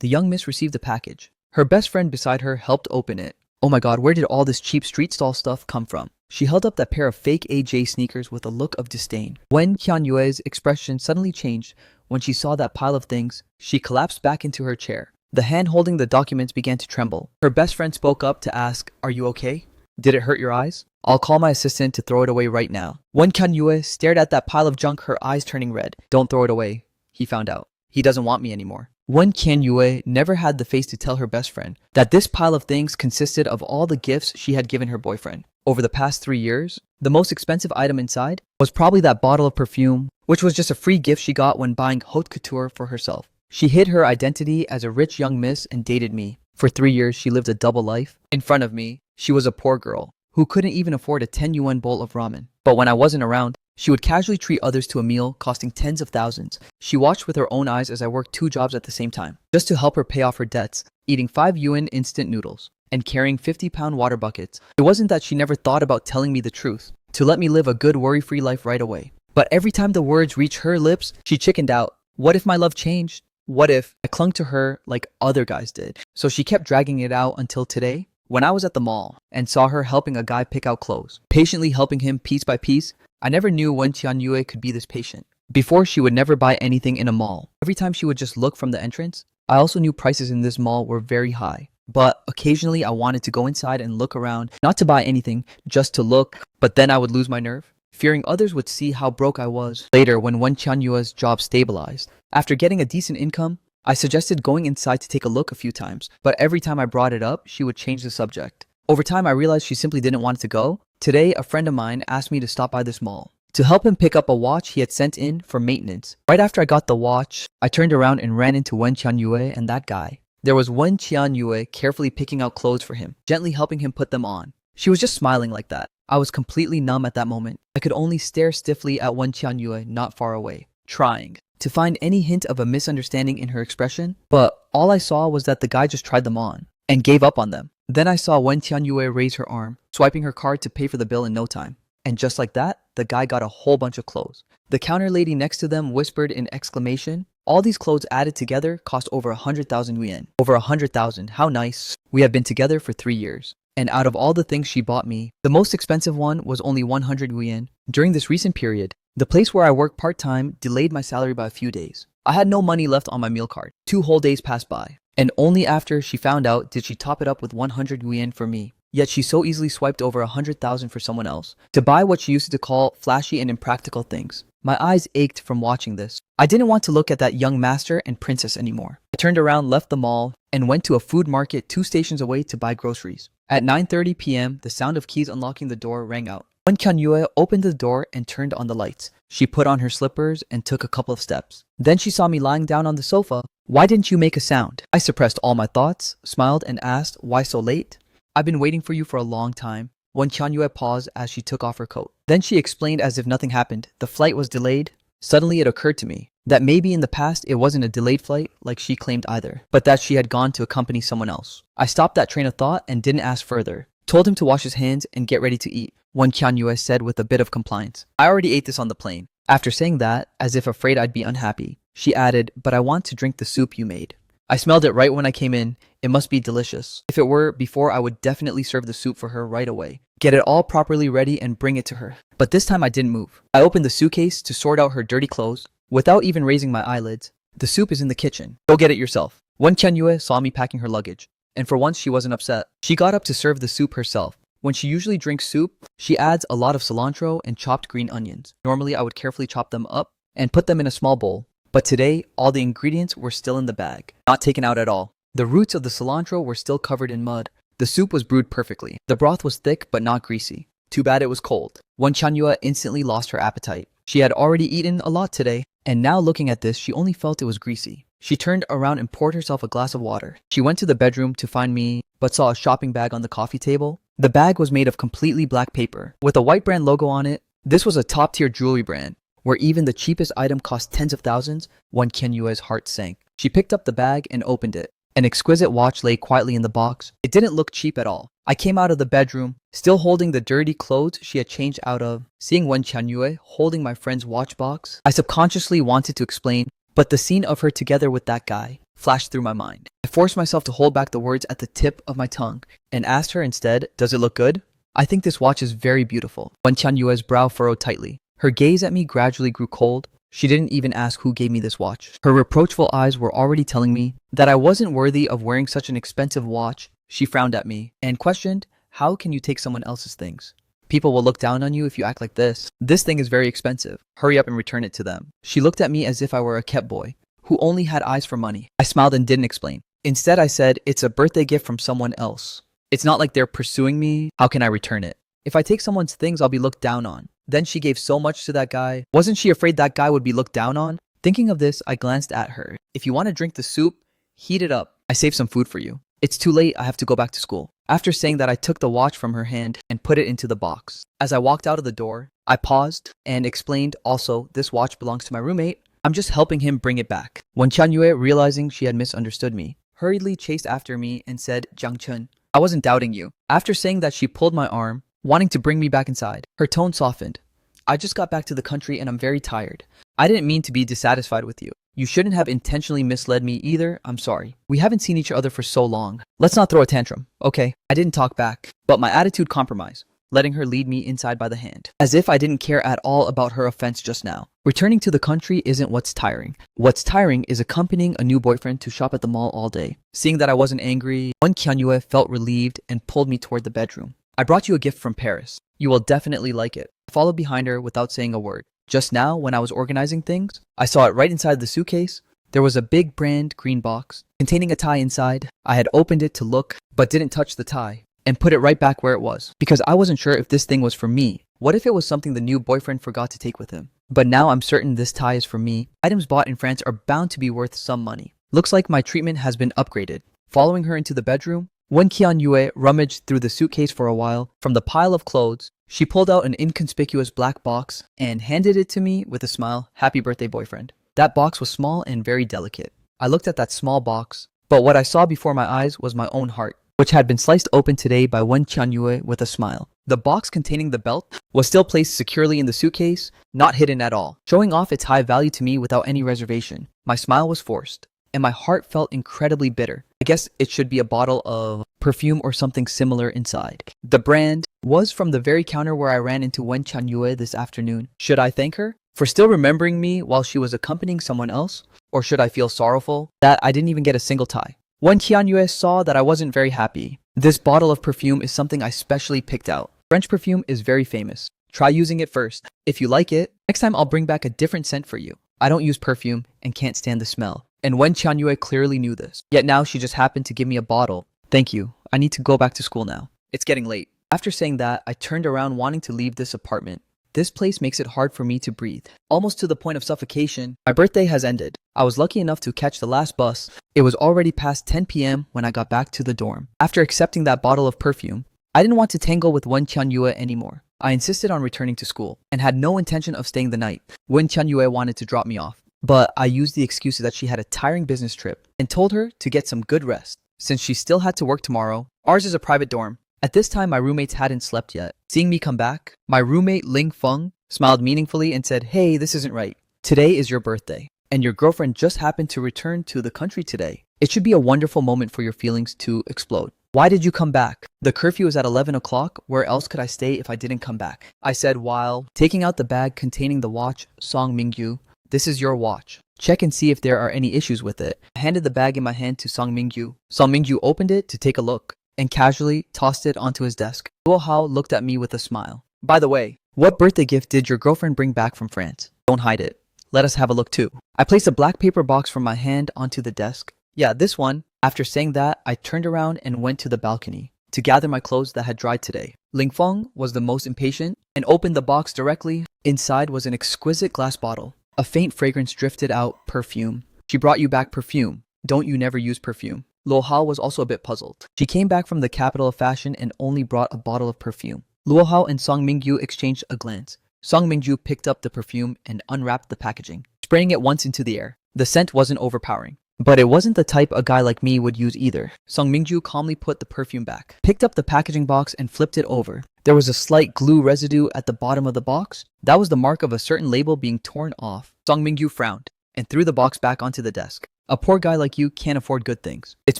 the young miss received a package. Her best friend beside her helped open it. Oh my god, where did all this cheap street stall stuff come from? She held up that pair of fake AJ sneakers with a look of disdain. Wen Qianyue's expression suddenly changed when she saw that pile of things. She collapsed back into her chair. The hand holding the documents began to tremble. Her best friend spoke up to ask, "Are you okay? Did it hurt your eyes? I'll call my assistant to throw it away right now." Wen Qianyue stared at that pile of junk, her eyes turning red. "Don't throw it away," he found out. "He doesn't want me anymore." Wen Qianyue never had the face to tell her best friend that this pile of things consisted of all the gifts she had given her boyfriend. Over the past 3 years, the most expensive item inside was probably that bottle of perfume, which was just a free gift she got when buying haute couture for herself. She hid her identity as a rich young miss and dated me. For 3 years, she lived a double life. In front of me, she was a poor girl who couldn't even afford a 10 yuan bowl of ramen. But when I wasn't around, she would casually treat others to a meal costing tens of thousands. She watched with her own eyes as I worked 2 jobs at the same time, just to help her pay off her debts, eating 5 yuan instant noodles, and carrying 50-pound water buckets. It wasn't that she never thought about telling me the truth, to let me live a good worry-free life right away. But every time the words reached her lips, she chickened out. What if my love changed? What if I clung to her like other guys did? So she kept dragging it out until today, when I was at the mall and saw her helping a guy pick out clothes, patiently helping him piece by piece. I never knew Wen Qianyue could be this patient. Before, she would never buy anything in a mall. Every time she would just look from the entrance. I also knew prices in this mall were very high. But occasionally I wanted to go inside and look around, not to buy anything, just to look. But then I would lose my nerve, fearing others would see how broke I was. Later, when Wen Qianyue's job stabilized, after getting a decent income, I suggested going inside to take a look a few times. But every time I brought it up, she would change the subject. Over time, I realized she simply didn't want to go. Today, a friend of mine asked me to stop by this mall to help him pick up a watch he had sent in for maintenance. Right after I got the watch, I turned around and ran into Wen Qianyue and that guy. There was Wen Qianyue carefully picking out clothes for him, gently helping him put them on. She was just smiling like that. I was completely numb at that moment. I could only stare stiffly at Wen Qianyue not far away, trying to find any hint of a misunderstanding in her expression. But all I saw was that the guy just tried them on and gave up on them. Then I saw Wen Qianyue raise her arm, swiping her card to pay for the bill in no time. And just like that, the guy got a whole bunch of clothes. The counter lady next to them whispered in exclamation. All these clothes added together cost over 100,000 yuan. Over 100,000, how nice. We have been together for 3 years. And out of all the things she bought me, the most expensive one was only 100 yuan. During this recent period, the place where I work part-time delayed my salary by a few days. I had no money left on my meal card. 2 whole days passed by. And only after she found out did she top it up with 100 yuan for me. Yet she so easily swiped over 100,000 for someone else to buy what she used to call flashy and impractical things. My eyes ached from watching this. I didn't want to look at that young master and princess anymore. I turned around, left the mall, and went to a food market 2 stations away to buy groceries. At 9:30 p.m., the sound of keys unlocking the door rang out. Wen Qianyue opened the door and turned on the lights. She put on her slippers and took a couple of steps. Then she saw me lying down on the sofa. "Why didn't you make a sound?" I suppressed all my thoughts, smiled, and asked, "Why so late?" "I've been waiting for you for a long time." Wen Qianyue paused as she took off her coat. Then she explained as if nothing happened. The flight was delayed. Suddenly it occurred to me that maybe in the past it wasn't a delayed flight like she claimed either, but that she had gone to accompany someone else. I stopped that train of thought and didn't ask further. Told him to wash his hands and get ready to eat, Wen Qianyue said with a bit of compliance. "I already ate this on the plane." After saying that, as if afraid I'd be unhappy, she added, "But I want to drink the soup you made." I smelled it right when I came in. It must be delicious. If it were before, I would definitely serve the soup for her right away. Get it all properly ready and bring it to her. But this time I didn't move. I opened the suitcase to sort out her dirty clothes without even raising my eyelids. "The soup is in the kitchen. Go get it yourself." Wen Qianyue saw me packing her luggage, and for once she wasn't upset. She got up to serve the soup herself. When she usually drinks soup, she adds a lot of cilantro and chopped green onions. Normally I would carefully chop them up and put them in a small bowl. But today, all the ingredients were still in the bag, not taken out at all. The roots of the cilantro were still covered in mud. The soup was brewed perfectly. The broth was thick but not greasy. Too bad it was cold. Wen Qianyue instantly lost her appetite. She had already eaten a lot today, and now looking at this, she only felt it was greasy. She turned around and poured herself a glass of water. She went to the bedroom to find me, but saw a shopping bag on the coffee table. The bag was made of completely black paper, with a white brand logo on it. This was a top-tier jewelry brand, where even the cheapest item cost tens of thousands. Wen Qianyue's heart sank. She picked up the bag and opened it. An exquisite watch lay quietly in the box. It didn't look cheap at all. I came out of the bedroom, still holding the dirty clothes she had changed out of. Seeing Wen Qianyue holding my friend's watch box, I subconsciously wanted to explain, but the scene of her together with that guy flashed through my mind. I forced myself to hold back the words at the tip of my tongue and asked her instead, "Does it look good?" "I think this watch is very beautiful." Wen Qianyue's brow furrowed tightly. Her gaze at me gradually grew cold. She didn't even ask who gave me this watch. Her reproachful eyes were already telling me that I wasn't worthy of wearing such an expensive watch. She frowned at me and questioned, "How can you take someone else's things? People will look down on you if you act like this. This thing is very expensive. Hurry up and return it to them." She looked at me as if I were a kept boy who only had eyes for money. I smiled and didn't explain. Instead, I said, "It's a birthday gift from someone else. It's not like they're pursuing me. How can I return it? If I take someone's things, I'll be looked down on. Then she gave so much to that guy. Wasn't she afraid that guy would be looked down on?" Thinking of this, I glanced at her. "If you want to drink the soup, heat it up. I saved some food for you. It's too late, I have to go back to school." After saying that, I took the watch from her hand and put it into the box. As I walked out of the door, I paused and explained, "Also, this watch belongs to my roommate. I'm just helping him bring it back." When Qianyue, realizing she had misunderstood me, hurriedly chased after me and said, "Jiang Chen, I wasn't doubting you." After saying that, she pulled my arm, wanting to bring me back inside. Her tone softened. "I just got back to the country and I'm very tired. I didn't mean to be dissatisfied with you. You shouldn't have intentionally misled me either. I'm sorry. We haven't seen each other for so long. Let's not throw a tantrum, okay?" I didn't talk back, but my attitude compromised, letting her lead me inside by the hand, as if I didn't care at all about her offense just now. Returning to the country isn't what's tiring. What's tiring is accompanying a new boyfriend to shop at the mall all day. Seeing that I wasn't angry, Wen Qianyue felt relieved and pulled me toward the bedroom. "I brought you a gift from Paris. You will definitely like it." I followed behind her without saying a word. Just now, when I was organizing things, I saw it right inside the suitcase. There was a big brand green box containing a tie inside. I had opened it to look, but didn't touch the tie and put it right back where it was because I wasn't sure if this thing was for me. What if it was something the new boyfriend forgot to take with him? But now I'm certain this tie is for me. Items bought in France are bound to be worth some money. Looks like my treatment has been upgraded. Following her into the bedroom, Wen Qianyue rummaged through the suitcase for a while. From the pile of clothes, she pulled out an inconspicuous black box and handed it to me with a smile. "Happy birthday, boyfriend." That box was small and very delicate. I looked at that small box, but what I saw before my eyes was my own heart, which had been sliced open today by Wen Qianyue with a smile. The box containing the belt was still placed securely in the suitcase, not hidden at all, showing off its high value to me without any reservation. My smile was forced, and my heart felt incredibly bitter. I guess it should be a bottle of perfume or something similar inside. The brand was from the very counter where I ran into Wen Qianyue this afternoon. Should I thank her for still remembering me while she was accompanying someone else? Or should I feel sorrowful that I didn't even get a single tie? Wen Qianyue saw that I wasn't very happy. "This bottle of perfume is something I specially picked out. French perfume is very famous. Try using it first. If you like it, next time I'll bring back a different scent for you. I don't use perfume and can't stand the smell." And Wen Qianyue clearly knew this. Yet now she just happened to give me a bottle. "Thank you. I need to go back to school now. It's getting late." After saying that, I turned around wanting to leave this apartment. This place makes it hard for me to breathe, almost to the point of suffocation. My birthday has ended. I was lucky enough to catch the last bus. It was already past 10 p.m. when I got back to the dorm. After accepting that bottle of perfume, I didn't want to tangle with Wen Qianyue anymore. I insisted on returning to school and had no intention of staying the night. Wen Qianyue wanted to drop me off, but I used the excuse that she had a tiring business trip and told her to get some good rest since she still had to work tomorrow. Ours is a private dorm. At this time, my roommates hadn't slept yet. Seeing me come back, my roommate Ling Feng smiled meaningfully and said, "Hey, this isn't right. Today is your birthday, and your girlfriend just happened to return to the country today. It should be a wonderful moment for your feelings to explode. Why did you come back? The curfew is at 11 o'clock. Where else could I stay if I didn't come back?" I said while taking out the bag containing the watch. "Song Mingyu, this is your watch. Check and see if there are any issues with it." I handed the bag in my hand to Song Mingyu. Song Mingyu opened it to take a look and casually tossed it onto his desk. Luo Hao looked at me with a smile. "By the way, what birthday gift did your girlfriend bring back from France? Don't hide it. Let us have a look too." I placed a black paper box from my hand onto the desk. "Yeah, this one." After saying that, I turned around and went to the balcony to gather my clothes that had dried today. Ling Feng was the most impatient and opened the box directly. Inside was an exquisite glass bottle. A faint fragrance drifted out. "Perfume. She brought you back perfume. Don't you never use perfume?" Luo Hao was also a bit puzzled. She came back from the capital of fashion and only brought a bottle of perfume. Luo Hao and Song Mingyu exchanged a glance. Song Mingyu picked up the perfume and unwrapped the packaging, spraying it once into the air. The scent wasn't overpowering, but it wasn't the type a guy like me would use either. Song Mingyu calmly put the perfume back, picked up the packaging box and flipped it over. There was a slight glue residue at the bottom of the box. That was the mark of a certain label being torn off. Song Mingyu frowned and threw the box back onto the desk. A poor guy like you can't afford good things. It's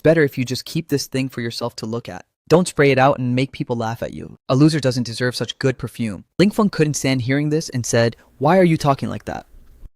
better if you just keep this thing for yourself to look at. Don't spray it out and make people laugh at you. A loser doesn't deserve such good perfume. Ling Feng couldn't stand hearing this and said, "Why are you talking like that?"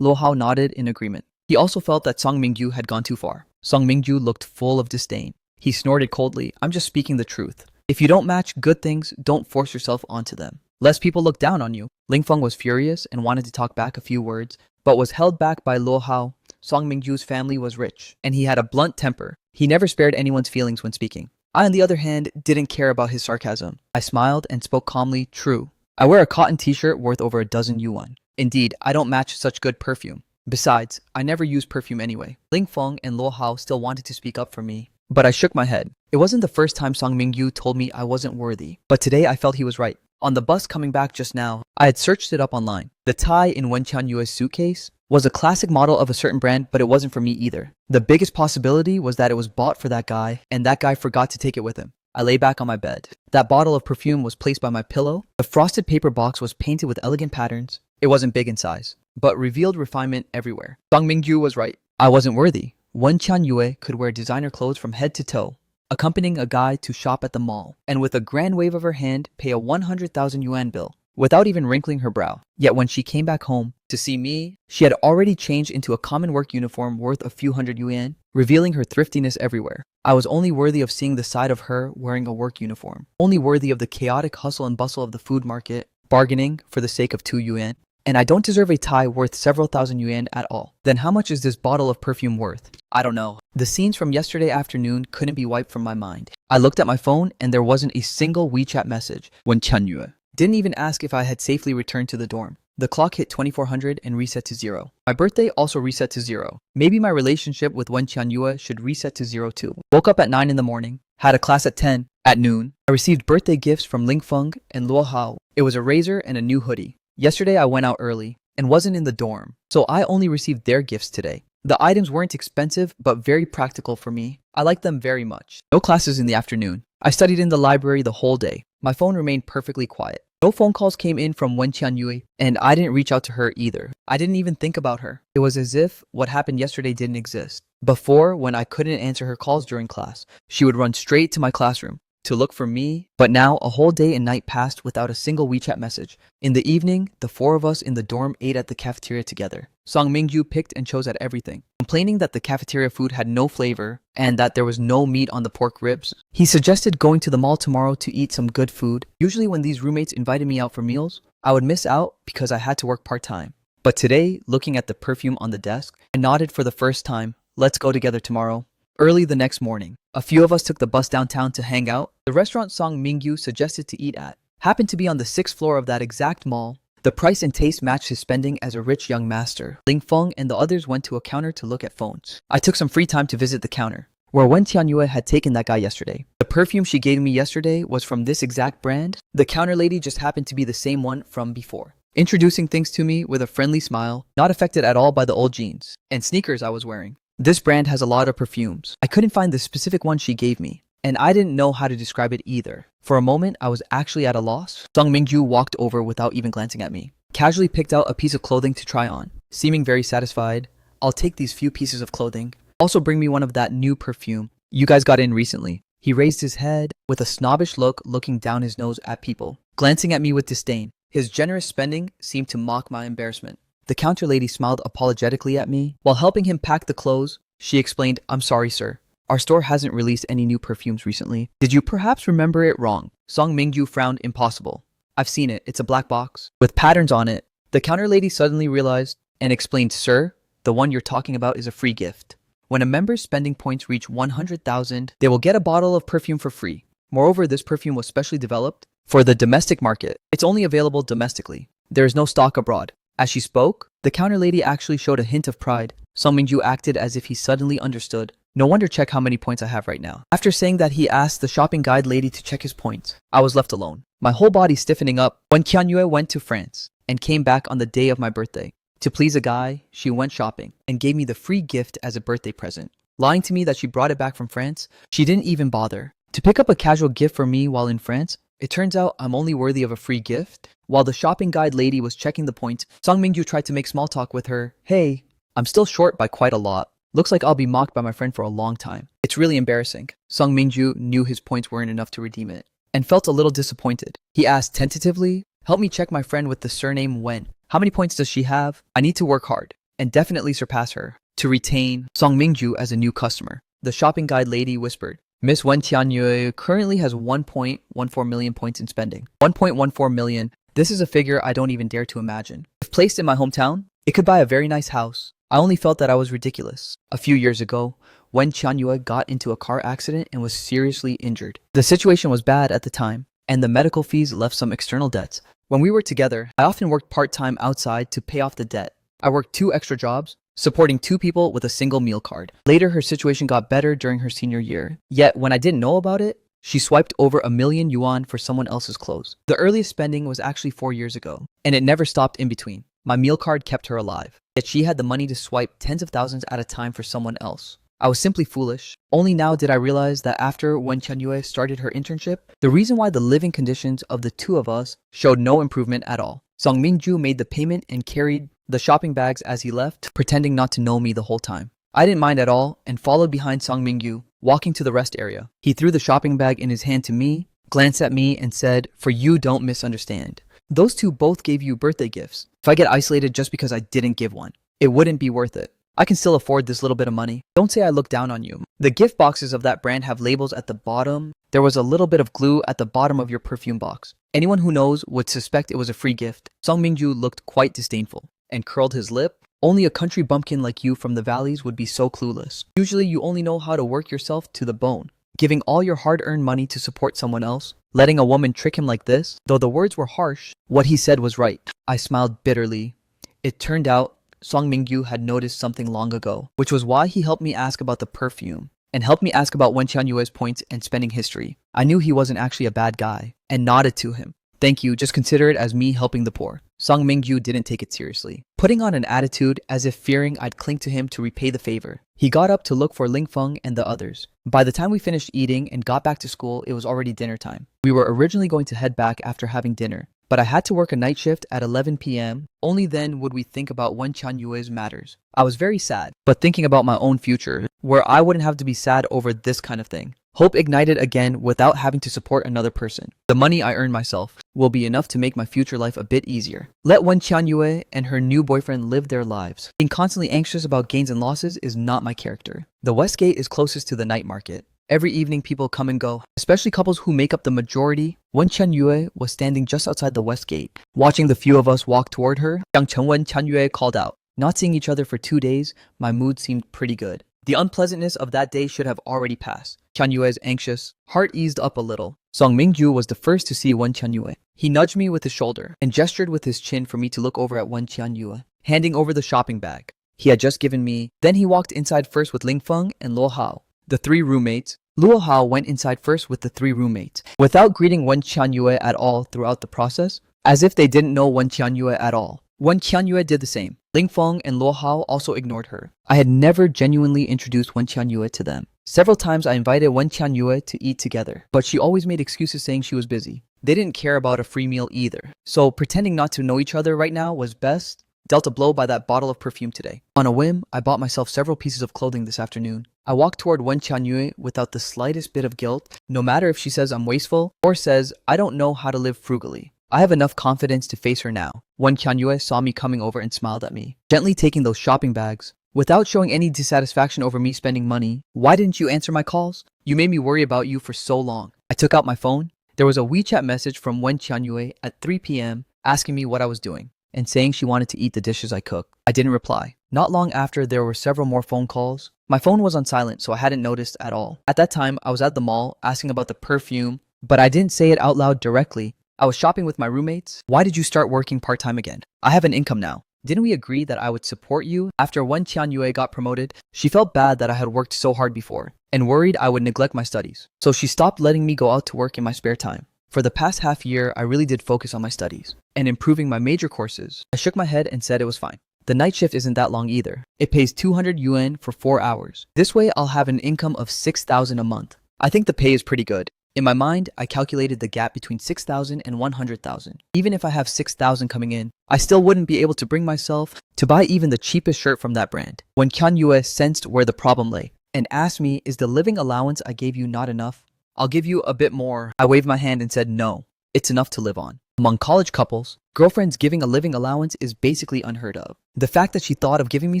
Luo Hao nodded in agreement. He also felt that Song Mingyu had gone too far. Song Mingyu looked full of disdain. He snorted coldly, "I'm just speaking the truth. If you don't match good things, don't force yourself onto them. Lest people look down on you." Ling Feng was furious and wanted to talk back a few words, but was held back by Luo Hao. Song Mingyu's family was rich, and he had a blunt temper. He never spared anyone's feelings when speaking. I, on the other hand, didn't care about his sarcasm. I smiled and spoke calmly, "True. I wear a cotton t-shirt worth over a dozen yuan. Indeed, I don't match such good perfume. Besides, I never use perfume anyway." Ling Feng and Luo Hao still wanted to speak up for me, but I shook my head. It wasn't the first time Song Mingyu told me I wasn't worthy, but today I felt he was right. On the bus coming back just now, I had searched it up online. The tie in Wen Qianyue's suitcase was a classic model of a certain brand, but it wasn't for me either. The biggest possibility was that it was bought for that guy, and that guy forgot to take it with him. I lay back on my bed. That bottle of perfume was placed by my pillow. The frosted paper box was painted with elegant patterns. It wasn't big in size, but revealed refinement everywhere. Song Mingyu was right. I wasn't worthy. Wen Qianyue could wear designer clothes from head to toe, accompanying a guy to shop at the mall, and with a grand wave of her hand pay a 100,000 yuan bill, without even wrinkling her brow. Yet when she came back home to see me, she had already changed into a common work uniform worth a few hundred yuan, revealing her thriftiness everywhere. I was only worthy of seeing the side of her wearing a work uniform, only worthy of the chaotic hustle and bustle of the food market, bargaining for the sake of 2 yuan. And I don't deserve a tie worth several thousand yuan at all. Then how much is this bottle of perfume worth? I don't know. The scenes from yesterday afternoon couldn't be wiped from my mind. I looked at my phone and there wasn't a single WeChat message. Wen Qianyue didn't even ask if I had safely returned to the dorm. The clock hit 2400 and reset to 0. My birthday also reset to 0. Maybe my relationship with Wen Qianyue should reset to 0 too. Woke up at 9 in the morning, had a class at 10. At noon, I received birthday gifts from Ling Feng and Luo Hao. It was a razor and a new hoodie. Yesterday I went out early and wasn't in the dorm, so I only received their gifts today. The items weren't expensive, but very practical for me. I liked them very much. No classes in the afternoon. I studied in the library the whole day. My phone remained perfectly quiet. No phone calls came in from Wen Qianyue, and I didn't reach out to her either. I didn't even think about her. It was as if what happened yesterday didn't exist. Before, when I couldn't answer her calls during class, she would run straight to my classroom to look for me, but now a whole day and night passed without a single WeChat message. In the evening, the 4 of us in the dorm ate at the cafeteria together. Song Mingyu picked and chose at everything, complaining that the cafeteria food had no flavor and that there was no meat on the pork ribs. He suggested going to the mall tomorrow to eat some good food. Usually when these roommates invited me out for meals, I would miss out because I had to work part-time. But today, looking at the perfume on the desk, I nodded for the first time. Let's go together tomorrow. Early the next morning, a few of us took the bus downtown to hang out. The restaurant Song Mingyu suggested to eat at happened to be on the 6th floor of that exact mall. The price and taste matched his spending as a rich young master. Ling Feng and the others went to a counter to look at phones. I took some free time to visit the counter, where Wen Qianyue had taken that guy yesterday. The perfume she gave me yesterday was from this exact brand. The counter lady just happened to be the same one from before, introducing things to me with a friendly smile, not affected at all by the old jeans and sneakers I was wearing. This brand has a lot of perfumes. I couldn't find the specific one she gave me, and I didn't know how to describe it either. For a moment, I was actually at a loss. Song Mingyu walked over without even glancing at me, casually picked out a piece of clothing to try on. Seeming very satisfied, "I'll take these few pieces of clothing. Also bring me one of that new perfume you guys got in recently." He raised his head with a snobbish look, looking down his nose at people, glancing at me with disdain. His generous spending seemed to mock my embarrassment. The counter lady smiled apologetically at me. While helping him pack the clothes, she explained, "I'm sorry, sir. Our store hasn't released any new perfumes recently. Did you perhaps remember it wrong?" Song Mingyu frowned. "Impossible. I've seen it. It's a black box with patterns on it." The counter lady suddenly realized and explained, "Sir, the one you're talking about is a free gift. When a member's spending points reach 100,000, they will get a bottle of perfume for free. Moreover, this perfume was specially developed for the domestic market. It's only available domestically. There is no stock abroad." As she spoke, the counter lady actually showed a hint of pride. Song Mingyu acted as if he suddenly understood. "No wonder, check how many points I have right now." After saying that, he asked the shopping guide lady to check his points. I was left alone, my whole body stiffening up. When Qianyue went to France and came back on the day of my birthday, to please a guy, she went shopping and gave me the free gift as a birthday present. Lying to me that she brought it back from France, she didn't even bother to pick up a casual gift for me while in France. It turns out I'm only worthy of a free gift. While the shopping guide lady was checking the points, Song Mingyu tried to make small talk with her. "Hey, I'm still short by quite a lot. Looks like I'll be mocked by my friend for a long time. It's really embarrassing. Sung Mingju knew his points weren't enough to redeem it and felt a little disappointed. He asked tentatively, "Help me check my friend with the surname Wen. How many points does she have? I need to work hard and definitely surpass her to retain Song Mingju as a new customer." The shopping guide lady whispered, "Miss Wen Tianyue currently has 1.14 million points in spending." 1.14 million. This is a figure I don't even dare to imagine. If placed in my hometown, it could buy a very nice house. I only felt that I was ridiculous. A few years ago, Wen Tianyue got into a car accident and was seriously injured. The situation was bad at the time, and the medical fees left some external debts. When we were together, I often worked part-time outside to pay off the debt. I worked 2 extra jobs, supporting 2 people with a single meal card. Later, her situation got better during her senior year. Yet, when I didn't know about it, she swiped over 1,000,000 yuan for someone else's clothes. The earliest spending was actually 4 years ago, and it never stopped in between. My meal card kept her alive. Yet she had the money to swipe tens of thousands at a time for someone else. I was simply foolish. Only now did I realize that after Wen Tianyue started her internship, the reason why the living conditions of the 2 of us showed no improvement at all. Song Mingju made the payment and carried the shopping bags as he left, pretending not to know me the whole time. I didn't mind at all and followed behind Song Mingyu, walking to the rest area. He threw the shopping bag in his hand to me, glanced at me, and said, "For you, don't misunderstand. Those 2 both gave you birthday gifts. If I get isolated just because I didn't give one, it wouldn't be worth it. I can still afford this little bit of money. Don't say I look down on you. The gift boxes of that brand have labels at the bottom. There was a little bit of glue at the bottom of your perfume box. Anyone who knows would suspect it was a free gift." Song Mingju looked quite disdainful and curled his lip. "Only a country bumpkin like you from the valleys would be so clueless. Usually you only know how to work yourself to the bone. Giving all your hard-earned money to support someone else, letting a woman trick him like this." Though the words were harsh, what he said was right. I smiled bitterly. It turned out Song Mingyu had noticed something long ago, which was why he helped me ask about the perfume and helped me ask about Wen Tianyue's points and spending history. I knew he wasn't actually a bad guy and nodded to him. "Thank you, just consider it as me helping the poor." Song Mingyu didn't take it seriously, putting on an attitude as if fearing I'd cling to him to repay the favor. He got up to look for Ling Feng and the others. By the time we finished eating and got back to school, it was already dinner time. We were originally going to head back after having dinner, but I had to work a night shift at 11 p.m. Only then would we think about Wen Tianyue's matters. I was very sad, but thinking about my own future, where I wouldn't have to be sad over this kind of thing. Hope ignited again without having to support another person. The money I earn myself will be enough to make my future life a bit easier. Let Wen Tianyue and her new boyfriend live their lives. Being constantly anxious about gains and losses is not my character. The West Gate is closest to the night market. Every evening people come and go, especially couples who make up the majority. Wen Tianyue was standing just outside the West Gate. Watching the few of us walk toward her, Wen Tianyue called out. Not seeing each other for 2 days, my mood seemed pretty good. The unpleasantness of that day should have already passed. Tianyue's anxious heart eased up a little. Song Mingju was the first to see Wen Tianyue. He nudged me with his shoulder and gestured with his chin for me to look over at Wen Tianyue, handing over the shopping bag he had just given me. Then he walked inside first with Ling Feng and Luo Hao, the 3 roommates. Luo Hao went inside first with the 3 roommates, without greeting Wen Tianyue at all throughout the process, as if they didn't know Wen Tianyue at all. Wen Tianyue did the same. Ling Feng and Luo Hao also ignored her. I had never genuinely introduced Wen Tianyue to them. Several times I invited Wen Tianyue to eat together, but she always made excuses saying she was busy. They didn't care about a free meal either, so pretending not to know each other right now was best. Dealt a blow by that bottle of perfume today. On a whim, I bought myself several pieces of clothing this afternoon. I walked toward Wen Tianyue without the slightest bit of guilt, no matter if she says I'm wasteful or says I don't know how to live frugally. I have enough confidence to face her now. Wen Tianyue saw me coming over and smiled at me, gently taking those shopping bags. Without showing any dissatisfaction over me spending money, "Why didn't you answer my calls? You made me worry about you for so long." I took out my phone. There was a WeChat message from Wen Tianyue at 3 p.m. asking me what I was doing and saying she wanted to eat the dishes I cooked. I didn't reply. Not long after, there were several more phone calls. My phone was on silent, so I hadn't noticed at all. At that time, I was at the mall asking about the perfume, but I didn't say it out loud directly. I was shopping with my roommates. "Why did you start working part-time again? I have an income now. Didn't we agree that I would support you?" After Wen Tianyue got promoted, she felt bad that I had worked so hard before and worried I would neglect my studies. So she stopped letting me go out to work in my spare time. For the past half year, I really did focus on my studies and improving my major courses. I shook my head and said it was fine. The night shift isn't that long either. It pays 200 yuan for 4 hours. This way, I'll have an income of 6,000 a month. I think the pay is pretty good. In my mind, I calculated the gap between 6,000 and 100,000. Even if I have 6,000 coming in, I still wouldn't be able to bring myself to buy even the cheapest shirt from that brand. When Kyun Yue sensed where the problem lay and asked me, is the living allowance I gave you not enough? I'll give you a bit more. I waved my hand and said, no, it's enough to live on. Among college couples, girlfriends giving a living allowance is basically unheard of. The fact that she thought of giving me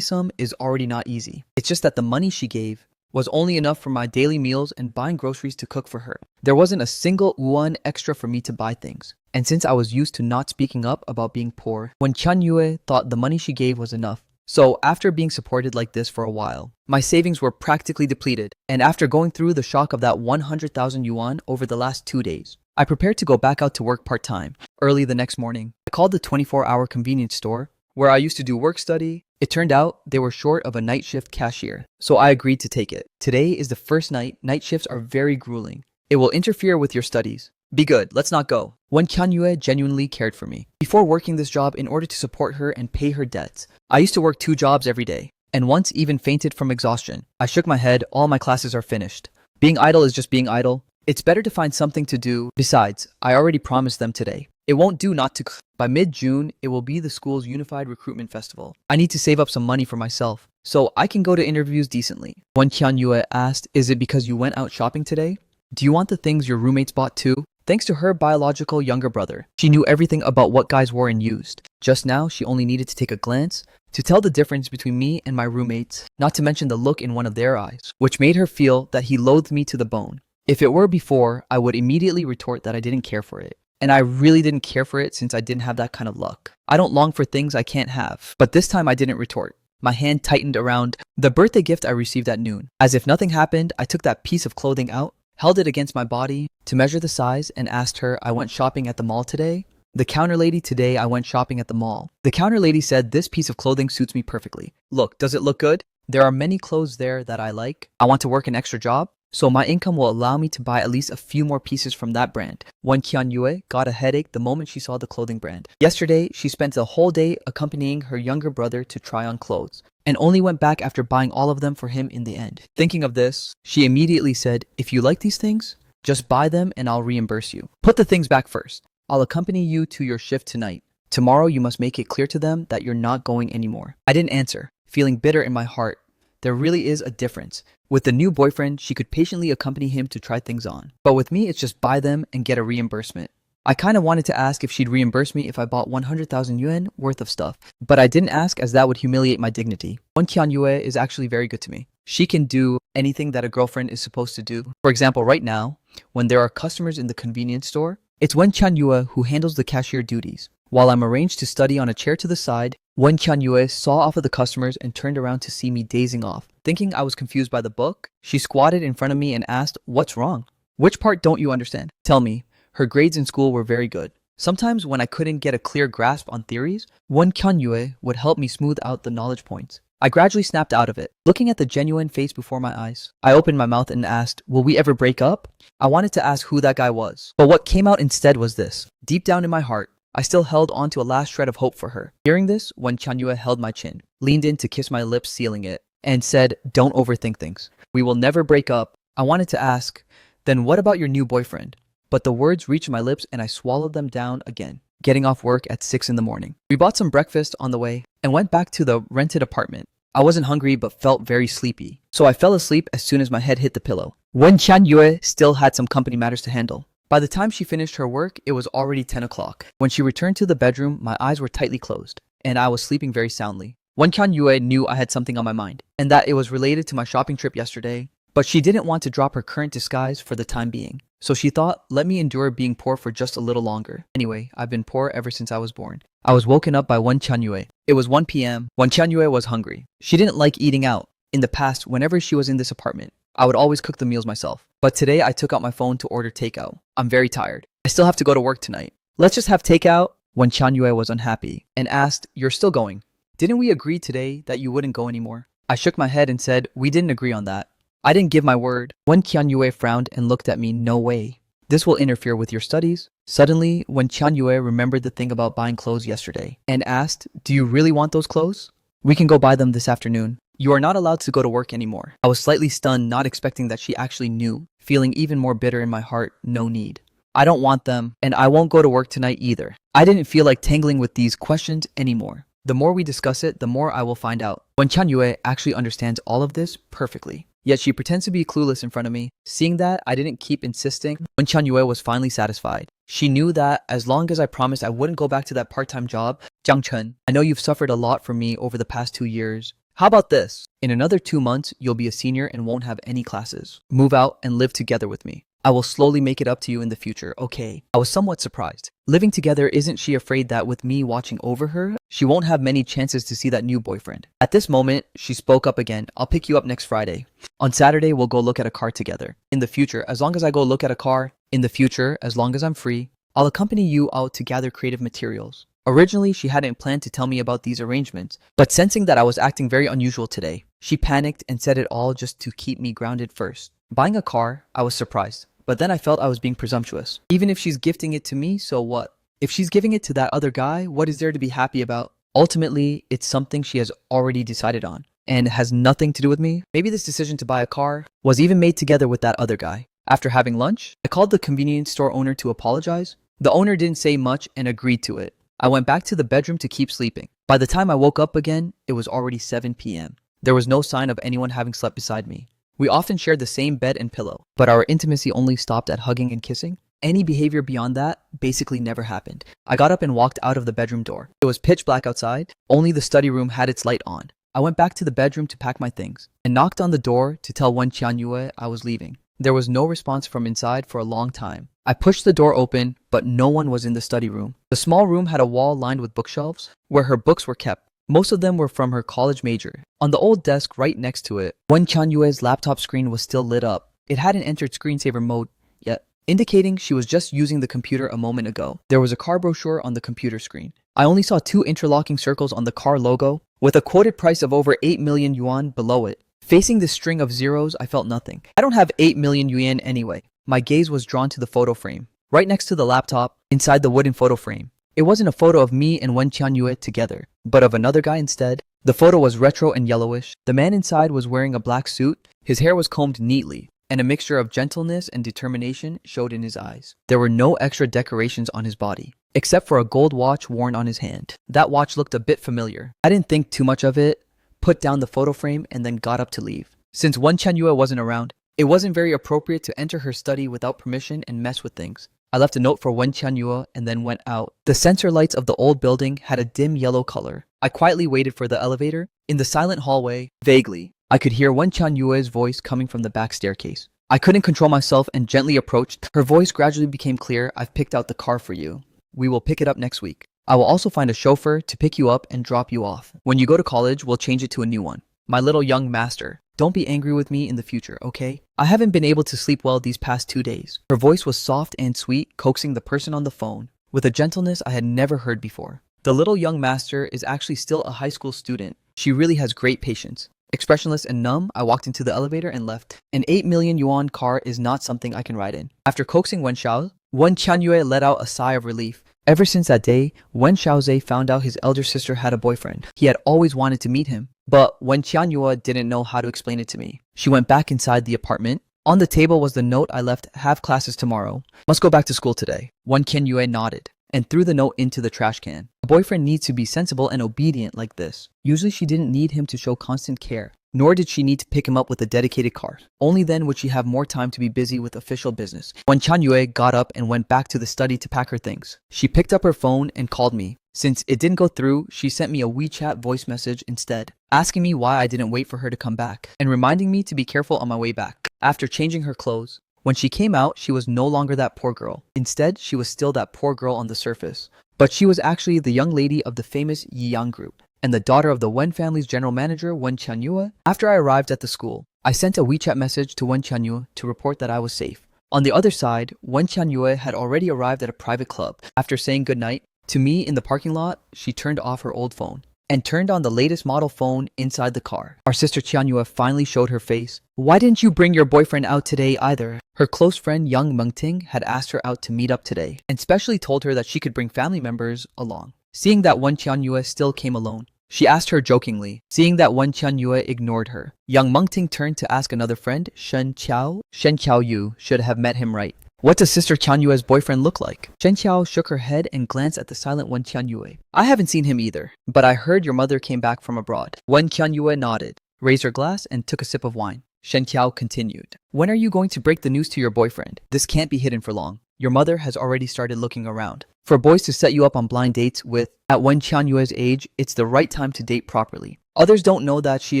some is already not easy. It's just that the money she gave was only enough for my daily meals and buying groceries to cook for her. There wasn't a single won extra for me to buy things. And since I was used to not speaking up about being poor, when Kyun Yue thought the money she gave was enough. So after being supported like this for a while, my savings were practically depleted. And after going through the shock of that 100,000 yuan over the last 2 days, I prepared to go back out to work part-time. Early the next morning, I called the 24-hour convenience store where I used to do work study. It turned out they were short of a night shift cashier, so I agreed to take it. Today is the first night. Night shifts are very grueling. It will interfere with your studies. Be good, let's not go. When Kyun Yue genuinely cared for me. Before working this job in order to support her and pay her debts, I used to work 2 jobs every day, and once even fainted from exhaustion. I shook my head, all my classes are finished. Being idle is just being idle. It's better to find something to do. Besides, I already promised them today. It won't do not to. By mid-June, it will be the school's Unified Recruitment Festival. I need to save up some money for myself, so I can go to interviews decently. When Kyun Yue asked, is it because you went out shopping today? Do you want the things your roommates bought too? Thanks to her biological younger brother, she knew everything about what guys wore and used. Just now, she only needed to take a glance to tell the difference between me and my roommates, not to mention the look in one of their eyes, which made her feel that he loathed me to the bone. If it were before, I would immediately retort that I didn't care for it. And I really didn't care for it since I didn't have that kind of luck. I don't long for things I can't have. But this time I didn't retort. My hand tightened around the birthday gift I received at noon. As if nothing happened, I took that piece of clothing out, held it against my body to measure the size, and asked her, I went shopping at the mall today? The counter lady, today I went shopping at the mall. The counter lady said, this piece of clothing suits me perfectly. Look, does it look good? There are many clothes there that I like. I want to work an extra job, so my income will allow me to buy at least a few more pieces from that brand. When Kyun Yue got a headache the moment she saw the clothing brand. Yesterday, she spent the whole day accompanying her younger brother to try on clothes, and only went back after buying all of them for him in the end. Thinking of this, she immediately said, if you like these things, just buy them and I'll reimburse you. Put the things back first. I'll accompany you to your shift tonight. Tomorrow you must make it clear to them that you're not going anymore. I didn't answer, feeling bitter in my heart. There really is a difference. With the new boyfriend, she could patiently accompany him to try things on. But with me, it's just buy them and get a reimbursement. I kind of wanted to ask if she'd reimburse me if I bought 100,000 yuan worth of stuff, but I didn't ask as that would humiliate my dignity. When Kyun Yue is actually very good to me. She can do anything that a girlfriend is supposed to do. For example, right now, when there are customers in the convenience store, it's Wen Kyun Yue who handles the cashier duties. While I'm arranged to study on a chair to the side, Wen Kyun Yue saw off of the customers and turned around to see me dazing off. Thinking I was confused by the book, she squatted in front of me and asked, what's wrong? Which part don't you understand? Tell me. Her grades in school were very good. Sometimes when I couldn't get a clear grasp on theories, Wen Kyun Yue would help me smooth out the knowledge points. I gradually snapped out of it. Looking at the genuine face before my eyes, I opened my mouth and asked, will we ever break up? I wanted to ask who that guy was, but what came out instead was this. Deep down in my heart, I still held on to a last shred of hope for her. Hearing this, Wen Kyun Yue held my chin, leaned in to kiss my lips, sealing it, and said, don't overthink things. We will never break up. I wanted to ask, then what about your new boyfriend? But the words reached my lips and I swallowed them down again, getting off work at 6 in the morning. We bought some breakfast on the way and went back to the rented apartment. I wasn't hungry but felt very sleepy, so I fell asleep as soon as my head hit the pillow. Wen Kyun Yue still had some company matters to handle. By the time she finished her work, it was already 10 o'clock. When she returned to the bedroom, my eyes were tightly closed, and I was sleeping very soundly. Wen Kyun Yue knew I had something on my mind, and that it was related to my shopping trip yesterday, but she didn't want to drop her current disguise for the time being. So she thought, let me endure being poor for just a little longer. Anyway, I've been poor ever since I was born. I was woken up by Wen Kyun Yue. It was 1 p.m. Wen Kyun Yue was hungry. She didn't like eating out. In the past, whenever she was in this apartment, I would always cook the meals myself. But today I took out my phone to order takeout. I'm very tired. I still have to go to work tonight. Let's just have takeout. Wen Kyun Yue was unhappy and asked, you're still going? Didn't we agree today that you wouldn't go anymore? I shook my head and said, we didn't agree on that. I didn't give my word. Wen Kyun Yue frowned and looked at me, no way. This will interfere with your studies. Suddenly, Wen Kyun Yue remembered the thing about buying clothes yesterday and asked, do you really want those clothes? We can go buy them this afternoon. You are not allowed to go to work anymore. I was slightly stunned, not expecting that she actually knew. feeling even more bitter in my heart. No need. I don't want them, and I won't go to work tonight either. I didn't feel like tangling with these questions anymore. The more we discuss it, the more I will find out. Wen Qianyue actually understands all of this perfectly. Yet she pretends to be clueless in front of me. Seeing that I didn't keep insisting, Wen Qianyue was finally satisfied. She knew that as long as I promised I wouldn't go back to that part-time job, Jiang Chen, I know you've suffered a lot from me over the past 2 years. How about this? In another 2 months, you'll be a senior and won't have any classes. Move out and live together with me. I will slowly make it up to you in the future, okay? I was somewhat surprised. Living together, isn't she afraid that with me watching over her, she won't have many chances to see that new boyfriend? At this moment, she spoke up again. I'll pick you up next Friday. On Saturday, we'll go look at a car together. In the future, as long as I go look at a car, in the future, as long as I'm free, I'll accompany you out to gather creative materials. Originally, she hadn't planned to tell me about these arrangements, but sensing that I was acting very unusual today, she panicked and said it all just to keep me grounded first. Buying a car, I was surprised. But then I felt I was being presumptuous. Even if she's gifting it to me, so what? If she's giving it to that other guy, what is there to be happy about? Ultimately, it's something she has already decided on and has nothing to do with me. Maybe this decision to buy a car was even made together with that other guy. After having lunch, I called the convenience store owner to apologize. The owner didn't say much and agreed to it. I went back to the bedroom to keep sleeping. By the time I woke up again, it was already 7 p.m. There was no sign of anyone having slept beside me. We often shared the same bed and pillow, but our intimacy only stopped at hugging and kissing. Any behavior beyond that basically never happened. I got up and walked out of the bedroom door. It was pitch black outside. Only the study room had its light on. I went back to the bedroom to pack my things and knocked on the door to tell Wen Qianyue I was leaving. There was no response from inside for a long time. I pushed the door open, but no one was in the study room. The small room had a wall lined with bookshelves where her books were kept. Most of them were from her college major. On the old desk right next to it, Wen Qianyue's laptop screen was still lit up. It hadn't entered screensaver mode yet, indicating she was just using the computer a moment ago. There was a car brochure on the computer screen. I only saw 2 interlocking circles on the car logo, with a quoted price of over 8 million yuan below it. Facing this string of zeros, I felt nothing. I don't have 8 million yuan anyway. My gaze was drawn to the photo frame. Right next to the laptop, inside the wooden photo frame. It wasn't a photo of me and Wen Qianyue together, but of another guy instead. The photo was retro and yellowish. The man inside was wearing a black suit. His hair was combed neatly, and a mixture of gentleness and determination showed in his eyes. There were no extra decorations on his body, except for a gold watch worn on his hand. That watch looked a bit familiar. I didn't think too much of it, put down the photo frame, and then got up to leave. Since Wen Qianyue wasn't around, it wasn't very appropriate to enter her study without permission and mess with things. I left a note for Wen Qianyue and then went out. The sensor lights of the old building had a dim yellow color. I quietly waited for the elevator. In the silent hallway, vaguely, I could hear Wen Qianyue's voice coming from the back staircase. I couldn't control myself and gently approached. Her voice gradually became clear. I've picked out the car for you. We will pick it up next week. I will also find a chauffeur to pick you up and drop you off. When you go to college, we'll change it to a new one. My little young master. Don't be angry with me in the future, okay? I haven't been able to sleep well these past 2 days. Her voice was soft and sweet, coaxing the person on the phone with a gentleness I had never heard before. The little young master is actually still a high school student. She really has great patience. Expressionless and numb, I walked into the elevator and left. An 8 million yuan car is not something I can ride in. After coaxing Wen Qianyue let out a sigh of relief. Ever since that day, Wen Xiaozhe found out his elder sister had a boyfriend. He had always wanted to meet him, but Wen Qianyue didn't know how to explain it to me. She went back inside the apartment. On the table was the note I left, have classes tomorrow. Must go back to school today. Wen Qianyue nodded and threw the note into the trash can. A boyfriend needs to be sensible and obedient like this. Usually she didn't need him to show constant care, nor did she need to pick him up with a dedicated car. Only then would she have more time to be busy with official business. Wen Qianyue got up and went back to the study to pack her things. She picked up her phone and called me. Since it didn't go through, she sent me a WeChat voice message instead, asking me why I didn't wait for her to come back, and reminding me to be careful on my way back. After changing her clothes, when she came out, she was no longer that poor girl. Instead, she was still that poor girl on the surface. But she was actually the young lady of the famous Yiyang group, and the daughter of the Wen family's general manager, Wen Qianyue. After I arrived at the school, I sent a WeChat message to Wen Qianyue to report that I was safe. On the other side, Wen Qianyue had already arrived at a private club. After saying goodnight to me in the parking lot, she turned off her old phone and turned on the latest model phone inside the car. Our sister Qianyue finally showed her face. Why didn't you bring your boyfriend out today either? Her close friend Yang Mengting had asked her out to meet up today, and specially told her that she could bring family members along. Seeing that Wen Qianyue still came alone, She asked her jokingly, seeing that Wen Qianyue ignored her. Young Mengting turned to ask another friend, Shen Qiao. Shen Qiaoyu should have met him right. What does Sister Qianyue's boyfriend look like? Shen Qiao shook her head and glanced at the silent Wen Qianyue. I haven't seen him either, but I heard your mother came back from abroad. Wen Qianyue nodded, raised her glass, and took a sip of wine. Shen Qiao continued. When are you going to break the news to your boyfriend? This can't be hidden for long. Your mother has already started looking around. For boys to set you up on blind dates with, at Wen Qianyue's age, it's the right time to date properly. Others don't know that she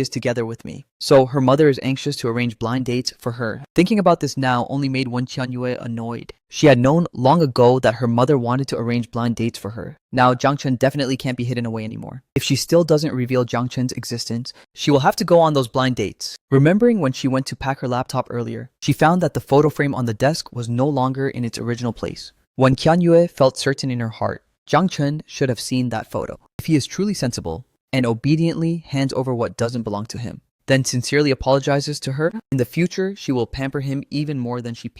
is together with me. So her mother is anxious to arrange blind dates for her. Thinking about this now only made Wen Qianyue annoyed. She had known long ago that her mother wanted to arrange blind dates for her. Now Jiang Chen definitely can't be hidden away anymore. If she still doesn't reveal Jiang Chen's existence, she will have to go on those blind dates. Remembering when she went to pack her laptop earlier, she found that the photo frame on the desk was no longer in its original place. When Qianyue felt certain in her heart, Jiang Chen should have seen that photo. If he is truly sensible, and obediently hands over what doesn't belong to him, then sincerely apologizes to her, in the future she will pamper him even more than she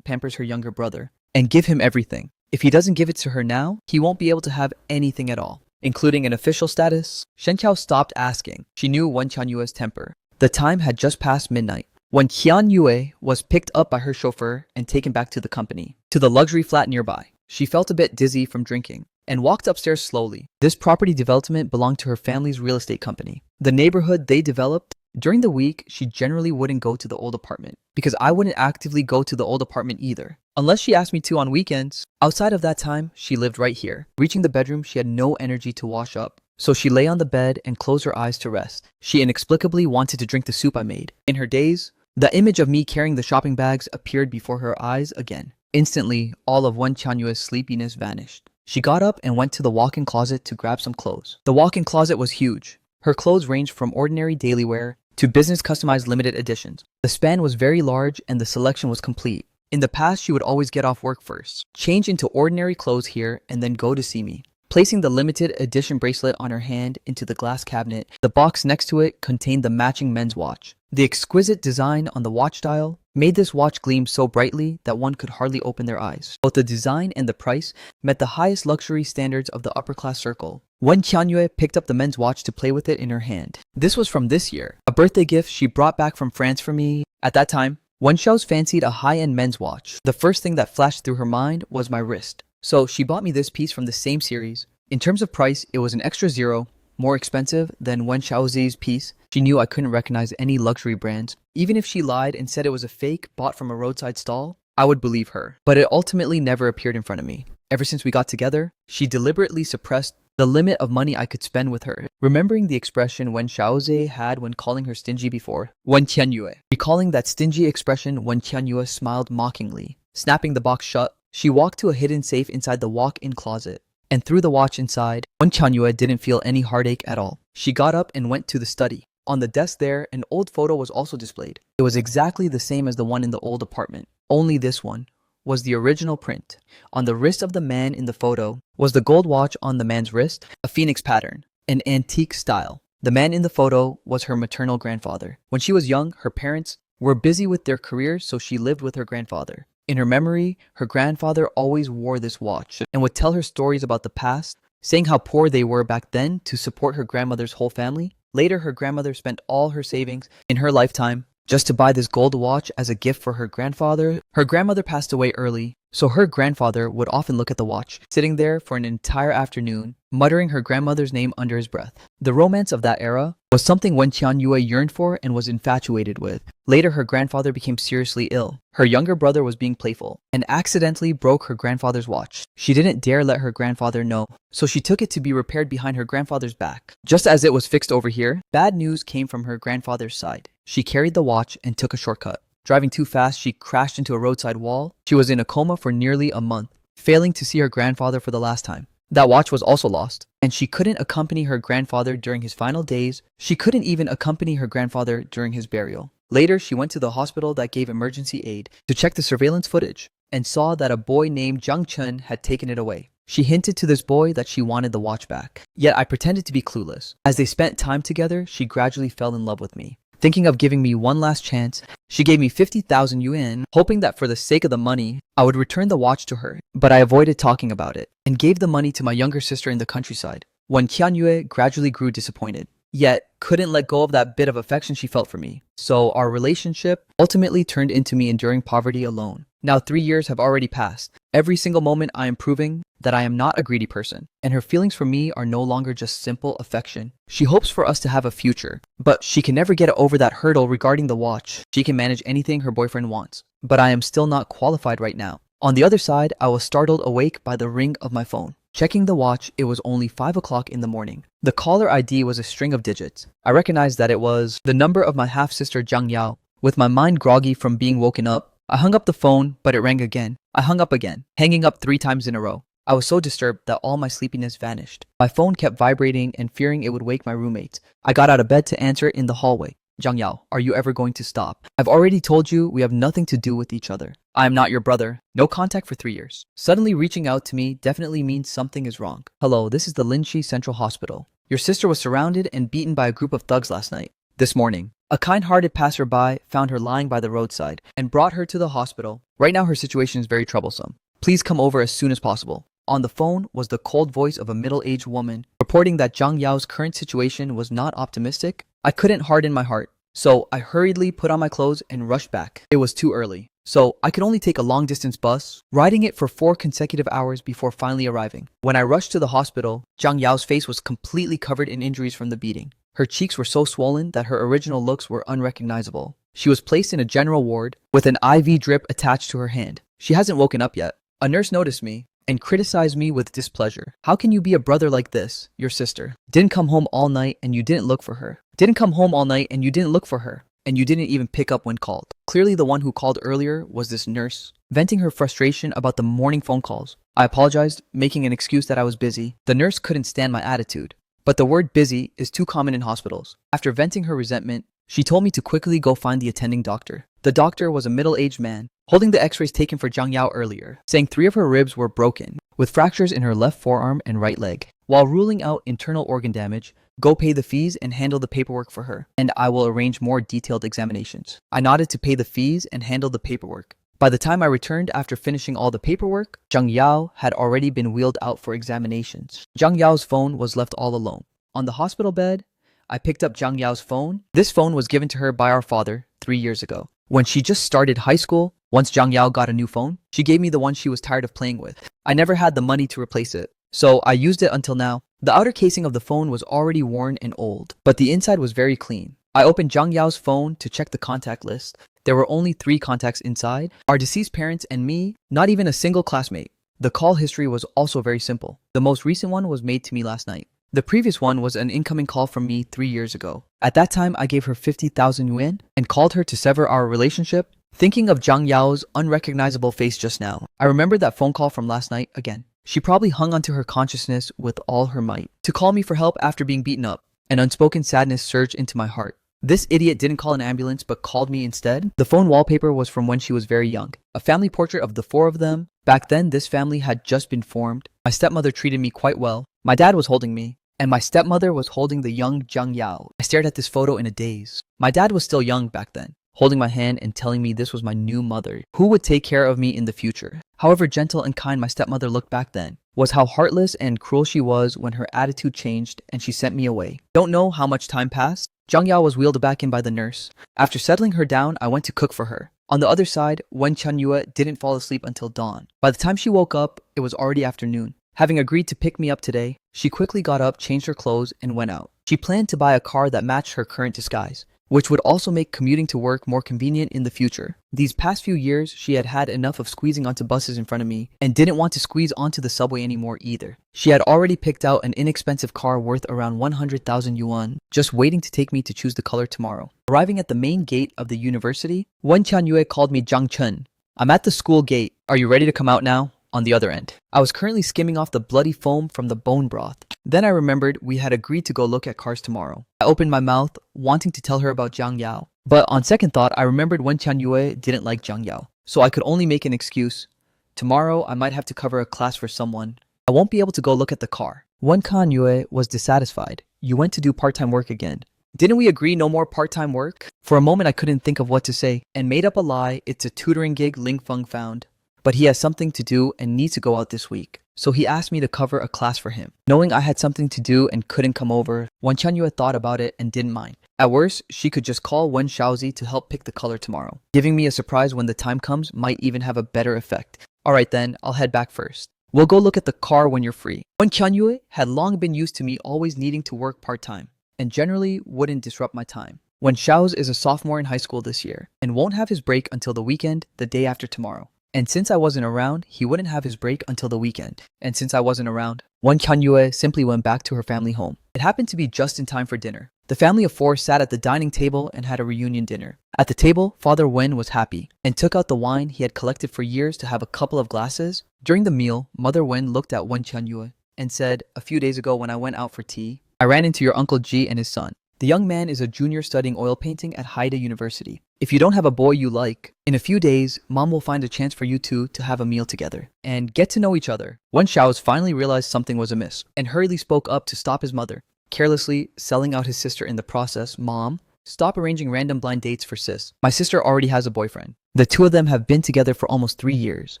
pampers her younger brother, and give him everything. If he doesn't give it to her now, he won't be able to have anything at all, including an official status. Shen Qiao stopped asking. She knew Wen Qianyue's temper. The time had just passed midnight. When Qianyue was picked up by her chauffeur and taken back to the company, to the luxury flat nearby, she felt a bit dizzy from drinking and walked upstairs slowly. This property development belonged to her family's real estate company. The neighborhood they developed. During the week, she generally wouldn't go to the old apartment because I wouldn't actively go to the old apartment either, unless she asked me to on weekends. Outside of that time, she lived right here. Reaching the bedroom, she had no energy to wash up, so she lay on the bed and closed her eyes to rest. She inexplicably wanted to drink the soup I made. In her daze, the image of me carrying the shopping bags appeared before her eyes again. Instantly, all of Wen Qianyue's sleepiness vanished. She got up and went to the walk-in closet to grab some clothes. The walk-in closet was huge. Her clothes ranged from ordinary daily wear to business customized limited editions. The span was very large and the selection was complete. In the past, she would always get off work first, change into ordinary clothes here, and then go to see me. Placing the limited edition bracelet on her hand into the glass cabinet, the box next to it contained the matching men's watch. The exquisite design on the watch dial made this watch gleam so brightly that one could hardly open their eyes. Both the design and the price met the highest luxury standards of the upper-class circle. Wen Qianyue picked up the men's watch to play with it in her hand. This was from this year, a birthday gift she brought back from France for me. At that time, Wen Xiao's fancied a high-end men's watch. The first thing that flashed through her mind was my wrist. So she bought me this piece from the same series. In terms of price, it was an extra zero, more expensive than Wen Xiaozi's piece. She knew I couldn't recognize any luxury brands. Even if she lied and said it was a fake bought from a roadside stall, I would believe her. But it ultimately never appeared in front of me. Ever since we got together, she deliberately suppressed the limit of money I could spend with her. Remembering the expression Wen Xiaozi had when calling her stingy before, Wen Qianyue. Recalling that stingy expression, Wen Qianyue smiled mockingly. Snapping the box shut, she walked to a hidden safe inside the walk-in closet and threw the watch inside. Wen Qianyue didn't feel any heartache at all. She got up and went to the study. On the desk there, an old photo was also displayed. It was exactly the same as the one in the old apartment, only this one was the original print. On the wrist of the man in the photo was the gold watch on the man's wrist, a phoenix pattern, an antique style. The man in the photo was her maternal grandfather. When she was young, her parents were busy with their careers, so she lived with her grandfather. In her memory, her grandfather always wore this watch and would tell her stories about the past, saying how poor they were back then to support her grandmother's whole family. Later, her grandmother spent all her savings in her lifetime just to buy this gold watch as a gift for her grandfather. Her grandmother passed away early, so her grandfather would often look at the watch, sitting there for an entire afternoon, muttering her grandmother's name under his breath. The romance of that era was something Wen Qianyue yearned for and was infatuated with. Later, her grandfather became seriously ill. Her younger brother was being playful and accidentally broke her grandfather's watch. She didn't dare let her grandfather know, so she took it to be repaired behind her grandfather's back. Just as it was fixed over here, bad news came from her grandfather's side. She carried the watch and took a shortcut. Driving too fast, she crashed into a roadside wall. She was in a coma for nearly a month, failing to see her grandfather for the last time. That watch was also lost, and she couldn't accompany her grandfather during his final days. She couldn't even accompany her grandfather during his burial. Later, she went to the hospital that gave emergency aid to check the surveillance footage and saw that a boy named Jiang Chen had taken it away. She hinted to this boy that she wanted the watch back, yet I pretended to be clueless. As they spent time together, she gradually fell in love with me. Thinking of giving me one last chance, she gave me 50,000 yuan, hoping that for the sake of the money, I would return the watch to her. But I avoided talking about it and gave the money to my younger sister in the countryside. when Qianyue gradually grew disappointed, yet couldn't let go of that bit of affection she felt for me. So our relationship ultimately turned into me enduring poverty alone. Now 3 years have already passed. Every single moment I am proving that I am not a greedy person, and her feelings for me are no longer just simple affection. She hopes for us to have a future, but she can never get over that hurdle regarding the watch. She can manage anything her boyfriend wants, but I am still not qualified right now. On the other side, I was startled awake by the ring of my phone. Checking the watch, it was only 5 o'clock in the morning. The caller ID was a string of digits. I recognized that it was the number of my half-sister Zhang Yao. With my mind groggy from being woken up, I hung up the phone, but it rang again. I hung up again, hanging up 3 times in a row. I was so disturbed that all my sleepiness vanished. My phone kept vibrating and fearing it would wake my roommates. I got out of bed to answer it in the hallway. Zhang Yao, are you ever going to stop? I've already told you we have nothing to do with each other. I am not your brother. No contact for 3 years. Suddenly reaching out to me definitely means something is wrong. Hello, this is the Linchi Central Hospital. Your sister was surrounded and beaten by a group of thugs last night. This morning, a kind-hearted passerby found her lying by the roadside and brought her to the hospital. Right now her situation is very troublesome. Please come over as soon as possible. On the phone was the cold voice of a middle-aged woman reporting that Zhang Yao's current situation was not optimistic. I couldn't harden my heart, so I hurriedly put on my clothes and rushed back. It was too early, so I could only take a long-distance bus, riding it for 4 consecutive hours before finally arriving. When I rushed to the hospital, Zhang Yao's face was completely covered in injuries from the beating. Her cheeks were so swollen that her original looks were unrecognizable. She was placed in a general ward with an IV drip attached to her hand. She hasn't woken up yet. A nurse noticed me and criticized me with displeasure. How can you be a brother like this? Your sister didn't come home all night and you didn't look for her. Didn't come home all night and you didn't look for her. And you didn't even pick up when called. Clearly the one who called earlier was this nurse, venting her frustration about the morning phone calls. I apologized, making an excuse that I was busy. The nurse couldn't stand my attitude. But the word busy is too common in hospitals. After venting her resentment, she told me to quickly go find the attending doctor. The doctor was a middle-aged man, holding the x-rays taken for Zhang Yao earlier, saying 3 of her ribs were broken, with fractures in her left forearm and right leg. While ruling out internal organ damage, go pay the fees and handle the paperwork for her, and I will arrange more detailed examinations. I nodded to pay the fees and handle the paperwork. By the time I returned after finishing all the paperwork, Zhang Yao had already been wheeled out for examinations. Zhang Yao's phone was left all alone. On the hospital bed, I picked up Zhang Yao's phone. This phone was given to her by our father 3 years ago. When she just started high school, once Zhang Yao got a new phone, she gave me the one she was tired of playing with. I never had the money to replace it, so I used it until now. The outer casing of the phone was already worn and old, but the inside was very clean. I opened Zhang Yao's phone to check the contact list. There were only 3 contacts inside, our deceased parents and me, not even a single classmate. The call history was also very simple. The most recent one was made to me last night. The previous one was an incoming call from me 3 years ago. At that time, I gave her 50,000 yuan and called her to sever our relationship. Thinking of Zhang Yao's unrecognizable face just now, I remembered that phone call from last night again. She probably hung onto her consciousness with all her might to call me for help after being beaten up. An unspoken sadness surged into my heart. This idiot didn't call an ambulance but called me instead. The phone wallpaper was from when she was very young. A family portrait of the 4 of them. Back then, this family had just been formed. My stepmother treated me quite well. My dad was holding me, and my stepmother was holding the young Zhang Yao. I stared at this photo in a daze. My dad was still young back then, holding my hand and telling me this was my new mother, who would take care of me in the future. However gentle and kind my stepmother looked back then was how heartless and cruel she was when her attitude changed and she sent me away. Don't know how much time passed. Zhang Yao was wheeled back in by the nurse. After settling her down, I went to cook for her. On the other side, Wen Qianyue didn't fall asleep until dawn. By the time she woke up, it was already afternoon. Having agreed to pick me up today, she quickly got up, changed her clothes, and went out. She planned to buy a car that matched her current disguise, which would also make commuting to work more convenient in the future. These past few years, she had had enough of squeezing onto buses in front of me and didn't want to squeeze onto the subway anymore either. She had already picked out an inexpensive car worth around 100,000 yuan, just waiting to take me to choose the color tomorrow. Arriving at the main gate of the university, Wen Qianyue called me Zhang Chen. I'm at the school gate. Are you ready to come out now? On the other end, I was currently skimming off the bloody foam from the bone broth. Then I remembered we had agreed to go look at cars tomorrow. I opened my mouth, wanting to tell her about Zhang Yao. But on second thought, I remembered Wen Qianyue didn't like Zhang Yao, so I could only make an excuse. Tomorrow, I might have to cover a class for someone. I won't be able to go look at the car. Wen Qianyue was dissatisfied. You went to do part-time work again. Didn't we agree no more part-time work? For a moment, I couldn't think of what to say, and made up a lie. It's a tutoring gig Ling Feng found. but he has something to do and needs to go out this week. So he asked me to cover a class for him. Knowing I had something to do and couldn't come over, Wen Qianyue thought about it and didn't mind. At worst, she could just call Wen Shaozi to help pick the color tomorrow. Giving me a surprise when the time comes might even have a better effect. Alright then, I'll head back first. We'll go look at the car when you're free. Wen Qianyue had long been used to me always needing to work part-time, and generally wouldn't disrupt my time. Wen Shaoz is a sophomore in high school this year, and won't have his break until the weekend, the day after tomorrow. And since I wasn't around, he wouldn't have his break until the weekend. And since I wasn't around, Wen Qianyue simply went back to her family home. It happened to be just in time for dinner. The family of 4 sat at the dining table and had a reunion dinner. At the table, Father Wen was happy and took out the wine he had collected for years to have a couple of glasses. During the meal, Mother Wen looked at Wen Qianyue and said, "A few days ago when I went out for tea, I ran into your Uncle Ji and his son. The young man is a junior studying oil painting at Haida University. If you don't have a boy you like, in a few days, Mom will find a chance for you two to have a meal together and get to know each other." Wen Shaoz finally realized something was amiss and hurriedly spoke up to stop his mother, carelessly selling out his sister in the process. "Mom, stop arranging random blind dates for sis. My sister already has a boyfriend. The two of them have been together for almost 3 years."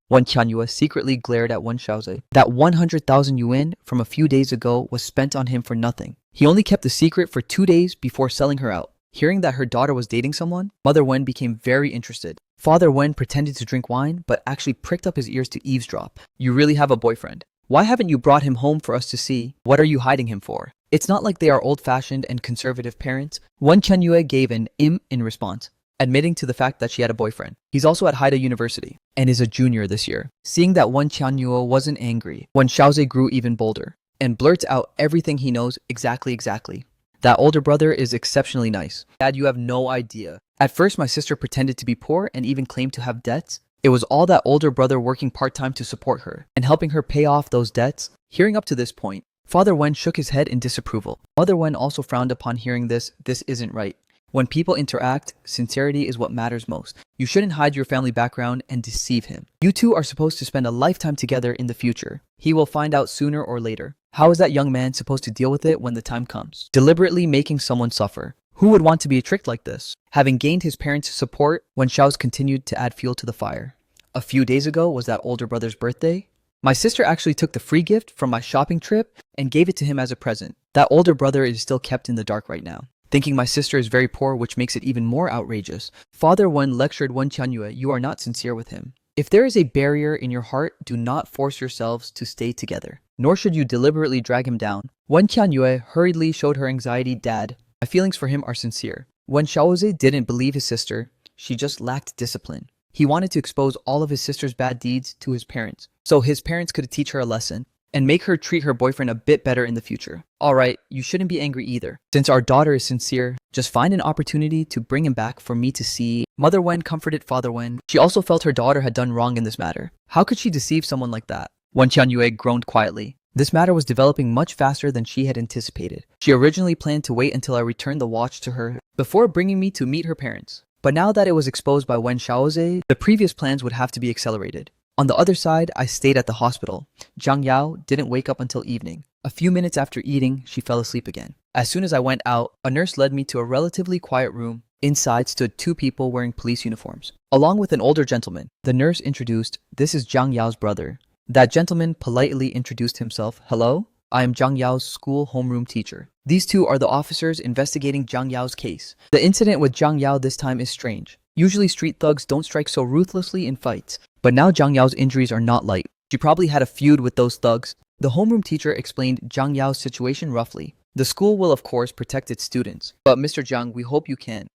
Wen Qianyue secretly glared at Wen Shaozi. That 100,000 yuan from a few days ago was spent on him for nothing. He only kept the secret for 2 days before selling her out. Hearing that her daughter was dating someone, Mother Wen became very interested. Father Wen pretended to drink wine, but actually pricked up his ears to eavesdrop. "You really have a boyfriend? Why haven't you brought him home for us to see? What are you hiding him for?" It's not like they are old-fashioned and conservative parents. Wen Qianyue gave an in response, admitting to the fact that she had a boyfriend. He's also at Haida University and is a junior this year. Seeing that Wen Qianyue wasn't angry, Wen Shaozi grew even bolder and blurts out everything he knows exactly. "That older brother is exceptionally nice. Dad, you have no idea. At first my sister pretended to be poor and even claimed to have debts. It was all that older brother working part-time to support her and helping her pay off those debts." Hearing up to this point, Father Wen shook his head in disapproval. Mother Wen also frowned upon hearing this. "This isn't right. When people interact, sincerity is what matters most. You shouldn't hide your family background and deceive him. You two are supposed to spend a lifetime together in the future. He will find out sooner or later. How is that young man supposed to deal with it when the time comes? Deliberately making someone suffer. Who would want to be tricked like this?" Having gained his parents' support, Wen Shaoz continued to add fuel to the fire. "A few days ago was that older brother's birthday. My sister actually took the free gift from my shopping trip and gave it to him as a present. That older brother is still kept in the dark right now, thinking my sister is very poor, which makes it even more outrageous." Father Wen lectured Wen Qianyue, "You are not sincere with him. If there is a barrier in your heart, do not force yourselves to stay together, nor should you deliberately drag him down." Wen Qianyue hurriedly showed her anxiety. "Dad, my feelings for him are sincere." Wen Shaozi didn't believe his sister. She just lacked discipline. He wanted to expose all of his sister's bad deeds to his parents, so his parents could teach her a lesson and make her treat her boyfriend a bit better in the future. "Alright, you shouldn't be angry either. Since our daughter is sincere, just find an opportunity to bring him back for me to see." Mother Wen comforted Father Wen. She also felt her daughter had done wrong in this matter. How could she deceive someone like that? Wen Qianyue groaned quietly. This matter was developing much faster than she had anticipated. She originally planned to wait until I returned the watch to her before bringing me to meet her parents. But now that it was exposed by Wen Shaozi, the previous plans would have to be accelerated. On the other side, I stayed at the hospital. Zhang Yao didn't wake up until evening. A few minutes after eating, she fell asleep again. As soon as I went out, a nurse led me to a relatively quiet room. Inside stood 2 people wearing police uniforms, along with an older gentleman. The nurse introduced, "This is Zhang Yao's brother." That gentleman politely introduced himself. "Hello, I am Zhang Yao's school homeroom teacher. These 2 are the officers investigating Zhang Yao's case. The incident with Zhang Yao this time is strange. Usually street thugs don't strike so ruthlessly in fights, but now Zhang Yao's injuries are not light. She probably had a feud with those thugs." The homeroom teacher explained Zhang Yao's situation roughly. "The school will of course protect its students, but Mr. Jiang, we hope you can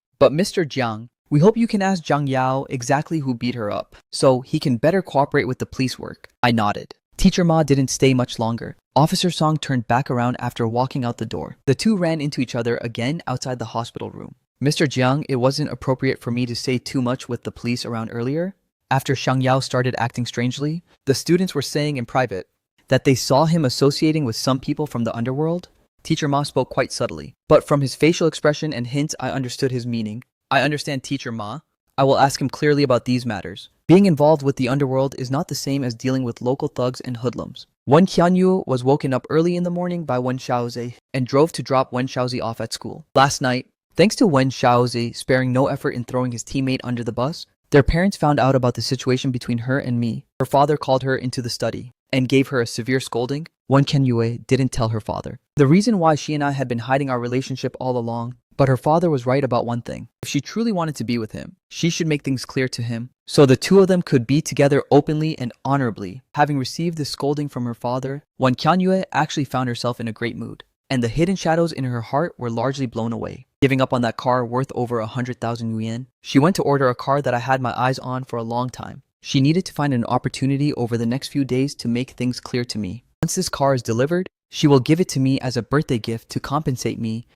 ask Zhang Yao exactly who beat her up, so he can better cooperate with the police work." I nodded. Teacher Ma didn't stay much longer. Officer Song turned back around after walking out the door. The 2 ran into each other again outside the hospital room. "Mr. Jiang, it wasn't appropriate for me to say too much with the police around earlier. After Zhang Yao started acting strangely, the students were saying in private that they saw him associating with some people from the underworld." Teacher Ma spoke quite subtly, but from his facial expression and hints I understood his meaning. "I understand, Teacher Ma. I will ask him clearly about these matters. Being involved with the underworld is not the same as dealing with local thugs and hoodlums." Wen Qianyue was woken up early in the morning by Wen Shaozi and drove to drop Wen Shaozi off at school. Last night, thanks to Wen Shaozi sparing no effort in throwing his teammate under the bus, Their parents found out about the situation between her and me. Her father called her into the study and gave her a severe scolding. Won Chen-yue didn't tell her father the reason why she and I had been hiding our relationship all along. But her father was right about one thing. If she truly wanted to be with him, she should make things clear to him, so the two of them could be together openly and honorably. Having received this scolding from her father, Won Qianyue actually found herself in a great mood, and the hidden shadows in her heart were largely blown away. Giving up on that car worth over 100,000 yuan, she went to order a car that I had my eyes on for a long time. She needed to find an opportunity over the next few days to make things clear to me. Once this car is delivered, she will give it to me as a birthday gift to compensate me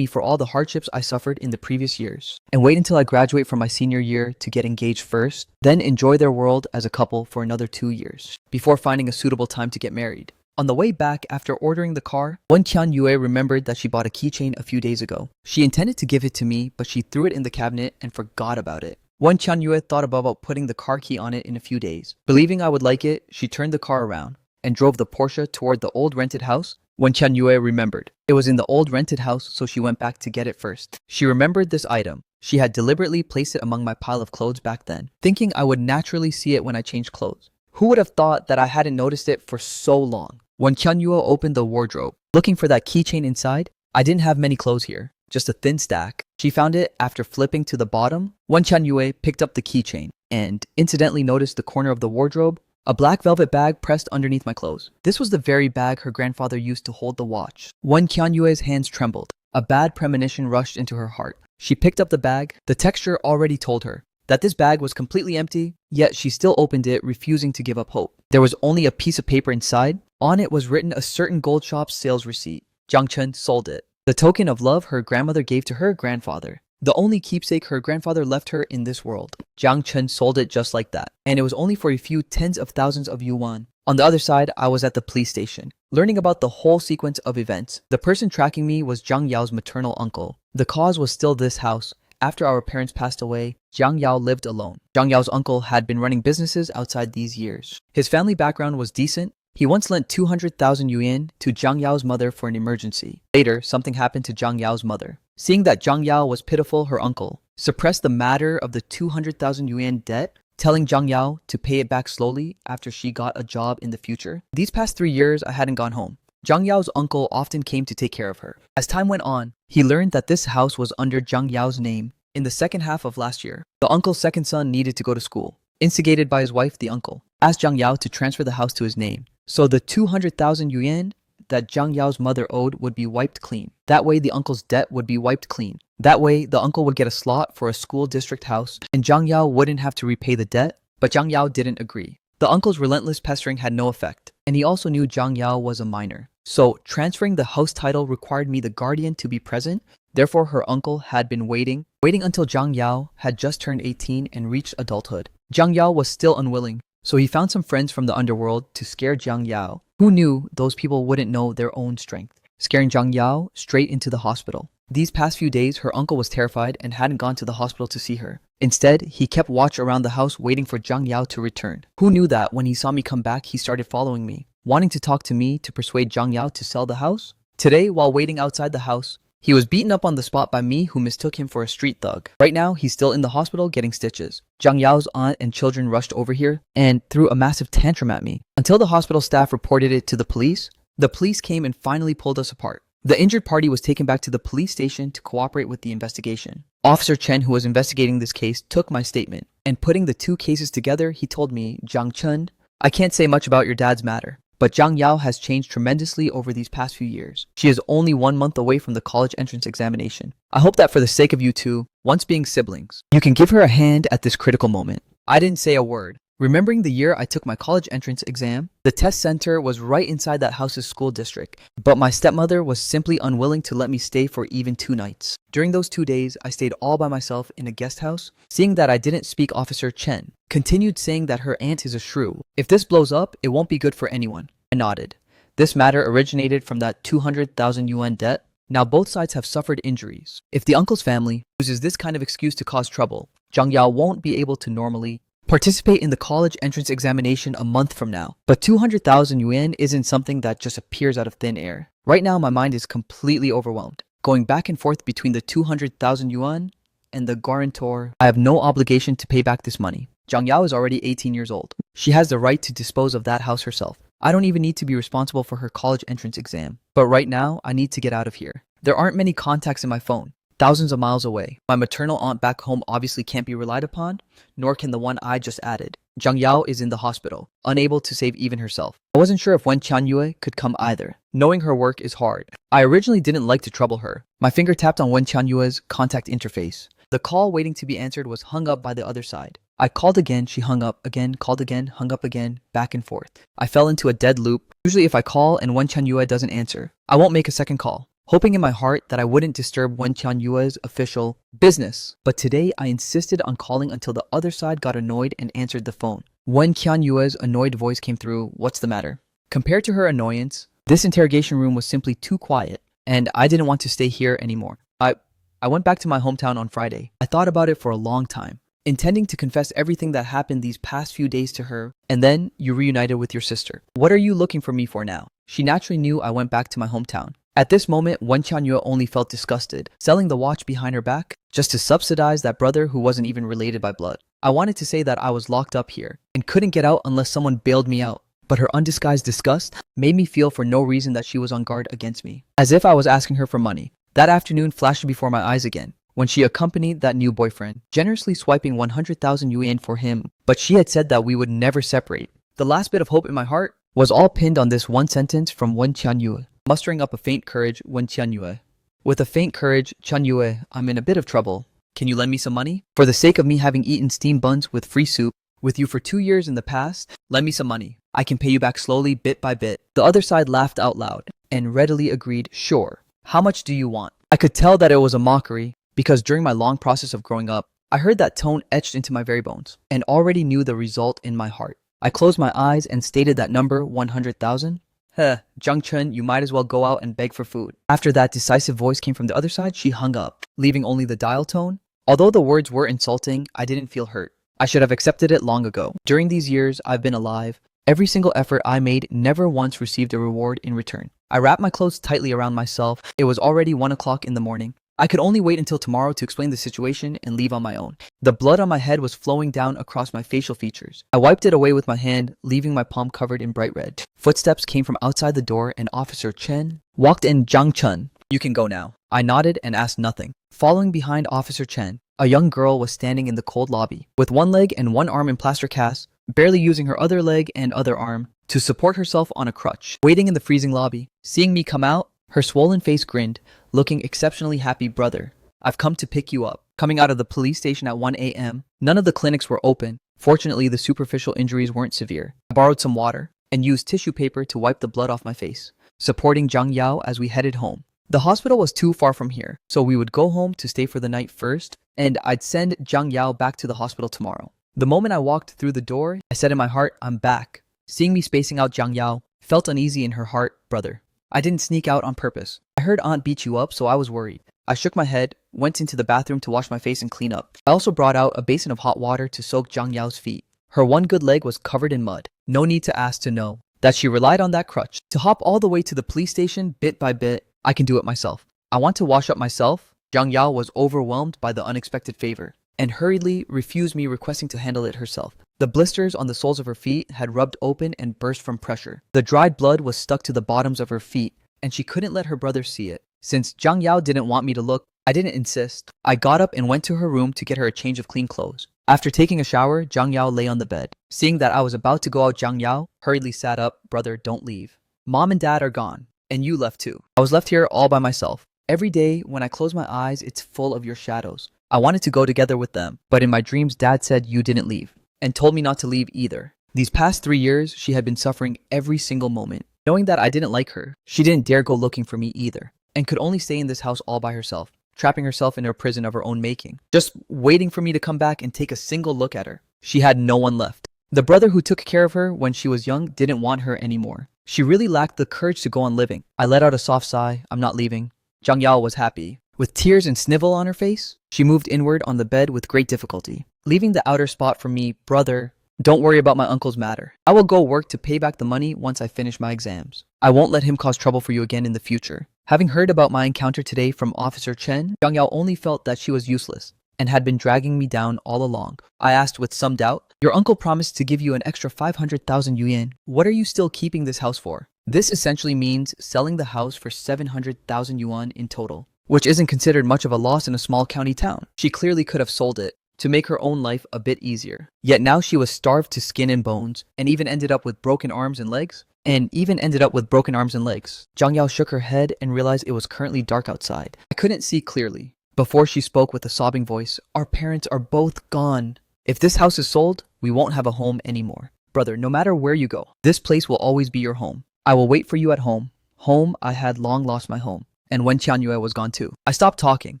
for all the hardships I suffered in the previous years, and wait until I graduate from my senior year to get engaged first, then enjoy their world as a couple for another 2 years, before finding a suitable time to get married. On the way back after ordering the car, Won Qianyue remembered that she bought a keychain a few days ago. She intended to give it to me, but she threw it in the cabinet and forgot about it. Won Qianyue thought about putting the car key on it in a few days. Believing I would like it, she turned the car around and drove the Porsche toward the old rented house. Won Qianyue remembered it was in the old rented house, so she went back to get it first. She remembered this item. She had deliberately placed it among my pile of clothes back then, thinking I would naturally see it when I changed clothes. Who would have thought that I hadn't noticed it for so long? When Qianyue opened the wardrobe, looking for that keychain inside, I didn't have many clothes here, just a thin stack. She found it after flipping to the bottom. Won Qianyue picked up the keychain and incidentally noticed the corner of the wardrobe, a black velvet bag pressed underneath my clothes. This was the very bag her grandfather used to hold the watch. Won Qianyue's hands trembled. A bad premonition rushed into her heart. She picked up the bag. The texture already told her that this bag was completely empty, yet she still opened it, refusing to give up hope. There was only a piece of paper inside. On it was written a certain gold shop's sales receipt. Jiang Chen sold it. The token of love her grandmother gave to her grandfather. The only keepsake her grandfather left her in this world. Jiang Chen sold it just like that. And it was only for a few tens of thousands of yuan. On the other side, I was at the police station, learning about the whole sequence of events. The person tracking me was Zhang Yao's maternal uncle. The cause was still this house. After our parents passed away, Zhang Yao lived alone. Zhang Yao's uncle had been running businesses outside these years. His family background was decent. He once lent 200,000 yuan to Zhang Yao's mother for an emergency. Later, something happened to Zhang Yao's mother. Seeing that Zhang Yao was pitiful, her uncle suppressed the matter of the 200,000 yuan debt, telling Zhang Yao to pay it back slowly after she got a job in the future. These past 3 years, I hadn't gone home. Zhang Yao's uncle often came to take care of her. As time went on, he learned that this house was under Zhang Yao's name. In the second half of last year, the uncle's second son needed to go to school. Instigated by his wife, the uncle asked Zhang Yao to transfer the house to his name, so the 200,000 yuan that Zhang Yao's mother owed would be wiped clean. That way, the uncle's debt would be wiped clean. That way, the uncle would get a slot for a school district house, and Zhang Yao wouldn't have to repay the debt. But Zhang Yao didn't agree. The uncle's relentless pestering had no effect, and he also knew Zhang Yao was a minor. So, transferring the house title required me, the guardian, to be present. Therefore, her uncle had been waiting until Zhang Yao had just turned 18 and reached adulthood. Zhang Yao was still unwilling, so he found some friends from the underworld to scare Zhang Yao. Who knew those people wouldn't know their own strength, scaring Zhang Yao straight into the hospital. These past few days, her uncle was terrified and hadn't gone to the hospital to see her. Instead, he kept watch around the house waiting for Zhang Yao to return. Who knew that when he saw me come back, he started following me, wanting to talk to me to persuade Zhang Yao to sell the house? Today, while waiting outside the house, he was beaten up on the spot by me, who mistook him for a street thug. Right now, he's still in the hospital getting stitches. Zhang Yao's aunt and children rushed over here and threw a massive tantrum at me. Until the hospital staff reported it to the police came and finally pulled us apart. The injured party was taken back to the police station to cooperate with the investigation. Officer Chen, who was investigating this case, took my statement, and putting the two cases together, he told me, "Jiang Chen, I can't say much about your dad's matter, but Zhang Yao has changed tremendously over these past few years. She is only 1 month away from the college entrance examination. I hope that for the sake of you two, once being siblings, you can give her a hand at this critical moment." I didn't say a word. Remembering the year I took my college entrance exam, the test center was right inside that house's school district, but my stepmother was simply unwilling to let me stay for even 2 nights. During those 2 days, I stayed all by myself in a guest house. Seeing that I didn't speak, Officer Chen continued saying that her aunt is a shrew. If this blows up, it won't be good for anyone. I nodded. This matter originated from that 200,000 yuan debt. Now both sides have suffered injuries. If the uncle's family uses this kind of excuse to cause trouble, Zhang Yao won't be able to normally participate in the college entrance examination a month from now. But 200,000 yuan isn't something that just appears out of thin air. Right now, my mind is completely overwhelmed, going back and forth between the 200,000 yuan and the guarantor. I have no obligation to pay back this money. Zhang Yao is already 18 years old. She has the right to dispose of that house herself. I don't even need to be responsible for her college entrance exam. But right now, I need to get out of here. There aren't many contacts in my phone, thousands of miles away. My maternal aunt back home obviously can't be relied upon, nor can the one I just added. Zhang Yao is in the hospital, unable to save even herself. I wasn't sure if Wen Qianyue could come either. Knowing her work is hard. I originally didn't like to trouble her. My finger tapped on Wen Qianyue's contact interface. The call waiting to be answered was hung up by the other side. I called again, she hung up again, called again, hung up again, back and forth. I fell into a dead loop. Usually if I call and Wen Qianyue doesn't answer, I won't make a second call, hoping in my heart that I wouldn't disturb Wen Qianyue's official business. But today I insisted on calling until the other side got annoyed and answered the phone. Wen Qianyue's annoyed voice came through. What's the matter? Compared to her annoyance, this interrogation room was simply too quiet, and I didn't want to stay here anymore. I went back to my hometown on Friday. I thought about it for a long time, intending to confess everything that happened these past few days to her, and then you reunited with your sister. What are you looking for me for now? She naturally knew I went back to my hometown. At this moment, Wen Qianyue only felt disgusted, selling the watch behind her back just to subsidize that brother who wasn't even related by blood. I wanted to say that I was locked up here and couldn't get out unless someone bailed me out, but her undisguised disgust made me feel for no reason that she was on guard against me, as if I was asking her for money. That afternoon flashed before my eyes again, when she accompanied that new boyfriend, generously swiping 100,000 yuan for him, but she had said that we would never separate. The last bit of hope in my heart was all pinned on this one sentence from Wen Qianyue. Mustering up a faint courage, Wen Qianyue. With a faint courage, Qianyue, I'm in a bit of trouble. Can you lend me some money? For the sake of me having eaten steamed buns with free soup with you for 2 years in the past, lend me some money. I can pay you back slowly, bit by bit. The other side laughed out loud and readily agreed, sure. How much do you want? I could tell that it was a mockery, because during my long process of growing up, I heard that tone etched into my very bones, and already knew the result in my heart. I closed my eyes and stated that number, 100,000. Zhang Chen, you might as well go out and beg for food. After that decisive voice came from the other side, she hung up, leaving only the dial tone. Although the words were insulting, I didn't feel hurt. I should have accepted it long ago. During these years I've been alive, every single effort I made never once received a reward in return. I wrapped my clothes tightly around myself. It was already 1 o'clock in the morning. I could only wait until tomorrow to explain the situation and leave on my own. The blood on my head was flowing down across my facial features. I wiped it away with my hand, leaving my palm covered in bright red. Footsteps came from outside the door and Officer Chen walked in. Zhang Chen, you can go now. I nodded and asked nothing. Following behind Officer Chen, a young girl was standing in the cold lobby, with one leg and one arm in plaster cast, barely using her other leg and other arm to support herself on a crutch. Waiting in the freezing lobby, seeing me come out, her swollen face grinned, looking exceptionally happy. Brother, I've come to pick you up. Coming out of the police station at 1 a.m., none of the clinics were open. Fortunately, the superficial injuries weren't severe. I borrowed some water and used tissue paper to wipe the blood off my face, supporting Zhang Yao as we headed home. The hospital was too far from here, so we would go home to stay for the night first, and I'd send Zhang Yao back to the hospital tomorrow. The moment I walked through the door, I said in my heart, I'm back. Seeing me spacing out Zhang Yao felt uneasy in her heart. Brother, I didn't sneak out on purpose. I heard Aunt beat you up, so I was worried. I shook my head, went into the bathroom to wash my face and clean up. I also brought out a basin of hot water to soak Zhang Yao's feet. Her one good leg was covered in mud. No need to ask to know that she relied on that crutch to hop all the way to the police station bit by bit. I can do it myself. I want to wash up myself. Zhang Yao was overwhelmed by the unexpected favor and hurriedly refused me, requesting to handle it herself. The blisters on the soles of her feet had rubbed open and burst from pressure. The dried blood was stuck to the bottoms of her feet, and she couldn't let her brother see it. Since Zhang Yao didn't want me to look, I didn't insist. I got up and went to her room to get her a change of clean clothes. After taking a shower, Zhang Yao lay on the bed. Seeing that I was about to go out, Zhang Yao hurriedly sat up. Brother, don't leave. Mom and dad are gone, and you left too. I was left here all by myself. Every day, when I close my eyes, it's full of your shadows. I wanted to go together with them, but in my dreams, Dad said you didn't leave, and told me not to leave either. These past 3 years, she had been suffering every single moment. Knowing that I didn't like her, she didn't dare go looking for me either, and could only stay in this house all by herself, trapping herself in a prison of her own making, just waiting for me to come back and take a single look at her. She had no one left. The brother who took care of her when she was young didn't want her anymore. She really lacked the courage to go on living. I let out a soft sigh. I'm not leaving. Zhang Yao was happy. With tears and snivel on her face, she moved inward on the bed with great difficulty, leaving the outer spot for me. Brother, don't worry about my uncle's matter. I will go work to pay back the money once I finish my exams. I won't let him cause trouble for you again in the future. Having heard about my encounter today from Officer Chen, Zhang Yao only felt that she was useless. and had been dragging me down all along. I asked with some doubt, "Your uncle promised to give you an extra 500,000 yuan. What are you still keeping this house for?" This essentially means selling the house for 700,000 yuan in total, which isn't considered much of a loss in a small county town. She clearly could have sold it to make her own life a bit easier. Yet now she was starved to skin and bones, and even ended up with broken arms and legs. Zhang Yao shook her head and realized it was currently dark outside. I couldn't see clearly. Before she spoke with a sobbing voice, "Our parents are both gone. If this house is sold, we won't have a home anymore. Brother, no matter where you go, this place will always be your home. I will wait for you at home. Home, I had long lost my home." And Wen Qianyue was gone too. I stopped talking,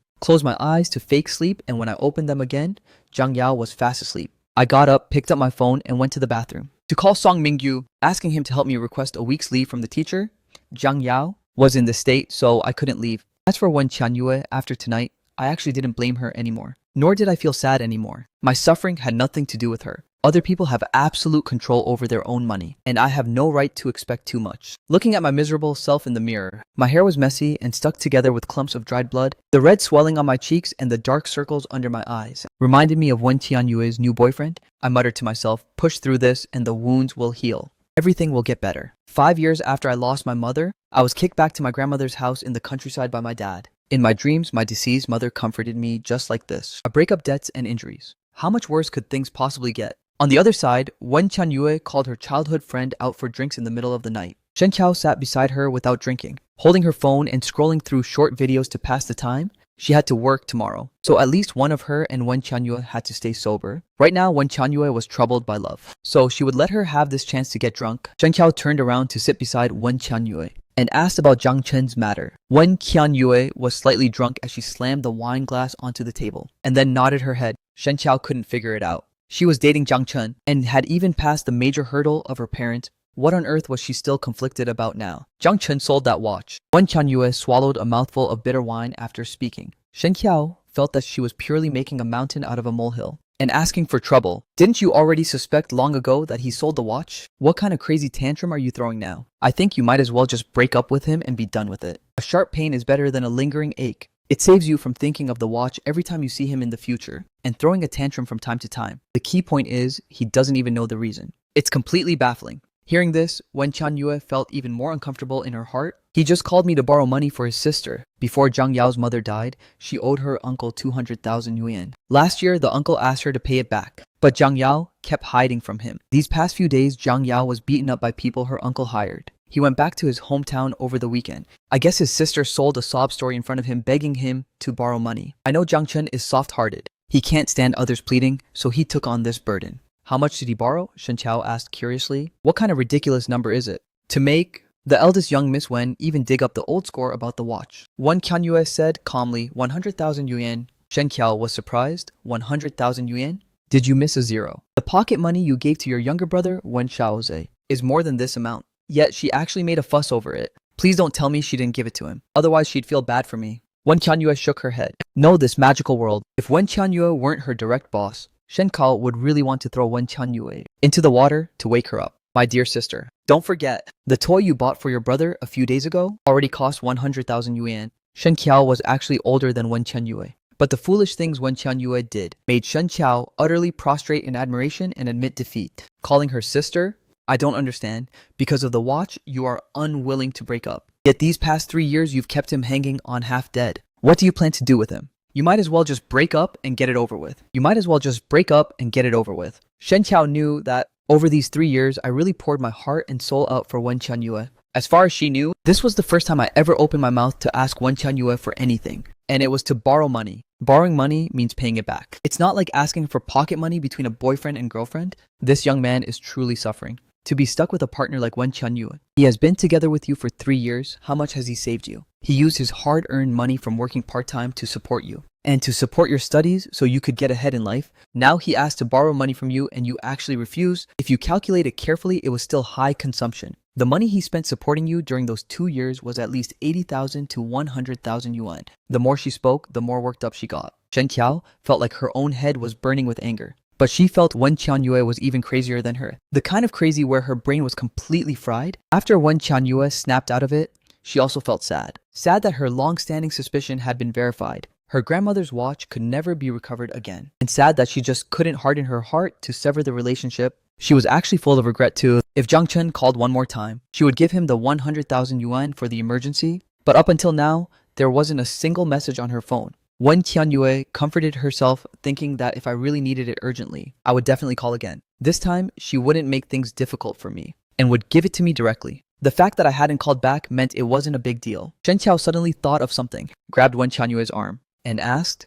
closed my eyes to fake sleep, and when I opened them again, Zhang Yao was fast asleep. I got up, picked up my phone, and went to the bathroom to call Song Mingyu, asking him to help me request a week's leave from the teacher. Zhang Yao was in the state, so I couldn't leave. As for Wen Qianyue, after tonight, I actually didn't blame her anymore. Nor did I feel sad anymore. My suffering had nothing to do with her. Other people have absolute control over their own money, and I have no right to expect too much. Looking at my miserable self in the mirror, my hair was messy and stuck together with clumps of dried blood. The red swelling on my cheeks and the dark circles under my eyes reminded me of Wen Qianyue's new boyfriend. I muttered to myself, "Push through this and the wounds will heal. Everything will get better." 5 years after I lost my mother, I was kicked back to my grandmother's house in the countryside by my dad. In my dreams, my deceased mother comforted me just like this. A breakup, debts, and injuries. How much worse could things possibly get? On the other side, Wen Qianyue called her childhood friend out for drinks in the middle of the night. Shen Qiao sat beside her without drinking, holding her phone and scrolling through short videos to pass the time. She had to work tomorrow, so at least one of her and Wen Qianyue had to stay sober. Right now, Wen Qianyue was troubled by love, so she would let her have this chance to get drunk. Shen Qiao turned around to sit beside Wen Qianyue and asked about Zhang Chen's matter. Wen Qianyue was slightly drunk as she slammed the wine glass onto the table, and then nodded her head. Shen Qiao couldn't figure it out. She was dating Zhang Chen and had even passed the major hurdle of her parents. What on earth was she still conflicted about now? Zhang Chen sold that watch. Wen Qianyue swallowed a mouthful of bitter wine after speaking. Shen Qiao felt that she was purely making a mountain out of a molehill and asking for trouble. "Didn't you already suspect long ago that he sold the watch? What kind of crazy tantrum are you throwing now? I think you might as well just break up with him and be done with it. A sharp pain is better than a lingering ache. It saves you from thinking of the watch every time you see him in the future and throwing a tantrum from time to time. The key point is, he doesn't even know the reason." It's completely baffling. Hearing this, Wen Qianyue felt even more uncomfortable in her heart. He just called me to borrow money for his sister. Before Zhang Yao's mother died, she owed her uncle 200,000 yuan. Last year, the uncle asked her to pay it back, but Zhang Yao kept hiding from him. These past few days, Zhang Yao was beaten up by people her uncle hired. He went back to his hometown over the weekend. I guess his sister sold a sob story in front of him, begging him to borrow money. I know Zhang Chen is soft-hearted. He can't stand others pleading, so he took on this burden. "How much did he borrow?" Shen Qiao asked curiously. "What kind of ridiculous number is it to make the eldest young Miss Wen even dig up the old score about the watch?" Wen Qianyue said calmly, 100,000 yuan. Shen Qiao was surprised. 100,000 yuan? Did you miss a zero? The pocket money you gave to your younger brother, Wen Xiaoze, is more than this amount. Yet she actually made a fuss over it. Please don't tell me she didn't give it to him. Otherwise she'd feel bad for me. Wen Qianyue shook her head. No, this magical world. If Wen Qianyue weren't her direct boss, Shen Kao would really want to throw Wen Qianyue into the water to wake her up. "My dear sister, don't forget, the toy you bought for your brother a few days ago already cost 100,000 yuan. Shen Qiao was actually older than Wen Qianyue. But the foolish things Wen Qianyue did made Shen Qiao utterly prostrate in admiration and admit defeat. Calling her sister? I don't understand. Because of the watch, you are unwilling to break up. Yet these past 3 years, you've kept him hanging on half dead. What do you plan to do with him? You might as well just break up and get it over with. Shen Qiao knew that over these 3 years, I really poured my heart and soul out for Wen Qianyue. As far as she knew, this was the first time I ever opened my mouth to ask Wen Qianyue for anything. And it was to borrow money. Borrowing money means paying it back. It's not like asking for pocket money between a boyfriend and girlfriend. This young man is truly suffering. To be stuck with a partner like Wen Qianyue. He has been together with you for 3 years. How much has he saved you? He used his hard-earned money from working part-time to support you. And to support your studies so you could get ahead in life. Now he asked to borrow money from you and you actually refuse. If you calculate it carefully, it was still high consumption. The money he spent supporting you during those 2 years was at least 80,000 to 100,000 yuan. The more she spoke, the more worked up she got. Shen Qiao felt like her own head was burning with anger. But she felt Wen Qianyue was even crazier than her. The kind of crazy where her brain was completely fried. After Wen Qianyue snapped out of it, she also felt sad. Sad that her long-standing suspicion had been verified. Her grandmother's watch could never be recovered again. And sad that she just couldn't harden her heart to sever the relationship. She was actually full of regret too. If Jiang Chen called one more time, she would give him the 100,000 yuan for the emergency. But up until now, there wasn't a single message on her phone. Wen Qianyue comforted herself, thinking that if I really needed it urgently, I would definitely call again. This time, she wouldn't make things difficult for me and would give it to me directly. The fact that I hadn't called back meant it wasn't a big deal. Shen Qiao suddenly thought of something, grabbed Wen Qianyue's arm, and asked,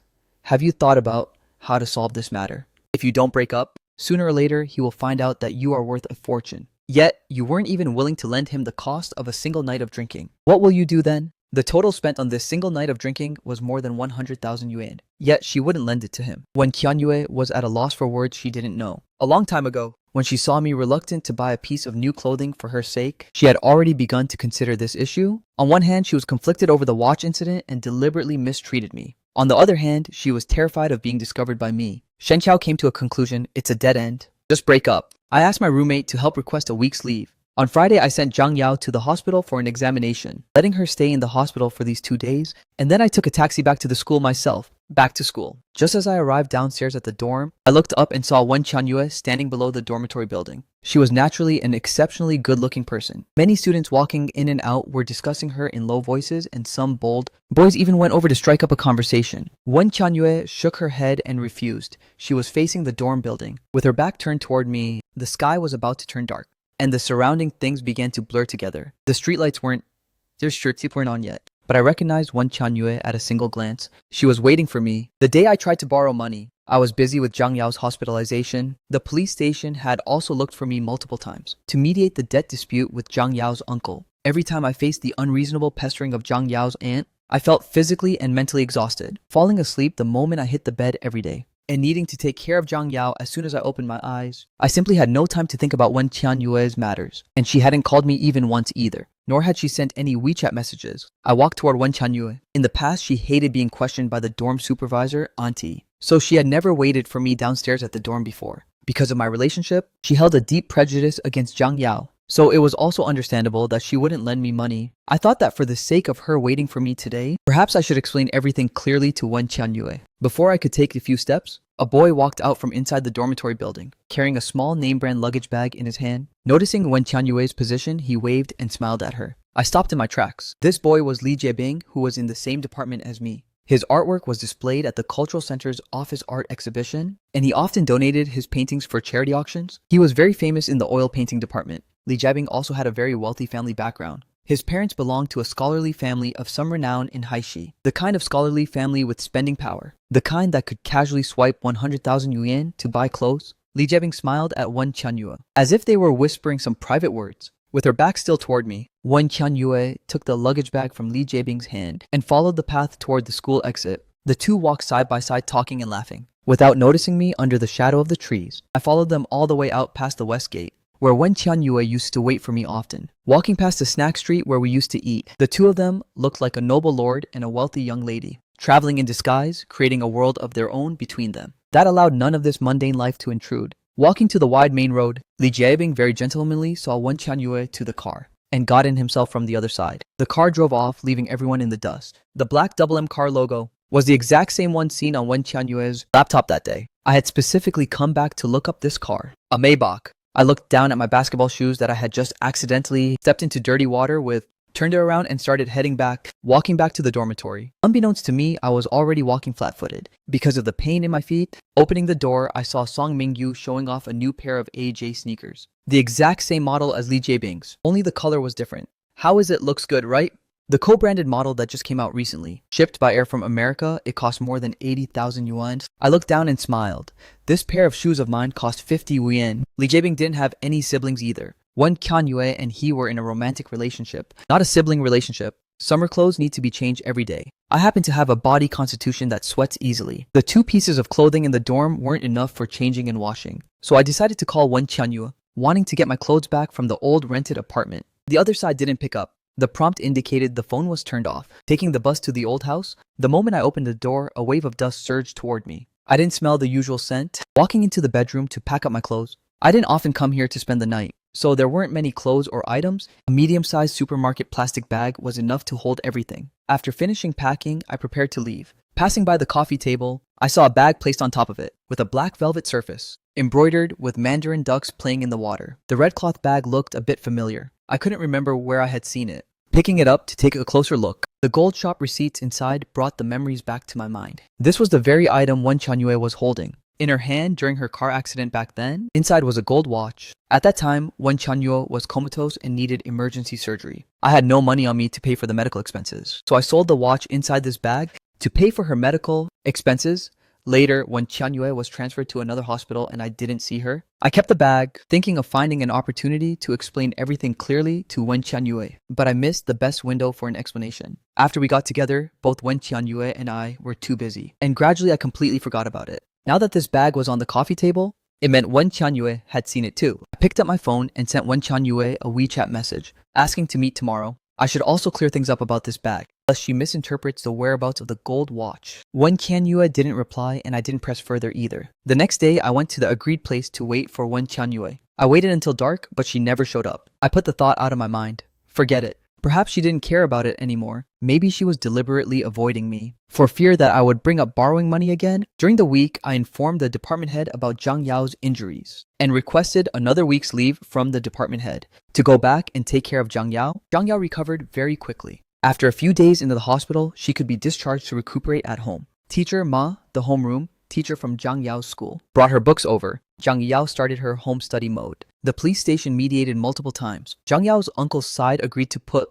"Have you thought about how to solve this matter? If you don't break up, sooner or later he will find out that you are worth a fortune. Yet, you weren't even willing to lend him the cost of a single night of drinking. What will you do then?" The total spent on this single night of drinking was more than 100,000 yuan. Yet she wouldn't lend it to him. When Qianyue was at a loss for words she didn't know. A long time ago, when she saw me reluctant to buy a piece of new clothing for her sake, she had already begun to consider this issue. On one hand, she was conflicted over the watch incident and deliberately mistreated me. On the other hand, she was terrified of being discovered by me. Shen Qiao came to a conclusion: it's a dead end. Just break up. I asked my roommate to help request a week's leave. On Friday, I sent Zhang Yao to the hospital for an examination, letting her stay in the hospital for these 2 days, and then I took a taxi back to the school myself. Back to school. Just as I arrived downstairs at the dorm, I looked up and saw Wen Qianyue standing below the dormitory building. She was naturally an exceptionally good-looking person. Many students walking in and out were discussing her in low voices, and some bold boys even went over to strike up a conversation. Wen Qianyue shook her head and refused. She was facing the dorm building. With her back turned toward me, the sky was about to turn dark, and the surrounding things began to blur together. The streetlights weren't on yet, but I recognized Wen Qianyue at a single glance. She was waiting for me. The day I tried to borrow money, I was busy with Zhang Yao's hospitalization. The police station had also looked for me multiple times to mediate the debt dispute with Zhang Yao's uncle. Every time I faced the unreasonable pestering of Zhang Yao's aunt, I felt physically and mentally exhausted, falling asleep the moment I hit the bed every day, and needing to take care of Zhang Yao as soon as I opened my eyes. I simply had no time to think about Wen Qianyue's matters, and she hadn't called me even once either, nor had she sent any WeChat messages. I walked toward Wen Qianyue. In the past, she hated being questioned by the dorm supervisor, Auntie, so she had never waited for me downstairs at the dorm before. Because of my relationship, she held a deep prejudice against Zhang Yao, so it was also understandable that she wouldn't lend me money. I thought that for the sake of her waiting for me today, perhaps I should explain everything clearly to Wen Qianyue. Before I could take a few steps, a boy walked out from inside the dormitory building, carrying a small name-brand luggage bag in his hand. Noticing Wen Qianyue's position, he waved and smiled at her. I stopped in my tracks. This boy was Li Jiebing, who was in the same department as me. His artwork was displayed at the Cultural Center's office art exhibition, and he often donated his paintings for charity auctions. He was very famous in the oil painting department. Li Jiebing also had a very wealthy family background. His parents belonged to a scholarly family of some renown in Haishi, the kind of scholarly family with spending power, the kind that could casually swipe 100,000 yuan to buy clothes. Li Jiebing smiled at Wen Qianyue, as if they were whispering some private words. With her back still toward me, Wen Qianyue took the luggage bag from Li Jiebing's hand and followed the path toward the school exit. The two walked side by side, talking and laughing. Without noticing me under the shadow of the trees, I followed them all the way out past the west gate, where Wen Qianyue used to wait for me often. Walking past the snack street where we used to eat, the two of them looked like a noble lord and a wealthy young lady, traveling in disguise, creating a world of their own between them. That allowed none of this mundane life to intrude. Walking to the wide main road, Li Jiebing very gentlemanly saw Wen Qianyue to the car and got in himself from the other side. The car drove off, leaving everyone in the dust. The black double M car logo was the exact same one seen on Wen Qianyue's laptop that day. I had specifically come back to look up this car, a Maybach. I looked down at my basketball shoes that I had just accidentally stepped into dirty water with, turned it around and started walking back to the dormitory. Unbeknownst to me, I was already walking flat-footed. Because of the pain in my feet, opening the door, I saw Song Mingyu showing off a new pair of AJ sneakers. The exact same model as Li Jiebing's, only the color was different. How is it? Looks good, right? The co-branded model that just came out recently. Shipped by air from America, it cost more than 80,000 yuan. I looked down and smiled. This pair of shoes of mine cost 50 yuan. Li Jiebing didn't have any siblings either. Wen Qianyue and he were in a romantic relationship, not a sibling relationship. Summer clothes need to be changed every day. I happen to have a body constitution that sweats easily. The 2 pieces of clothing in the dorm weren't enough for changing and washing, so I decided to call Wen Qianyue, wanting to get my clothes back from the old rented apartment. The other side didn't pick up. The prompt indicated the phone was turned off. Taking the bus to the old house, the moment I opened the door, a wave of dust surged toward me. I didn't smell the usual scent. Walking into the bedroom to pack up my clothes. I didn't often come here to spend the night, so there weren't many clothes or items. A medium-sized supermarket plastic bag was enough to hold everything. After finishing packing, I prepared to leave. Passing by the coffee table, I saw a bag placed on top of it, with a black velvet surface, embroidered with mandarin ducks playing in the water. The red cloth bag looked a bit familiar. I couldn't remember where I had seen it. Picking it up to take a closer look, the gold shop receipts inside brought the memories back to my mind. This was the very item Wen Qianyue was holding. In her hand during her car accident back then, inside was a gold watch. At that time, Wen Qianyue was comatose and needed emergency surgery. I had no money on me to pay for the medical expenses, so I sold the watch inside this bag to pay for her medical expenses. Later, when Qianyue was transferred to another hospital and I didn't see her, I kept the bag, thinking of finding an opportunity to explain everything clearly to Wen Qianyue, but I missed the best window for an explanation. After we got together, both Wen Qianyue and I were too busy, and gradually I completely forgot about it. Now that this bag was on the coffee table, it meant Wen Qianyue had seen it too. I picked up my phone and sent Wen Qianyue a WeChat message, asking to meet tomorrow. I should also clear things up about this bag, lest she misinterprets the whereabouts of the gold watch. Wen Qianyue didn't reply, and I didn't press further either. The next day, I went to the agreed place to wait for Wen Qianyue. I waited until dark, but she never showed up. I put the thought out of my mind. Forget it. Perhaps she didn't care about it anymore. Maybe she was deliberately avoiding me, for fear that I would bring up borrowing money again. During the week, I informed the department head about Zhang Yao's injuries and requested another week's leave from the department head to go back and take care of Zhang Yao. Zhang Yao recovered very quickly. After a few days into the hospital, she could be discharged to recuperate at home. Teacher Ma, the homeroom teacher from Zhang Yao's school, brought her books over. Zhang Yao started her home study mode. The police station mediated multiple times. Zhang Yao's uncle's side agreed to put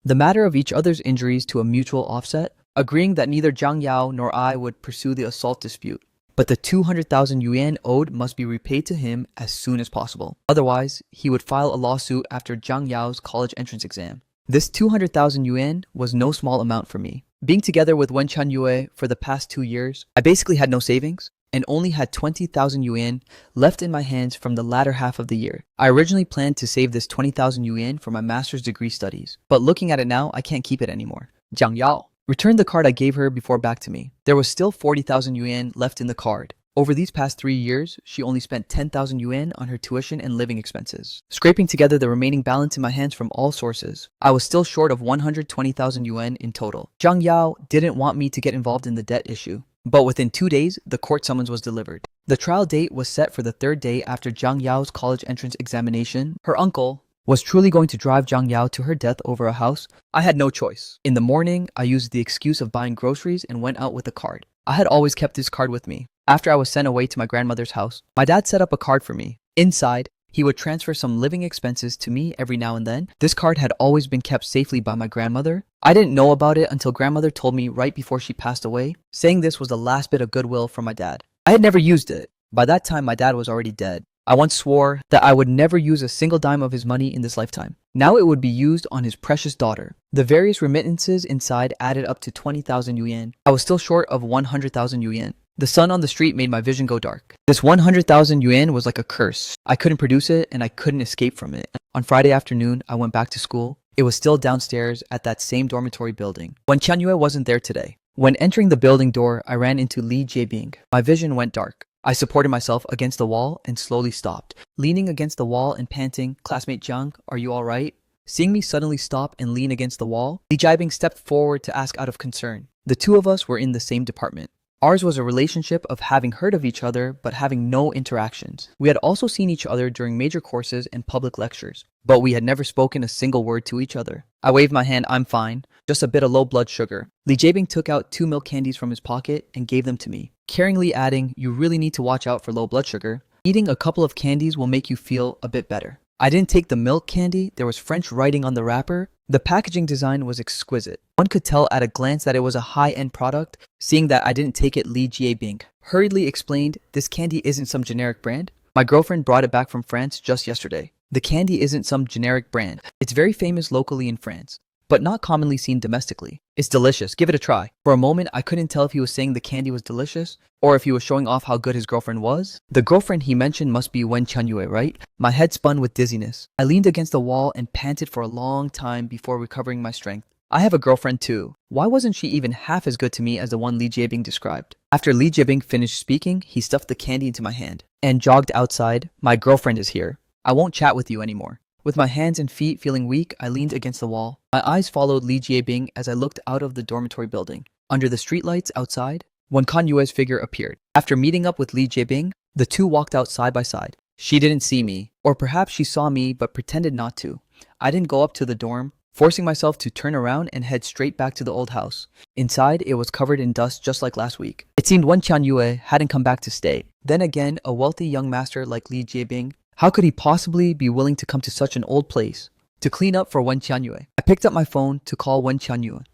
the matter of each other's injuries to a mutual offset, agreeing that neither Zhang Yao nor I would pursue the assault dispute. But the 200,000 yuan owed must be repaid to him as soon as possible. Otherwise, he would file a lawsuit after Zhang Yao's college entrance exam. This 200,000 yuan was no small amount for me. Being together with Wen Qianyue for the past 2 years, I basically had no savings and only had 20,000 yuan left in my hands from the latter half of the year. I originally planned to save this 20,000 yuan for my master's degree studies, but looking at it now, I can't keep it anymore. Zhang Yao returned the card I gave her before back to me. There was still 40,000 yuan left in the card. Over these past 3 years, she only spent 10,000 yuan on her tuition and living expenses. Scraping together the remaining balance in my hands from all sources, I was still short of 120,000 yuan in total. Zhang Yao didn't want me to get involved in the debt issue, but within 2 days, the court summons was delivered. The trial date was set for the 3rd day after Zhang Yao's college entrance examination. Her uncle was truly going to drive Zhang Yao to her death over a house. I had no choice. In the morning, I used the excuse of buying groceries and went out with the card. I had always kept this card with me. After I was sent away to my grandmother's house, my dad set up a card for me. Inside, he would transfer some living expenses to me every now and then. This card had always been kept safely by my grandmother. I didn't know about it until grandmother told me right before she passed away, saying this was the last bit of goodwill from my dad. I had never used it. By that time, my dad was already dead. I once swore that I would never use a single dime of his money in this lifetime. Now it would be used on his precious daughter. The various remittances inside added up to 20,000 yuan. I was still short of 100,000 yuan. The sun on the street made my vision go dark. This 100,000 yuan was like a curse. I couldn't produce it and I couldn't escape from it. On Friday afternoon, I went back to school. It was still downstairs at that same dormitory building. Wen Qianyue wasn't there today. When entering the building door, I ran into Li Jiebing. My vision went dark. I supported myself against the wall and slowly stopped. Leaning against the wall and panting, "Classmate Jiang, are you alright?" Seeing me suddenly stop and lean against the wall, Li Jiebing stepped forward to ask out of concern. The two of us were in the same department. Ours was a relationship of having heard of each other but having no interactions. We had also seen each other during major courses and public lectures, but we had never spoken a single word to each other. I waved my hand. "I'm fine, just a bit of low blood sugar." Li Jiebing took out 2 milk candies from his pocket and gave them to me, caringly adding, "You really need to watch out for low blood sugar. Eating a couple of candies will make you feel a bit better." I didn't take the milk candy. There was French writing on the wrapper. The packaging design was exquisite. One could tell at a glance that it was a high-end product. Seeing that I didn't take it, Li Jiebing hurriedly explained, "This candy isn't some generic brand. My girlfriend brought it back from France just yesterday. The candy isn't some generic brand. It's very famous locally in France, but not commonly seen domestically. It's delicious. Give it a try." For a moment, I couldn't tell if he was saying the candy was delicious or if he was showing off how good his girlfriend was. The girlfriend he mentioned must be Wen Qianyue, right? My head spun with dizziness. I leaned against the wall and panted for a long time before recovering my strength. I have a girlfriend too. Why wasn't she even half as good to me as the one Li Jiebing described? After Li Jiebing finished speaking, he stuffed the candy into my hand and jogged outside. "My girlfriend is here. I won't chat with you anymore." With my hands and feet feeling weak, I leaned against the wall. My eyes followed Li Jiebing as I looked out of the dormitory building. Under the streetlights outside, Wen Kanyue's figure appeared. After meeting up with Li Jiebing, the two walked out side by side. She didn't see me, or perhaps she saw me but pretended not to. I didn't go up to the dorm, forcing myself to turn around and head straight back to the old house. Inside, it was covered in dust just like last week. It seemed Wen Qianyue hadn't come back to stay. Then again, a wealthy young master like Li Jiebing, how could he possibly be willing to come to such an old place to clean up for Wen Qianyue? I picked up my phone to call Wen Qianyue.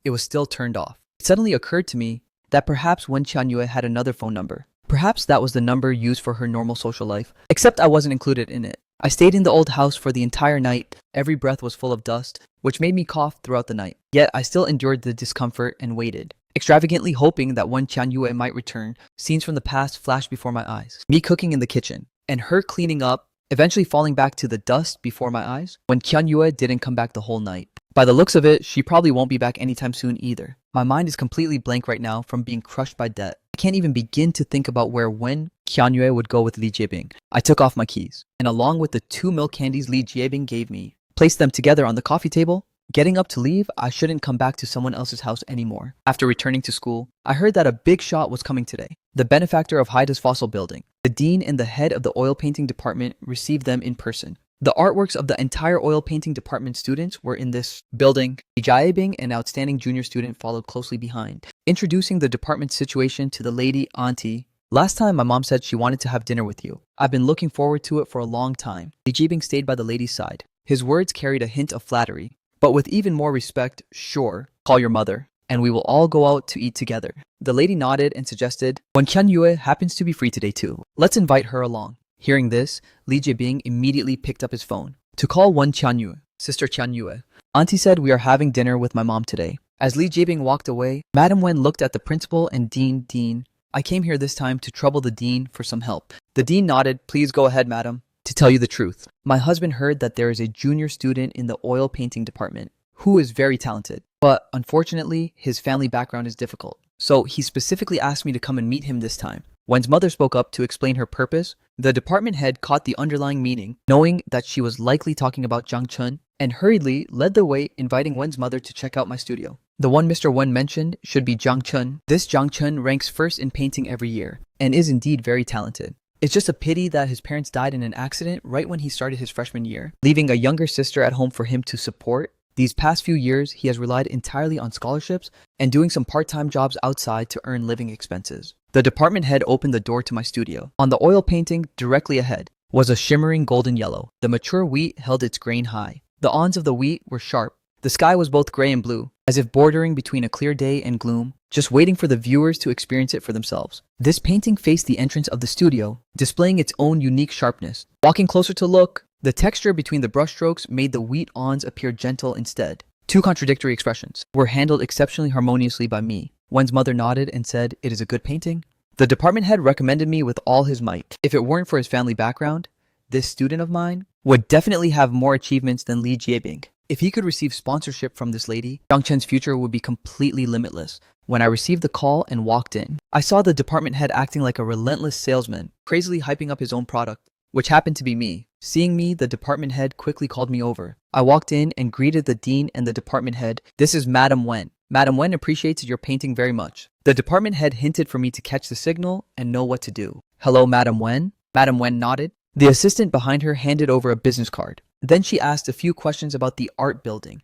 It was still turned off. It suddenly occurred to me that perhaps Wen Qianyue had another phone number. Perhaps that was the number used for her normal social life, except I wasn't included in it. I stayed in the old house for the entire night. Every breath was full of dust, which made me cough throughout the night. Yet I still endured the discomfort and waited, extravagantly hoping that Wen Qianyue might return. Scenes from the past flashed before my eyes. Me cooking in the kitchen, and her cleaning up, eventually falling back to the dust before my eyes. When Qianyue didn't come back the whole night. By the looks of it, she probably won't be back anytime soon either. My mind is completely blank right now from being crushed by debt. I can't even begin to think about where Wen Qianyue would go with Li Jiebing. I took off my keys, and along with the 2 milk candies Li Jiebing gave me, placed them together on the coffee table. Getting up to leave, I shouldn't come back to someone else's house anymore. After returning to school, I heard that a big shot was coming today. The benefactor of Haida's fossil building, the dean and the head of the oil painting department received them in person. The artworks of the entire oil painting department students were in this building. Li Jiebing, an outstanding junior student, followed closely behind, introducing the department's situation to the lady auntie. Last time my mom said she wanted to have dinner with you. I've been looking forward to it for a long time. Li Jiebing stayed by the lady's side. His words carried a hint of flattery, but with even more respect. Sure, call your mother, and we will all go out to eat together. The lady nodded and suggested, Wen Qianyue happens to be free today too. Let's invite her along. Hearing this, Li Jiebing immediately picked up his phone to call Wen Qianyue. Sister Qianyue, Auntie said we are having dinner with my mom today. As Li Jiebing walked away, Madam Wen looked at the principal and Dean. I came here this time to trouble the dean for some help. The dean nodded. Please go ahead, madam. To tell you the truth, my husband heard that there is a junior student in the oil painting department who is very talented, but unfortunately, his family background is difficult. So he specifically asked me to come and meet him this time. Wen's mother spoke up to explain her purpose. The department head caught the underlying meaning, knowing that she was likely talking about Zhang Chun, and hurriedly led the way, inviting Wen's mother to check out my studio. The one Mr. Wen mentioned should be Zhang Chun. This Zhang Chun ranks first in painting every year, and is indeed very talented. It's just a pity that his parents died in an accident right when he started his freshman year, leaving a younger sister at home for him to support. These past few years, he has relied entirely on scholarships and doing some part-time jobs outside to earn living expenses. The department head opened the door to my studio. On the oil painting directly ahead was a shimmering golden yellow. The mature wheat held its grain high. The awns of the wheat were sharp. The sky was both gray and blue, as if bordering between a clear day and gloom, just waiting for the viewers to experience it for themselves. This painting faced the entrance of the studio, displaying its own unique sharpness. Walking closer to look, the texture between the brushstrokes made the wheat awns appear gentle instead. Two contradictory expressions were handled exceptionally harmoniously by me. Wen's mother nodded and said, "It is a good painting." The department head recommended me with all his might. If it weren't for his family background, this student of mine would definitely have more achievements than Li Jiebing. If he could receive sponsorship from this lady, Zhang Chen's future would be completely limitless. When I received the call and walked in, I saw the department head acting like a relentless salesman, crazily hyping up his own product, which happened to be me. Seeing me, the department head quickly called me over. I walked in and greeted the dean and the department head. "This is Madam Wen. Madam Wen appreciates your painting very much." The department head hinted for me to catch the signal and know what to do. "Hello, Madam Wen?" Madam Wen nodded. The assistant behind her handed over a business card. Then she asked a few questions about the art building.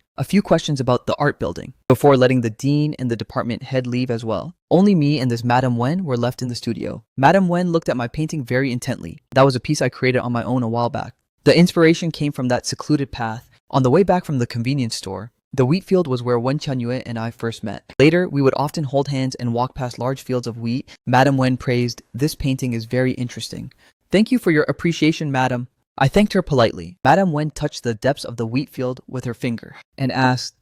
Before letting the dean and the department head leave as well. Only me and this Madam Wen were left in the studio. Madam Wen looked at my painting very intently. That was a piece I created on my own a while back. The inspiration came from that secluded path. On the way back from the convenience store, the wheat field was where Wen Qianyue and I first met. Later, we would often hold hands and walk past large fields of wheat. Madam Wen praised, "This painting is very interesting. Thank you for your appreciation, madam." I thanked her politely. Madam Wen touched the depths of the wheat field with her finger and asked,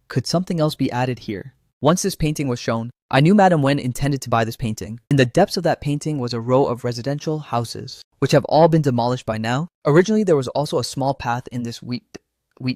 "Could something else be added here?" Once this painting was shown, I knew Madam Wen intended to buy this painting. In the depths of that painting was a row of residential houses, which have all been demolished by now. Originally, there was also a small path in this wheat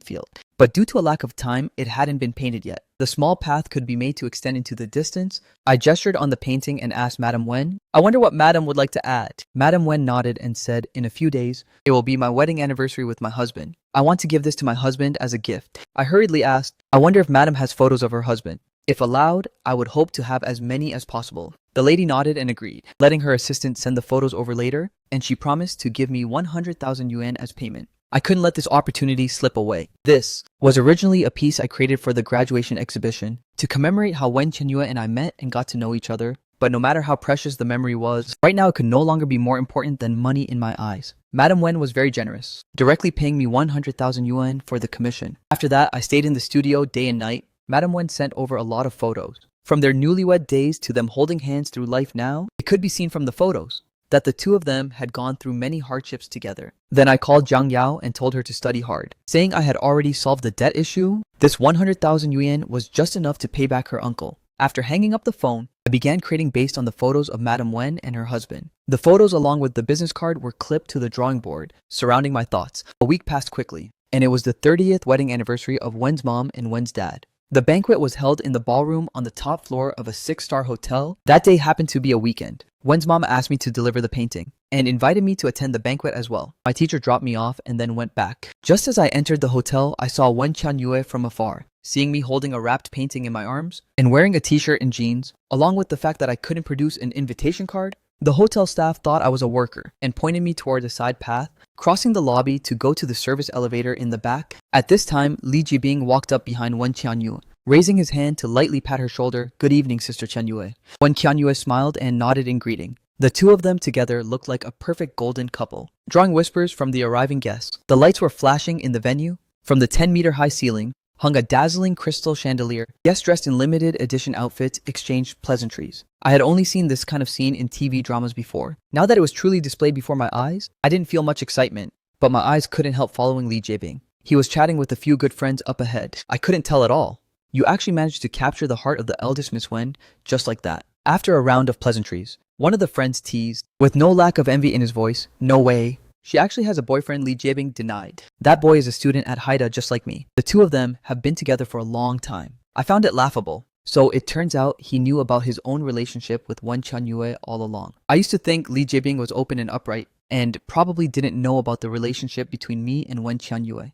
field. but due to a lack of time, it hadn't been painted yet. The small path could be made to extend into the distance. I gestured on the painting and asked Madame Wen, I wonder what Madame would like to add. Madame Wen nodded and said, in a few days, it will be my wedding anniversary with my husband. I want to give this to my husband as a gift. I hurriedly asked, I wonder if Madame has photos of her husband. If allowed, I would hope to have as many as possible. The lady nodded and agreed, letting her assistant send the photos over later, and she promised to give me 100,000 yuan as payment. I couldn't let this opportunity slip away. This was originally a piece I created for the graduation exhibition to commemorate how Wen Qianyue and I met and got to know each other. But no matter how precious the memory was, right now it could no longer be more important than money in my eyes. Madame Wen was very generous, directly paying me 100,000 yuan for the commission. After that, I stayed in the studio day and night. Madame Wen sent over a lot of photos. From their newlywed days to them holding hands through life now, it could be seen from the photos that the two of them had gone through many hardships together. Then I called Zhang Yao and told her to study hard, saying I had already solved the debt issue. This 100,000 yuan was just enough to pay back her uncle. After hanging up the phone, I began creating based on the photos of Madame Wen and her husband. The photos along with the business card were clipped to the drawing board, surrounding my thoughts. A week passed quickly, and it was the 30th wedding anniversary of Wen's mom and Wen's dad. The banquet was held in the ballroom on the top floor of a 6-star hotel. That day happened to be a weekend. Wen's mom asked me to deliver the painting and invited me to attend the banquet as well. My teacher dropped me off and then went back. Just as I entered the hotel, I saw Wen Qianyue from afar. Seeing me holding a wrapped painting in my arms and wearing a t-shirt and jeans, along with the fact that I couldn't produce an invitation card, the hotel staff thought I was a worker and pointed me toward a side path, crossing the lobby to go to the service elevator in the back. At this time, Li Jibing walked up behind Wen Qianyue, raising his hand to lightly pat her shoulder. Good evening, Sister Qianyue. Wen Qianyue smiled and nodded in greeting. The two of them together looked like a perfect golden couple. Drawing whispers from the arriving guests, the lights were flashing in the venue. From the 10-meter-high ceiling hung a dazzling crystal chandelier. Guests dressed in limited edition outfits exchanged pleasantries. I had only seen this kind of scene in TV dramas before. Now that it was truly displayed before my eyes, I didn't feel much excitement, but my eyes couldn't help following Li Jibing. He was chatting with a few good friends up ahead. I couldn't tell at all. You actually managed to capture the heart of the eldest Miss Wen just like that. After a round of pleasantries, one of the friends teased, with no lack of envy in his voice, no way. She actually has a boyfriend. Li Jibing denied. That boy is a student at Haida just like me. The two of them have been together for a long time. I found it laughable. So it turns out he knew about his own relationship with Wen Qianyue all along. I used to think Li Jibing was open and upright and probably didn't know about the relationship between me and Wen Qianyue.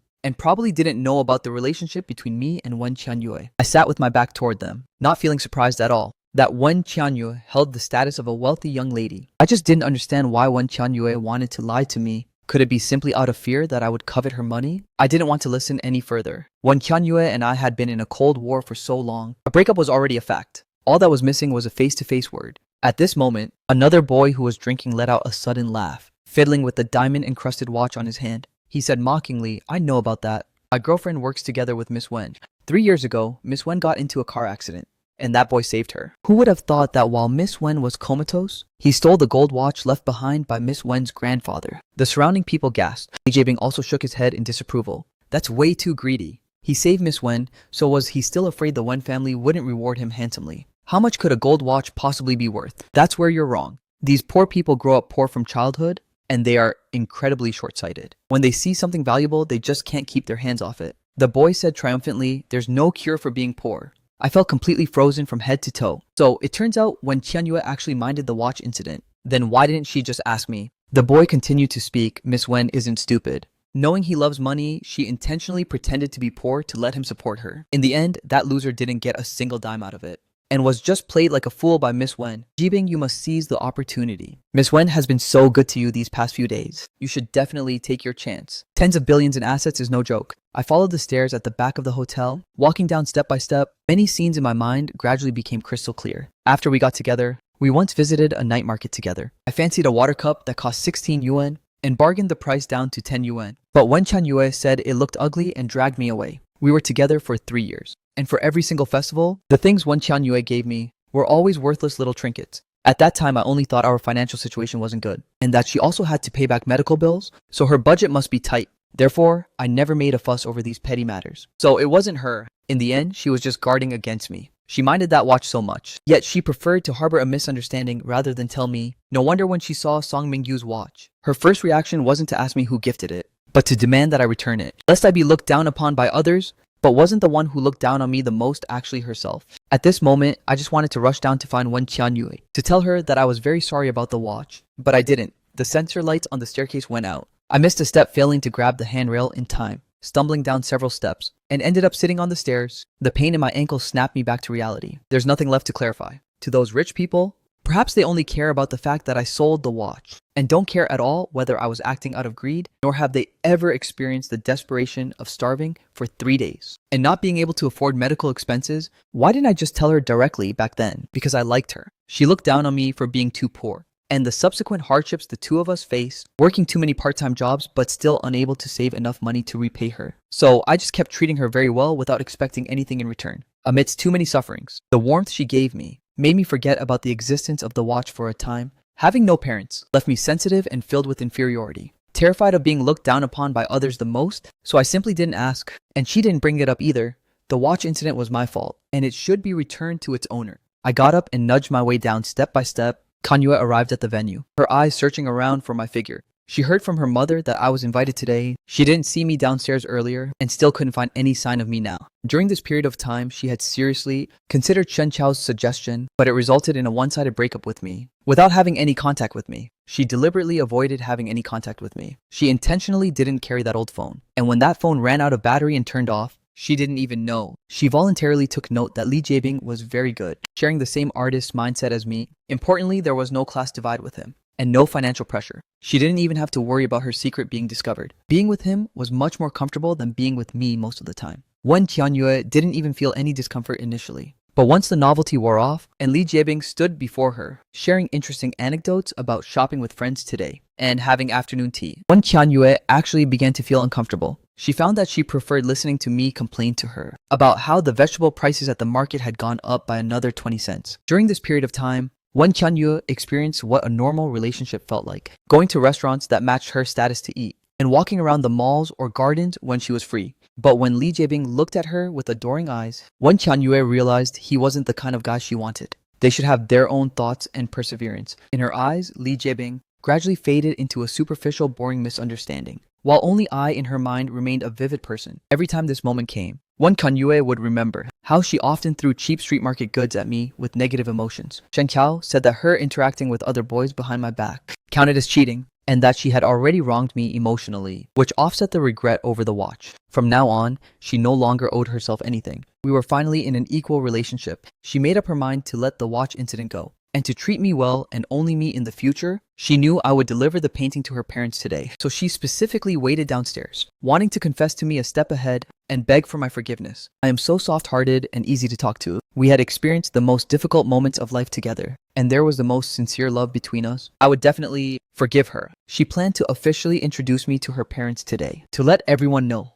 I sat with my back toward them, not feeling surprised at all that Wen Qianyue held the status of a wealthy young lady. I just didn't understand why Wen Qianyue wanted to lie to me. Could it be simply out of fear that I would covet her money? I didn't want to listen any further. Wen Qianyue and I had been in a cold war for so long. A breakup was already a fact. All that was missing was a face-to-face word. At this moment, another boy who was drinking let out a sudden laugh, fiddling with the diamond-encrusted watch on his hand. He said mockingly, I know about that. My girlfriend works together with Miss Wen. 3 years ago, Miss Wen got into a car accident, and that boy saved her. Who would have thought that while Miss Wen was comatose, he stole the gold watch left behind by Miss Wen's grandfather? The surrounding people gasped. Li Jibing also shook his head in disapproval. That's way too greedy. He saved Miss Wen, so was he still afraid the Wen family wouldn't reward him handsomely? How much could a gold watch possibly be worth? That's where you're wrong. These poor people grow up poor from childhood, and they are incredibly short-sighted. When they see something valuable, they just can't keep their hands off it. The boy said triumphantly, there's no cure for being poor. I felt completely frozen from head to toe. So it turns out when Qianyue actually minded the watch incident, then why didn't she just ask me? The boy continued to speak. Miss Wen isn't stupid. Knowing he loves money, she intentionally pretended to be poor to let him support her. In the end, that loser didn't get a single dime out of it, and was just played like a fool by Miss Wen. Jibing, you must seize the opportunity. Miss Wen has been so good to you these past few days. You should definitely take your chance. Tens of billions in assets is no joke. I followed the stairs at the back of the hotel, walking down step by step. Many scenes in my mind gradually became crystal clear. After we got together, we once visited a night market together. I fancied a water cup that cost 16 yuan and bargained the price down to 10 yuan. But Wen Qianyue said it looked ugly and dragged me away. We were together for 3 years. And for every single festival, the things Wen Qianyue gave me were always worthless little trinkets. At that time, I only thought our financial situation wasn't good, and that she also had to pay back medical bills, so her budget must be tight. Therefore, I never made a fuss over these petty matters. So it wasn't her. In the end, she was just guarding against me. She minded that watch so much, yet she preferred to harbor a misunderstanding rather than tell me. No wonder when she saw Song Mingyu's watch, her first reaction wasn't to ask me who gifted it, but to demand that I return it, lest I be looked down upon by others. But wasn't the one who looked down on me the most actually herself? At this moment, I just wanted to rush down to find Wen Qianyue to tell her that I was very sorry about the watch. But I didn't. The sensor lights on the staircase went out. I missed a step, failing to grab the handrail in time, stumbling down several steps, and ended up sitting on the stairs. The pain in my ankle snapped me back to reality. There's nothing left to clarify. To those rich people, perhaps they only care about the fact that I sold the watch and don't care at all whether I was acting out of greed, nor have they ever experienced the desperation of starving for 3 days and not being able to afford medical expenses. Why didn't I just tell her directly back then? Because I liked her. She looked down on me for being too poor, and the subsequent hardships the two of us faced, working too many part-time jobs but still unable to save enough money to repay her. So I just kept treating her very well without expecting anything in return. Amidst too many sufferings, the warmth she gave me made me forget about the existence of the watch for a time. Having no parents left me sensitive and filled with inferiority, terrified of being looked down upon by others the most, so I simply didn't ask, and she didn't bring it up either. The watch incident was my fault, and it should be returned to its owner. I got up and nudged my way down step by step. Kanyue arrived at the venue, her eyes searching around for my figure. She heard from her mother that I was invited today. She didn't see me downstairs earlier and still couldn't find any sign of me now. During this period of time, she had seriously considered Chen Chao's suggestion, but it resulted in a one-sided breakup with me, without having any contact with me. She deliberately avoided having any contact with me. She intentionally didn't carry that old phone, and when that phone ran out of battery and turned off, she didn't even know. She voluntarily took note that Li Jiebing was very good, sharing the same artist mindset as me. Importantly, there was no class divide with him, and no financial pressure. She didn't even have to worry about her secret being discovered. Being with him was much more comfortable than being with me most of the time. Wen Qianyue didn't even feel any discomfort initially. But once the novelty wore off, and Li Jiebing stood before her, sharing interesting anecdotes about shopping with friends today and having afternoon tea, Wen Qianyue actually began to feel uncomfortable. She found that she preferred listening to me complain to her about how the vegetable prices at the market had gone up by another 20 cents. During this period of time, Wen Qianyue experienced what a normal relationship felt like, going to restaurants that matched her status to eat, and walking around the malls or gardens when she was free. But when Li Jiebing looked at her with adoring eyes, Wen Qianyue realized he wasn't the kind of guy she wanted. They should have their own thoughts and perseverance. In her eyes, Li Jiebing gradually faded into a superficial, boring misunderstanding, while only I in her mind remained a vivid person. Every time this moment came, Wen Qianyue would remember how she often threw cheap street market goods at me with negative emotions. Shen Qiao said that her interacting with other boys behind my back counted as cheating, and that she had already wronged me emotionally, which offset the regret over the watch. From now on, she no longer owed herself anything. We were finally in an equal relationship. She made up her mind to let the watch incident go, and to treat me well and only me in the future. She knew I would deliver the painting to her parents today, so she specifically waited downstairs, wanting to confess to me a step ahead and beg for my forgiveness. I am so soft-hearted and easy to talk to. We had experienced the most difficult moments of life together, and there was the most sincere love between us. I would definitely forgive her. She planned to officially introduce me to her parents today, to let everyone know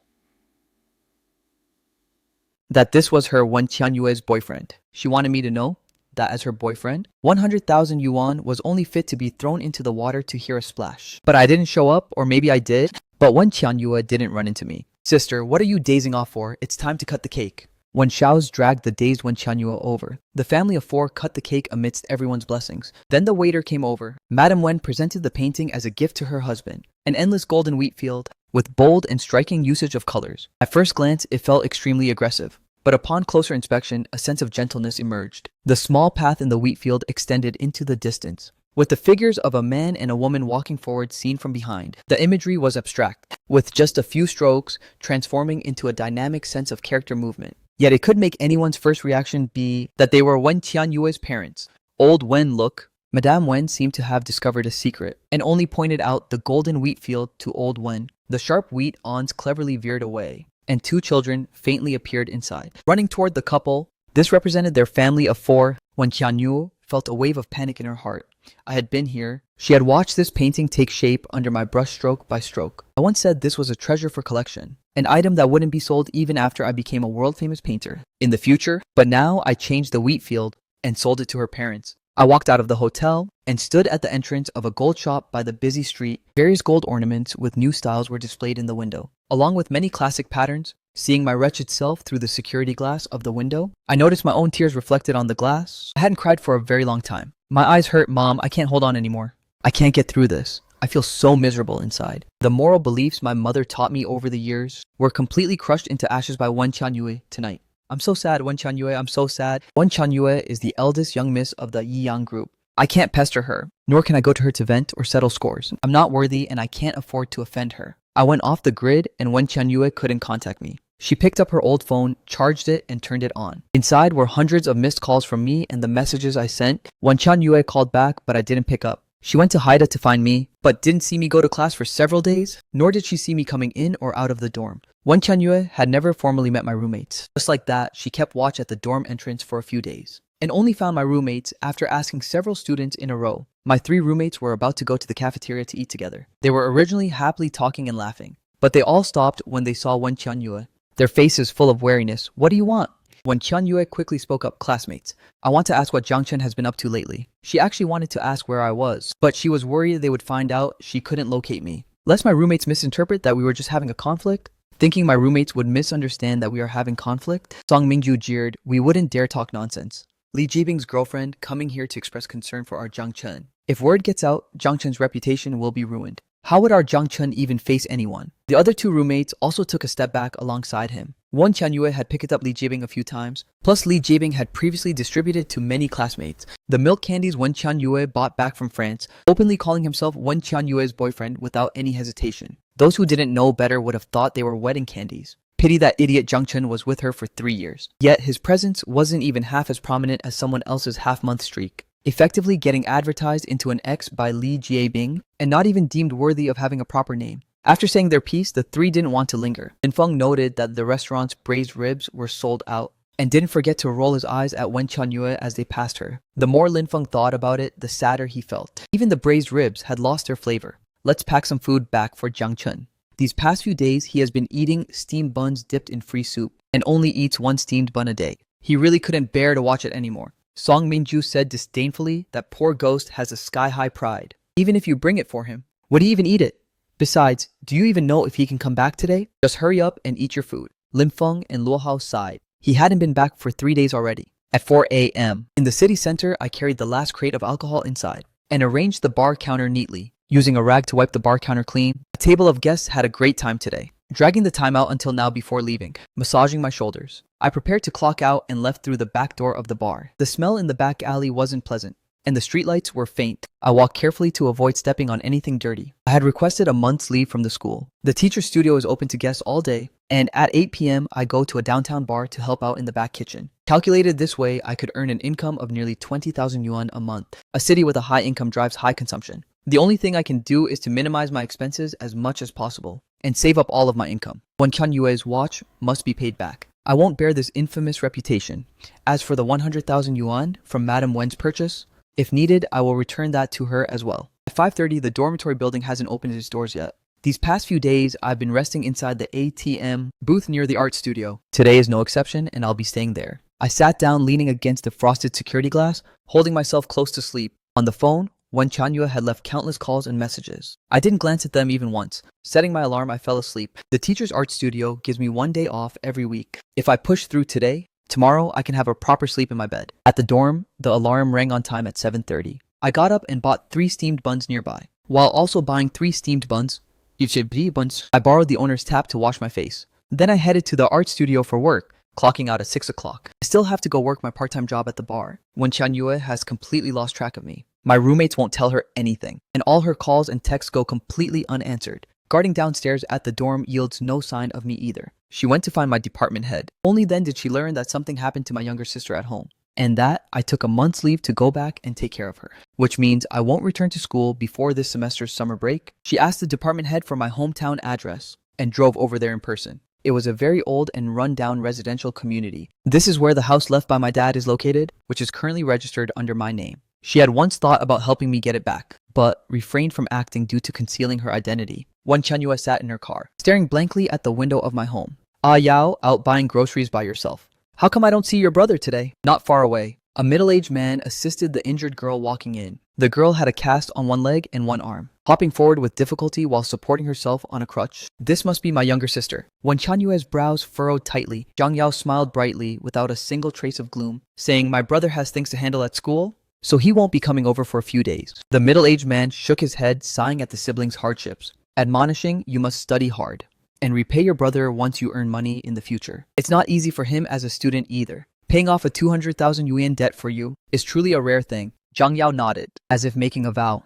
that this was her Wen Qianyue's boyfriend. She wanted me to know that as her boyfriend, 100,000 yuan was only fit to be thrown into the water to hear a splash. But I didn't show up, or maybe I did, but Wen Qianyue didn't run into me. Sister, what are you dazing off for? It's time to cut the cake. When Xiao's dragged the dazed Wen Qianyue over, the family of four cut the cake amidst everyone's blessings. Then the waiter came over. Madame Wen presented the painting as a gift to her husband, an endless golden wheat field with bold and striking usage of colors. At first glance, it felt extremely aggressive. But upon closer inspection, a sense of gentleness emerged. The small path in the wheat field extended into the distance, with the figures of a man and a woman walking forward seen from behind. The imagery was abstract, with just a few strokes transforming into a dynamic sense of character movement. Yet it could make anyone's first reaction be that they were Wen Qianyue's parents. Old Wen look. Madame Wen seemed to have discovered a secret, and only pointed out the golden wheat field to old Wen. The sharp wheat awns cleverly veered away, and two children faintly appeared inside. Running toward the couple, this represented their family of four. When Qianyue felt a wave of panic in her heart. I had been here. She had watched this painting take shape under my brush stroke by stroke. I once said this was a treasure for collection, an item that wouldn't be sold even after I became a world-famous painter in the future. But now I changed the wheat field and sold it to her parents. I walked out of the hotel and stood at the entrance of a gold shop by the busy street. Various gold ornaments with new styles were displayed in the window, along with many classic patterns. Seeing my wretched self through the security glass of the window, I noticed my own tears reflected on the glass. I hadn't cried for a very long time. My eyes hurt, Mom. I can't hold on anymore. I can't get through this. I feel so miserable inside. The moral beliefs my mother taught me over the years were completely crushed into ashes by Wen Qianyue tonight. I'm so sad, Wen Qianyue, I'm so sad. Wen Qianyue is the eldest young miss of the Yiyang group. I can't pester her, nor can I go to her to vent or settle scores. I'm not worthy and I can't afford to offend her. I went off the grid and Wen Qianyue couldn't contact me. She picked up her old phone, charged it, and turned it on. Inside were hundreds of missed calls from me and the messages I sent. Wen Qianyue called back, but I didn't pick up. She went to Haida to find me, but didn't see me go to class for several days, nor did she see me coming in or out of the dorm. Wen Qianyue had never formally met my roommates. Just like that, she kept watch at the dorm entrance for a few days, and only found my roommates after asking several students in a row. My 3 roommates were about to go to the cafeteria to eat together. They were originally happily talking and laughing, but they all stopped when they saw Wen Qianyue. Their faces full of wariness. What do you want? When Qianyue quickly spoke up, classmates, I want to ask what Jiang Chen has been up to lately. She actually wanted to ask where I was, but she was worried they would find out she couldn't locate me. Lest my roommates misinterpret that we were just having a conflict. Thinking my roommates would misunderstand that we are having conflict, Song Mingju jeered, we wouldn't dare talk nonsense. Li Jibing's girlfriend coming here to express concern for our Jiang Chen. If word gets out, Jiang Chen's reputation will be ruined. How would our Jiang Chen even face anyone? The other 2 roommates also took a step back alongside him. Wen Qianyue had picked up Li Jibing a few times, plus Li Jibing had previously distributed to many classmates the milk candies Wen Qianyue bought back from France, openly calling himself Wen Qianyue's boyfriend without any hesitation. Those who didn't know better would have thought they were wedding candies. Pity that idiot Jiang Chen was with her for 3 years. Yet his presence wasn't even half as prominent as someone else's half-month streak, effectively getting advertised into an ex by Li Jibing and not even deemed worthy of having a proper name. After saying their piece, the 3 didn't want to linger. Lin Feng noted that the restaurant's braised ribs were sold out and didn't forget to roll his eyes at Wen Qianyue as they passed her. The more Lin Feng thought about it, the sadder he felt. Even the braised ribs had lost their flavor. Let's pack some food back for Jiang Chen. These past few days, he has been eating steamed buns dipped in free soup and only eats 1 steamed bun a day. He really couldn't bear to watch it anymore. Song Mingju said disdainfully that poor ghost has a sky-high pride. Even if you bring it for him, would he even eat it? Besides, do you even know if he can come back today? Just hurry up and eat your food. Lin Feng and Luo Hao sighed. He hadn't been back for 3 days already. At 4 a.m. in the city center, I carried the last crate of alcohol inside and arranged the bar counter neatly, using a rag to wipe the bar counter clean. The table of guests had a great time today, dragging the time out until now before leaving, massaging my shoulders. I prepared to clock out and left through the back door of the bar. The smell in the back alley wasn't pleasant, and the streetlights were faint. I walked carefully to avoid stepping on anything dirty. I had requested a month's leave from the school. The teacher's studio is open to guests all day, and at 8 p.m. I go to a downtown bar to help out in the back kitchen. Calculated this way, I could earn an income of nearly 20,000 yuan a month. A city with a high income drives high consumption. The only thing I can do is to minimize my expenses as much as possible and save up all of my income. Wen Qianyue's watch must be paid back. I won't bear this infamous reputation. As for the 100,000 yuan from Madame Wen's purchase, if needed, I will return that to her as well. At 5:30, the dormitory building hasn't opened its doors yet. These past few days, I've been resting inside the ATM booth near the art studio. Today is no exception, and I'll be staying there. I sat down leaning against the frosted security glass, holding myself close to sleep. On the phone, Wen Qianyue had left countless calls and messages. I didn't glance at them even once. Setting my alarm, I fell asleep. The teacher's art studio gives me 1 day off every week. If I push through today, tomorrow I can have a proper sleep in my bed. At the dorm, the alarm rang on time at 7:30. I got up and bought 3 steamed buns nearby. While also buying 3 steamed buns, I borrowed the owner's tap to wash my face. Then I headed to the art studio for work, clocking out at 6 o'clock. I still have to go work my part-time job at the bar. Wen Qianyue has completely lost track of me. My roommates won't tell her anything, and all her calls and texts go completely unanswered. Guarding downstairs at the dorm yields no sign of me either. She went to find my department head. Only then did she learn that something happened to my younger sister at home, and that I took a month's leave to go back and take care of her, which means I won't return to school before this semester's summer break. She asked the department head for my hometown address and drove over there in person. It was a very old and run-down residential community. This is where the house left by my dad is located, which is currently registered under my name. She had once thought about helping me get it back, but refrained from acting due to concealing her identity. Wen Qianyue sat in her car, staring blankly at the window of my home. Ah Yao, out buying groceries by yourself. How come I don't see your brother today? Not far away. A middle-aged man assisted the injured girl walking in. The girl had a cast on one leg and one arm, hopping forward with difficulty while supporting herself on a crutch. This must be my younger sister. When Qianyue's brows furrowed tightly, Zhang Yao smiled brightly without a single trace of gloom, saying, "My brother has things to handle at school, so he won't be coming over for a few days. The middle-aged man shook his head, sighing at the siblings' hardships, admonishing, "You must study hard and repay your brother once you earn money in the future. It's not easy for him as a student either. Paying off a 200,000 yuan debt for you is truly a rare thing." Zhang Yao nodded, as if making a vow.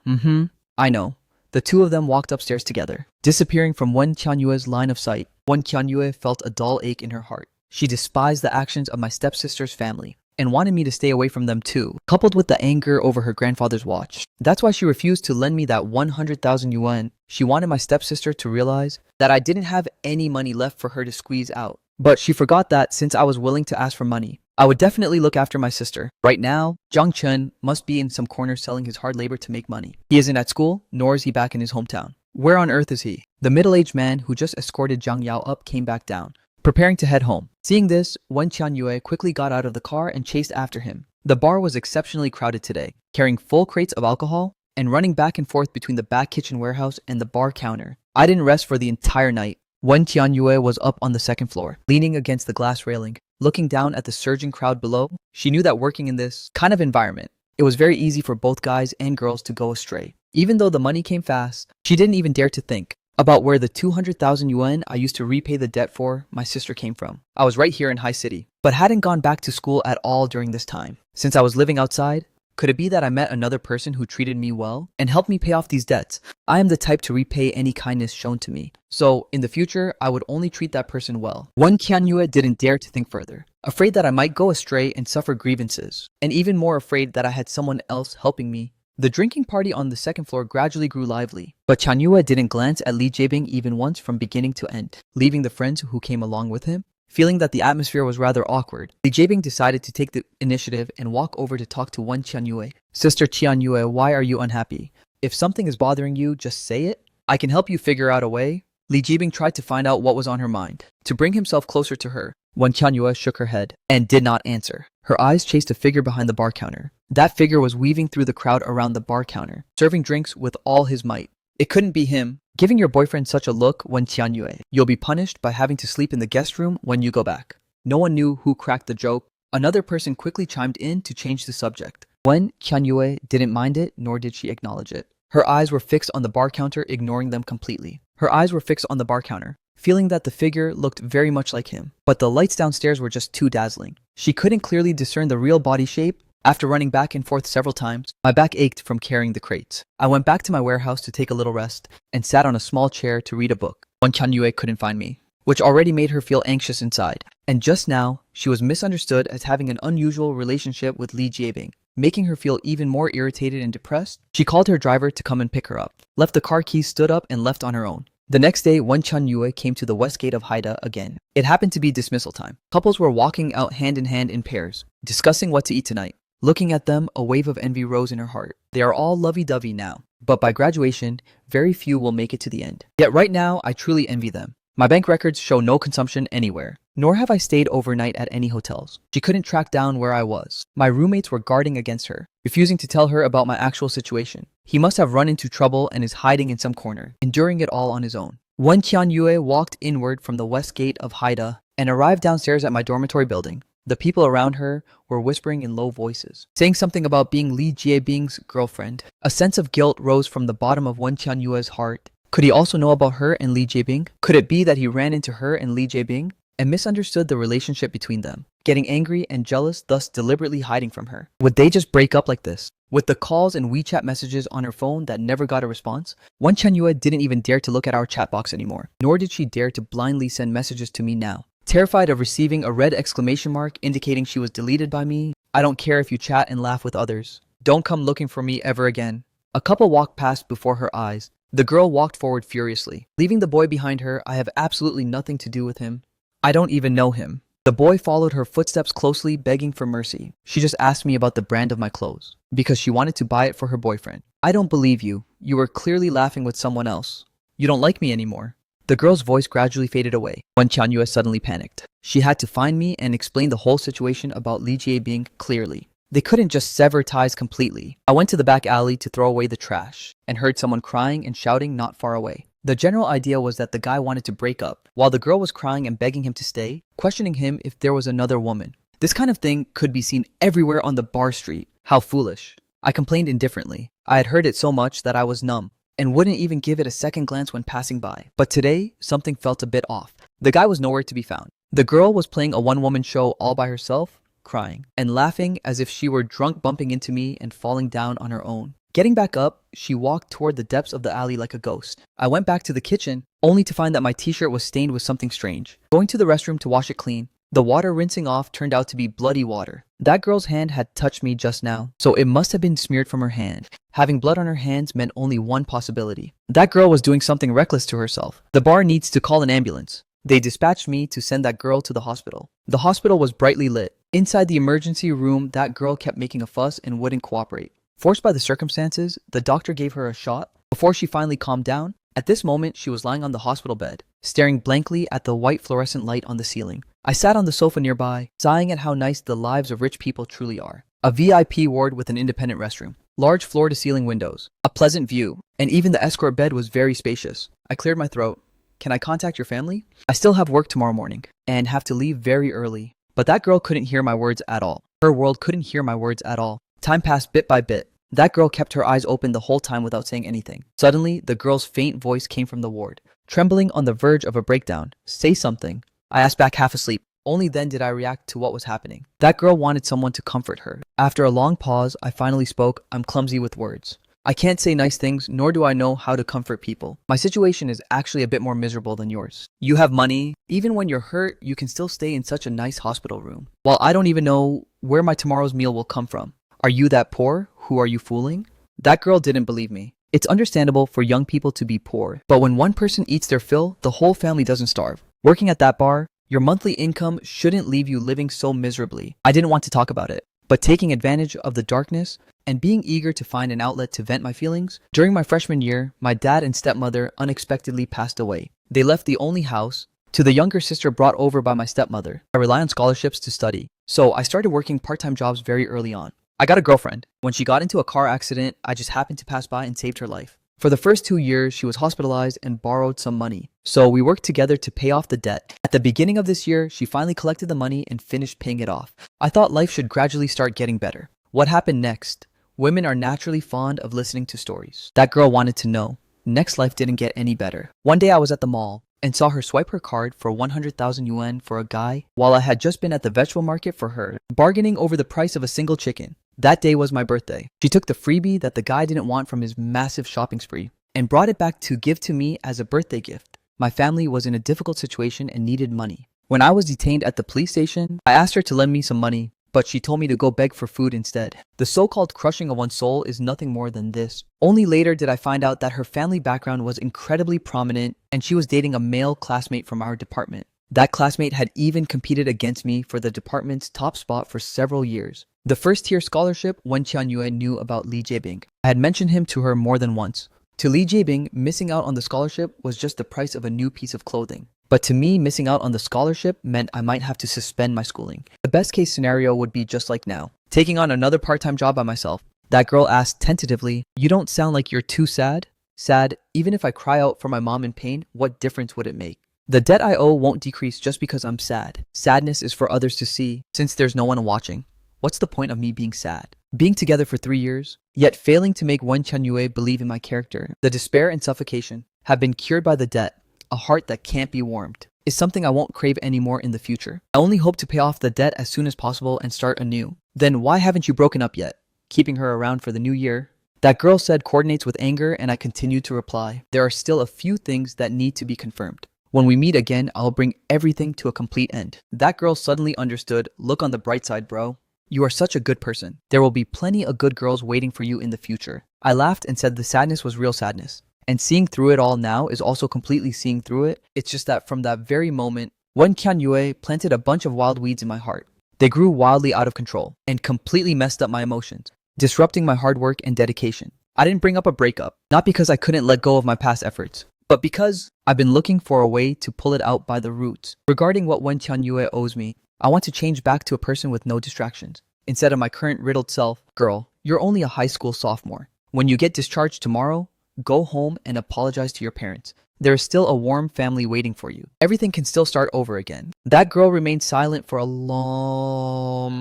I know. The two of them walked upstairs together, disappearing from Wen Qianyue's line of sight. Wen Qianyue felt a dull ache in her heart. She despised the actions of my stepsister's family and wanted me to stay away from them too, coupled with the anger over her grandfather's watch. That's why she refused to lend me that 100,000 yuan. She wanted my stepsister to realize that I didn't have any money left for her to squeeze out. But she forgot that since I was willing to ask for money, I would definitely look after my sister. Right now, Zhang Chen must be in some corner selling his hard labor to make money. He isn't at school, nor is he back in his hometown. Where on earth is he? The middle-aged man who just escorted Zhang Yao up came back down, preparing to head home. Seeing this, Wen Qianyue quickly got out of the car and chased after him. The bar was exceptionally crowded today, carrying full crates of alcohol and running back and forth between the back kitchen warehouse and the bar counter. I didn't rest for the entire night. Wen Qianyue was up on the second floor, leaning against the glass railing, looking down at the surging crowd below. She knew that working in this kind of environment, it was very easy for both guys and girls to go astray. Even though the money came fast, she didn't even dare to think about where the 200,000 yuan I used to repay the debt for my sister came from. I was right here in High City, but hadn't gone back to school at all during this time. Since I was living outside, could it be that I met another person who treated me well and helped me pay off these debts? I am the type to repay any kindness shown to me. So, in the future, I would only treat that person well. Wen Qianyue didn't dare to think further, afraid that I might go astray and suffer grievances, and even more afraid that I had someone else helping me. The drinking party on the second floor gradually grew lively, but Qianyue didn't glance at Li Jiebing even once from beginning to end, leaving the friends who came along with him. Feeling that the atmosphere was rather awkward, Li Jiebing decided to take the initiative and walk over to talk to Wen Qianyue. "Sister Qianyue, why are you unhappy? If something is bothering you, just say it. I can help you figure out a way." Li Jiebing tried to find out what was on her mind, to bring himself closer to her. Wen Qianyue shook her head and did not answer. Her eyes chased a figure behind the bar counter. That figure was weaving through the crowd around the bar counter, serving drinks with all his might. It couldn't be him. Giving your boyfriend such a look, Wen Qianyue. You'll be punished by having to sleep in the guest room when you go back. No one knew who cracked the joke. Another person quickly chimed in to change the subject. Wen Qianyue didn't mind it, nor did she acknowledge it. Her eyes were fixed on the bar counter, ignoring them completely. Her eyes were fixed on the bar counter, feeling that the figure looked very much like him. But the lights downstairs were just too dazzling. She couldn't clearly discern the real body shape. After running back and forth several times, my back ached from carrying the crates. I went back to my warehouse to take a little rest and sat on a small chair to read a book. Wen Qianyue couldn't find me, which already made her feel anxious inside. And just now, she was misunderstood as having an unusual relationship with Li Jiebing, making her feel even more irritated and depressed. She called her driver to come and pick her up, left the car keys, stood up, and left on her own. The next day, Wen Qianyue came to the west gate of Haida again. It happened to be dismissal time. Couples were walking out hand in hand in pairs, discussing what to eat tonight. Looking at them, a wave of envy rose in her heart. They are all lovey-dovey now, but by graduation, very few will make it to the end. Yet right now, I truly envy them. My bank records show no consumption anywhere, nor have I stayed overnight at any hotels. She couldn't track down where I was. My roommates were guarding against her, refusing to tell her about my actual situation. He must have run into trouble and is hiding in some corner, enduring it all on his own. Wen Qianyue walked inward from the west gate of Haida and arrived downstairs at my dormitory building. The people around her were whispering in low voices, saying something about being Li Jiebing's girlfriend. A sense of guilt rose from the bottom of Wen Qianyue's heart. Could he also know about her and Li Jiebing? Could it be that he ran into her and Li Jiebing and misunderstood the relationship between them, getting angry and jealous, thus deliberately hiding from her? Would they just break up like this? With the calls and WeChat messages on her phone that never got a response, Wen Qianyue didn't even dare to look at our chat box anymore, nor did she dare to blindly send messages to me now. Terrified of receiving a red exclamation mark indicating she was deleted by me, "I don't care if you chat and laugh with others. Don't come looking for me ever again." A couple walked past before her eyes. The girl walked forward furiously, leaving the boy behind her. I have absolutely nothing to do with him. I don't even know him. The boy followed her footsteps closely, begging for mercy. She just asked me about the brand of my clothes, because she wanted to buy it for her boyfriend. I don't believe you. You were clearly laughing with someone else. You don't like me anymore. The girl's voice gradually faded away. Wen Qianyue suddenly panicked. She had to find me and explain the whole situation about Li Jiebing clearly. They couldn't just sever ties completely. I went to the back alley to throw away the trash and heard someone crying and shouting not far away. The general idea was that the guy wanted to break up, while the girl was crying and begging him to stay, questioning him if there was another woman. This kind of thing could be seen everywhere on the bar street. How foolish. I complained indifferently. I had heard it so much that I was numb and wouldn't even give it a second glance when passing by. But today, something felt a bit off. The guy was nowhere to be found. The girl was playing a one-woman show all by herself, crying and laughing as if she were drunk, bumping into me and falling down on her own. Getting back up, she walked toward the depths of the alley like a ghost. I went back to the kitchen, only to find that my t-shirt was stained with something strange. Going to the restroom to wash it clean, the water rinsing off turned out to be bloody water. That girl's hand had touched me just now, so it must have been smeared from her hand. Having blood on her hands meant only one possibility. That girl was doing something reckless to herself. The bar needs to call an ambulance. They dispatched me to send that girl to the hospital. The hospital was brightly lit. Inside the emergency room, that girl kept making a fuss and wouldn't cooperate. Forced by the circumstances, the doctor gave her a shot before she finally calmed down. At this moment, she was lying on the hospital bed, staring blankly at the white fluorescent light on the ceiling. I sat on the sofa nearby, sighing at how nice the lives of rich people truly are. A VIP ward with an independent restroom, large floor-to-ceiling windows, a pleasant view, and even the escort bed was very spacious. I cleared my throat. Can I contact your family? I still have work tomorrow morning and have to leave very early. But that girl couldn't hear my words at all. Her world couldn't hear my words at all. Time passed bit by bit. That girl kept her eyes open the whole time without saying anything. Suddenly, the girl's faint voice came from the ward, trembling on the verge of a breakdown. Say something. I asked back half asleep. Only then did I react to what was happening. That girl wanted someone to comfort her. After a long pause, I finally spoke. I'm clumsy with words. I can't say nice things, nor do I know how to comfort people. My situation is actually a bit more miserable than yours. You have money. Even when you're hurt, you can still stay in such a nice hospital room. While I don't even know where my tomorrow's meal will come from. Are you that poor? Who are you fooling? That girl didn't believe me. It's understandable for young people to be poor, but when one person eats their fill, the whole family doesn't starve. Working at that bar, your monthly income shouldn't leave you living so miserably. I didn't want to talk about it, but taking advantage of the darkness and being eager to find an outlet to vent my feelings, during my freshman year, my dad and stepmother unexpectedly passed away. They left the only house to the younger sister brought over by my stepmother. I rely on scholarships to study, so I started working part-time jobs very early on. I got a girlfriend. When she got into a car accident, I just happened to pass by and saved her life. For the first 2 years, she was hospitalized and borrowed some money. So we worked together to pay off the debt. At the beginning of this year, she finally collected the money and finished paying it off. I thought life should gradually start getting better. What happened next? Women are naturally fond of listening to stories. That girl wanted to know. Next, life didn't get any better. One day I was at the mall and saw her swipe her card for 100,000 yuan for a guy, while I had just been at the vegetable market for her, bargaining over the price of a single chicken. That day was my birthday. She took the freebie that the guy didn't want from his massive shopping spree and brought it back to give to me as a birthday gift. My family was in a difficult situation and needed money. When I was detained at the police station, I asked her to lend me some money, but she told me to go beg for food instead. The so-called crushing of one's soul is nothing more than this. Only later did I find out that her family background was incredibly prominent and she was dating a male classmate from our department. That classmate had even competed against me for the department's top spot for several years. The first-tier scholarship, Wen Qianyue knew about Li Jiebing. I had mentioned him to her more than once. To Li Jiebing, missing out on the scholarship was just the price of a new piece of clothing. But to me, missing out on the scholarship meant I might have to suspend my schooling. The best-case scenario would be just like now, taking on another part-time job by myself. That girl asked tentatively, "You don't sound like you're too sad?" Sad, even if I cry out for my mom in pain, what difference would it make? The debt I owe won't decrease just because I'm sad. Sadness is for others to see, since there's no one watching. What's the point of me being sad? Being together for 3 years, yet failing to make Wen Qianyue believe in my character, the despair and suffocation have been cured by the debt. A heart that can't be warmed is something I won't crave anymore in the future. I only hope to pay off the debt as soon as possible and start anew. Then why haven't you broken up yet? Keeping her around for the new year. That girl said coordinates with anger, and I continued to reply. There are still a few things that need to be confirmed. When we meet again, I'll bring everything to a complete end. That girl suddenly understood. Look on the bright side, bro. You are such a good person. There will be plenty of good girls waiting for you in the future. I laughed and said the sadness was real sadness. And seeing through it all now is also completely seeing through it. It's just that from that very moment, Wen Qianyue planted a bunch of wild weeds in my heart. They grew wildly out of control and completely messed up my emotions, disrupting my hard work and dedication. I didn't bring up a breakup, not because I couldn't let go of my past efforts, but because I've been looking for a way to pull it out by the roots. Regarding what Wen Qianyue owes me, I want to change back to a person with no distractions. Instead of my current riddled self, girl, you're only a high school sophomore. When you get discharged tomorrow, go home and apologize to your parents. There is still a warm family waiting for you. Everything can still start over again. That girl remained silent for a long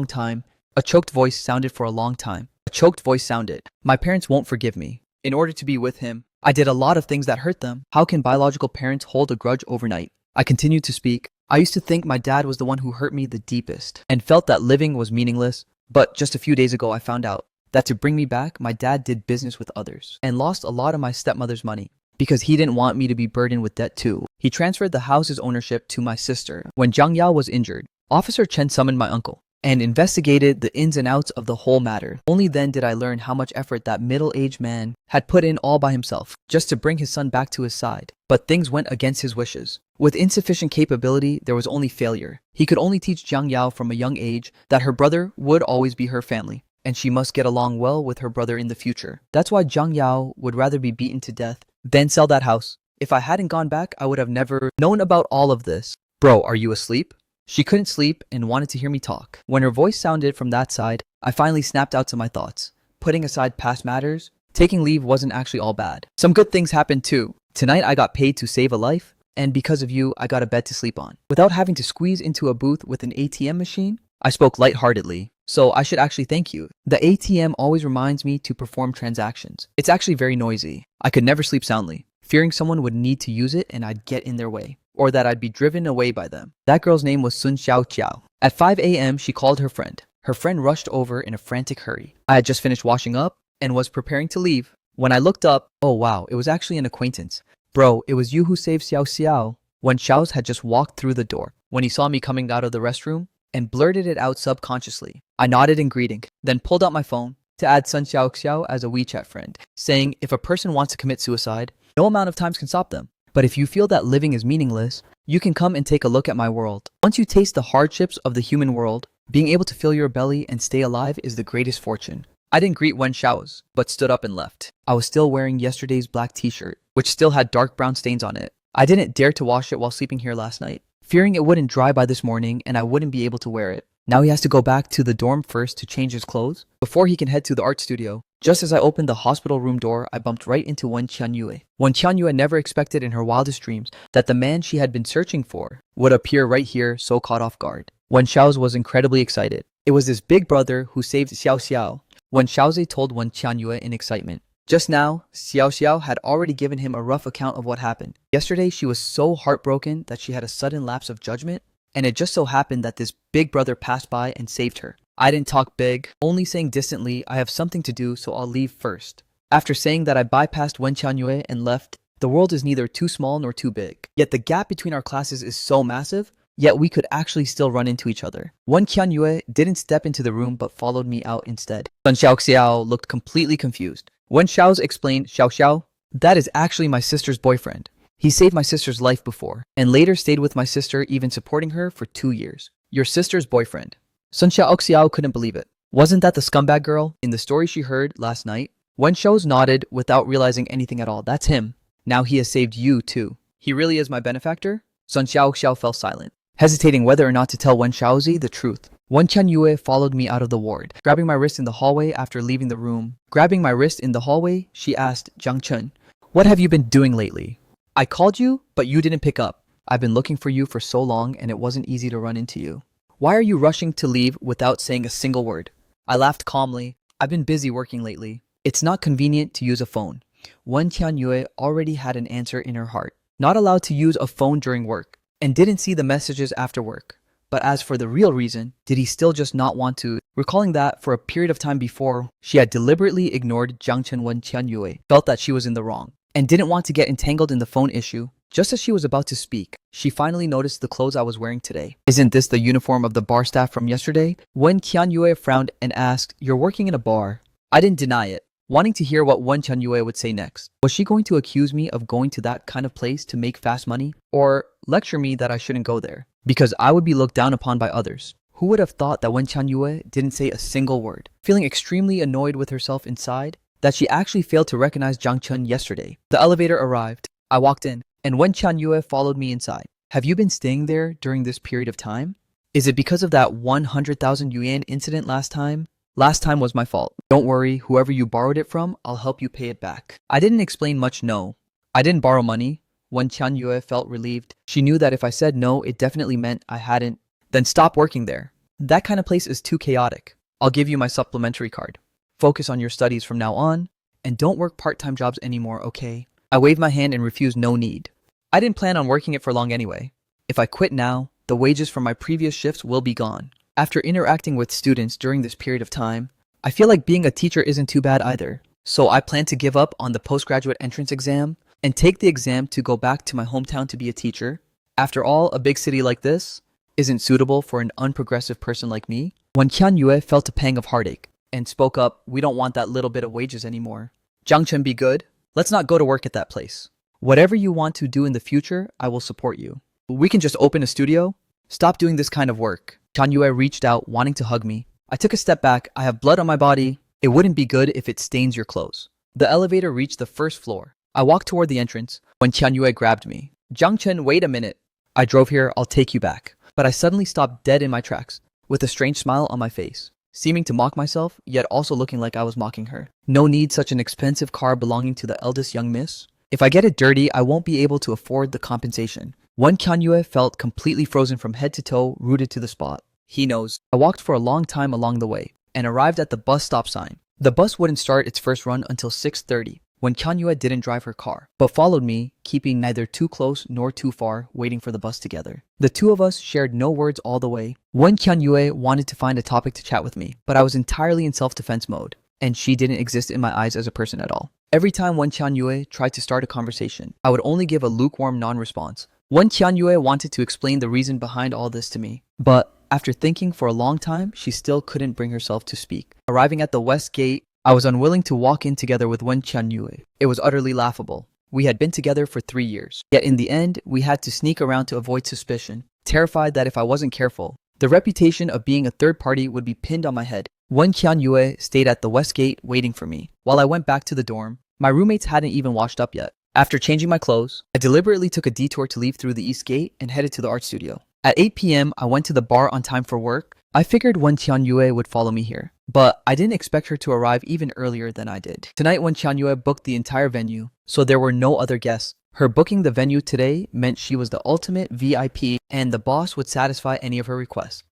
time. A choked voice sounded for a long time. A A choked voice sounded. My parents won't forgive me. In order to be with him, I did a lot of things that hurt them. How can biological parents hold a grudge overnight? I continued to speak. I used to think my dad was the one who hurt me the deepest and felt that living was meaningless. But just a few days ago, I found out that to bring me back, my dad did business with others and lost a lot of my stepmother's money because he didn't want me to be burdened with debt too. He transferred the house's ownership to my sister. When Zhang Yao was injured, Officer Chen summoned my uncle and investigated the ins and outs of the whole matter. Only then did I learn how much effort that middle-aged man had put in all by himself just to bring his son back to his side. But things went against his wishes. With insufficient capability, there was only failure. He could only teach Jiang Yao from a young age that her brother would always be her family, and she must get along well with her brother in the future. That's why Jiang Yao would rather be beaten to death than sell that house. If I hadn't gone back, I would have never known about all of this. Bro, are you asleep? She couldn't sleep and wanted to hear me talk. When her voice sounded from that side, I finally snapped out to my thoughts. Putting aside past matters, taking leave wasn't actually all bad. Some good things happened too. Tonight I got paid to save a life, and because of you, I got a bed to sleep on. Without having to squeeze into a booth with an ATM machine, I spoke lightheartedly. So I should actually thank you. The ATM always reminds me to perform transactions. It's actually very noisy. I could never sleep soundly, fearing someone would need to use it and I'd get in their way, or that I'd be driven away by them. That girl's name was Sun Xiao Qiao. At 5 a.m., she called her friend. Her friend rushed over in a frantic hurry. I had just finished washing up and was preparing to leave. When I looked up, oh wow, it was actually an acquaintance. Bro, it was you who saved Xiao Xiao. When Xiao's had just walked through the door, when he saw me coming out of the restroom and blurted it out subconsciously, I nodded in greeting, then pulled out my phone to add Sun Xiao Xiao as a WeChat friend, saying if a person wants to commit suicide, no amount of times can stop them. But if you feel that living is meaningless, you can come and take a look at my world. Once you taste the hardships of the human world, being able to fill your belly and stay alive is the greatest fortune. I didn't greet Wen Xiao's, but stood up and left. I was still wearing yesterday's black t-shirt, which still had dark brown stains on it. I didn't dare to wash it while sleeping here last night, fearing it wouldn't dry by this morning and I wouldn't be able to wear it. Now he has to go back to the dorm first to change his clothes before he can head to the art studio. Just as I opened the hospital room door, I bumped right into Wen Qianyue. Wen Qianyue never expected in her wildest dreams that the man she had been searching for would appear right here, so caught off guard. Wen Xiao's was incredibly excited. It was his big brother who saved Xiao Xiao. Wen Xiaozi told Wen Qianyue in excitement. Just now, Xiao Xiao had already given him a rough account of what happened. Yesterday, she was so heartbroken that she had a sudden lapse of judgment, and it just so happened that this big brother passed by and saved her. I didn't talk big, only saying distantly, I have something to do, so I'll leave first. After saying that I bypassed Wen Qianyue and left, the world is neither too small nor too big. Yet the gap between our classes is so massive, yet we could actually still run into each other. Wen Qianyue didn't step into the room but followed me out instead. Sun Xiao Xiao looked completely confused. Wen Xiao's explained, Xiao Xiao, that is actually my sister's boyfriend. He saved my sister's life before, and later stayed with my sister, even supporting her for 2 years. Your sister's boyfriend. Sun Xiao Xiao couldn't believe it. Wasn't that the scumbag girl in the story she heard last night? Wen Xiao's nodded without realizing anything at all. That's him. Now he has saved you too. He really is my benefactor? Sun Xiao Xiao fell silent, hesitating whether or not to tell Wen Xiaozi the truth. Wen Qianyue followed me out of the ward, grabbing my wrist in the hallway after leaving the room. Grabbing my wrist in the hallway, she asked Jiang Chen, what have you been doing lately? I called you, but you didn't pick up. I've been looking for you for so long and it wasn't easy to run into you. Why are you rushing to leave without saying a single word? I laughed calmly. I've been busy working lately. It's not convenient to use a phone. Wen Qianyue already had an answer in her heart. Not allowed to use a phone during work, and didn't see the messages after work. But as for the real reason, did he still just not want to? Recalling that for a period of time before, she had deliberately ignored Jiang Chen Wen Qianyue, felt that she was in the wrong, and didn't want to get entangled in the phone issue. Just as she was about to speak, she finally noticed the clothes I was wearing today. Isn't this the uniform of the bar staff from yesterday? Wen Qianyue frowned and asked, you're working in a bar. I didn't deny it, wanting to hear what Wen Qianyue would say next. Was she going to accuse me of going to that kind of place to make fast money? Or lecture me that I shouldn't go there, because I would be looked down upon by others? Who would have thought that Wen Qianyue didn't say a single word? Feeling extremely annoyed with herself inside, that she actually failed to recognize Jiang Chen yesterday. The elevator arrived. I walked in, and Wen Qianyue followed me inside. Have you been staying there during this period of time? Is it because of that 100,000 yuan incident last time? Last time was my fault. Don't worry, whoever you borrowed it from, I'll help you pay it back. I didn't explain much, no. I didn't borrow money. Wen Qianyue felt relieved. She knew that if I said no, it definitely meant I hadn't. Then stop working there. That kind of place is too chaotic. I'll give you my supplementary card. Focus on your studies from now on, and don't work part-time jobs anymore, okay? I waved my hand and refused no need. I didn't plan on working it for long anyway. If I quit now, the wages from my previous shifts will be gone. After interacting with students during this period of time, I feel like being a teacher isn't too bad either. So I plan to give up on the postgraduate entrance exam and take the exam to go back to my hometown to be a teacher. After all, a big city like this isn't suitable for an unprogressive person like me. When Kyan Yue felt a pang of heartache and spoke up, we don't want that little bit of wages anymore. Jang Chen, be good. Let's not go to work at that place. Whatever you want to do in the future, I will support you. We can just open a studio. Stop doing this kind of work. Kyan Yue reached out, wanting to hug me. I took a step back. I have blood on my body. It wouldn't be good if it stains your clothes. The elevator reached the first floor. I walked toward the entrance when Kyan Yue grabbed me. Jang Chen, wait a minute. I drove here, I'll take you back. But I suddenly stopped dead in my tracks, with a strange smile on my face, seeming to mock myself, yet also looking like I was mocking her. No need such an expensive car belonging to the eldest young miss. If I get it dirty, I won't be able to afford the compensation. When Kyan Yue felt completely frozen from head to toe, rooted to the spot. He knows. I walked for a long time along the way, and arrived at the bus stop sign. The bus wouldn't start its first run until 6:30. When Kyan Yue didn't drive her car, but followed me, keeping neither too close nor too far, waiting for the bus together. The two of us shared no words all the way. When Kyan Yue wanted to find a topic to chat with me, but I was entirely in self-defense mode, and she didn't exist in my eyes as a person at all. Every time when Kyan Yue tried to start a conversation, I would only give a lukewarm non-response. When Kyan Yue wanted to explain the reason behind all this to me, but after thinking for a long time, she still couldn't bring herself to speak. Arriving at the west gate, I was unwilling to walk in together with Wen Qianyue. It was utterly laughable. We had been together for 3 years. Yet in the end, we had to sneak around to avoid suspicion, terrified that if I wasn't careful, the reputation of being a third party would be pinned on my head. Wen Qianyue stayed at the west gate waiting for me. While I went back to the dorm, my roommates hadn't even washed up yet. After changing my clothes, I deliberately took a detour to leave through the east gate and headed to the art studio. At 8 p.m., I went to the bar on time for work. I figured Wen Qianyue would follow me here, but I didn't expect her to arrive even earlier than I did. Tonight, Wen Qianyue booked the entire venue, so there were no other guests. Her booking the venue today meant she was the ultimate VIP, and the boss would satisfy any of her requests.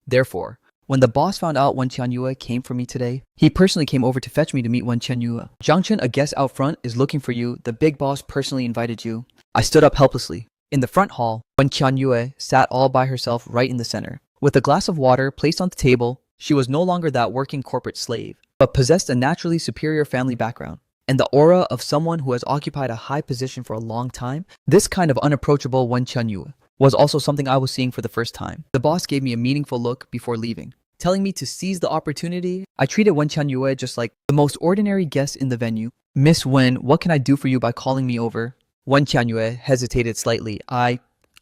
Therefore, when the boss found out Wen Qianyue came for me today, he personally came over to fetch me to meet Wen Qianyue. Zhang Chen, a guest out front, is looking for you. The big boss personally invited you. I stood up helplessly. In the front hall, Wen Qianyue sat all by herself right in the center. With a glass of water placed on the table, she was no longer that working corporate slave, but possessed a naturally superior family background and the aura of someone who has occupied a high position for a long time. This kind of unapproachable Wen Qianyue was also something I was seeing for the first time. The boss gave me a meaningful look before leaving, telling me to seize the opportunity. I treated Wen Qianyue just like the most ordinary guest in the venue. Miss Wen, what can I do for you by calling me over? Wen Qianyue hesitated slightly. I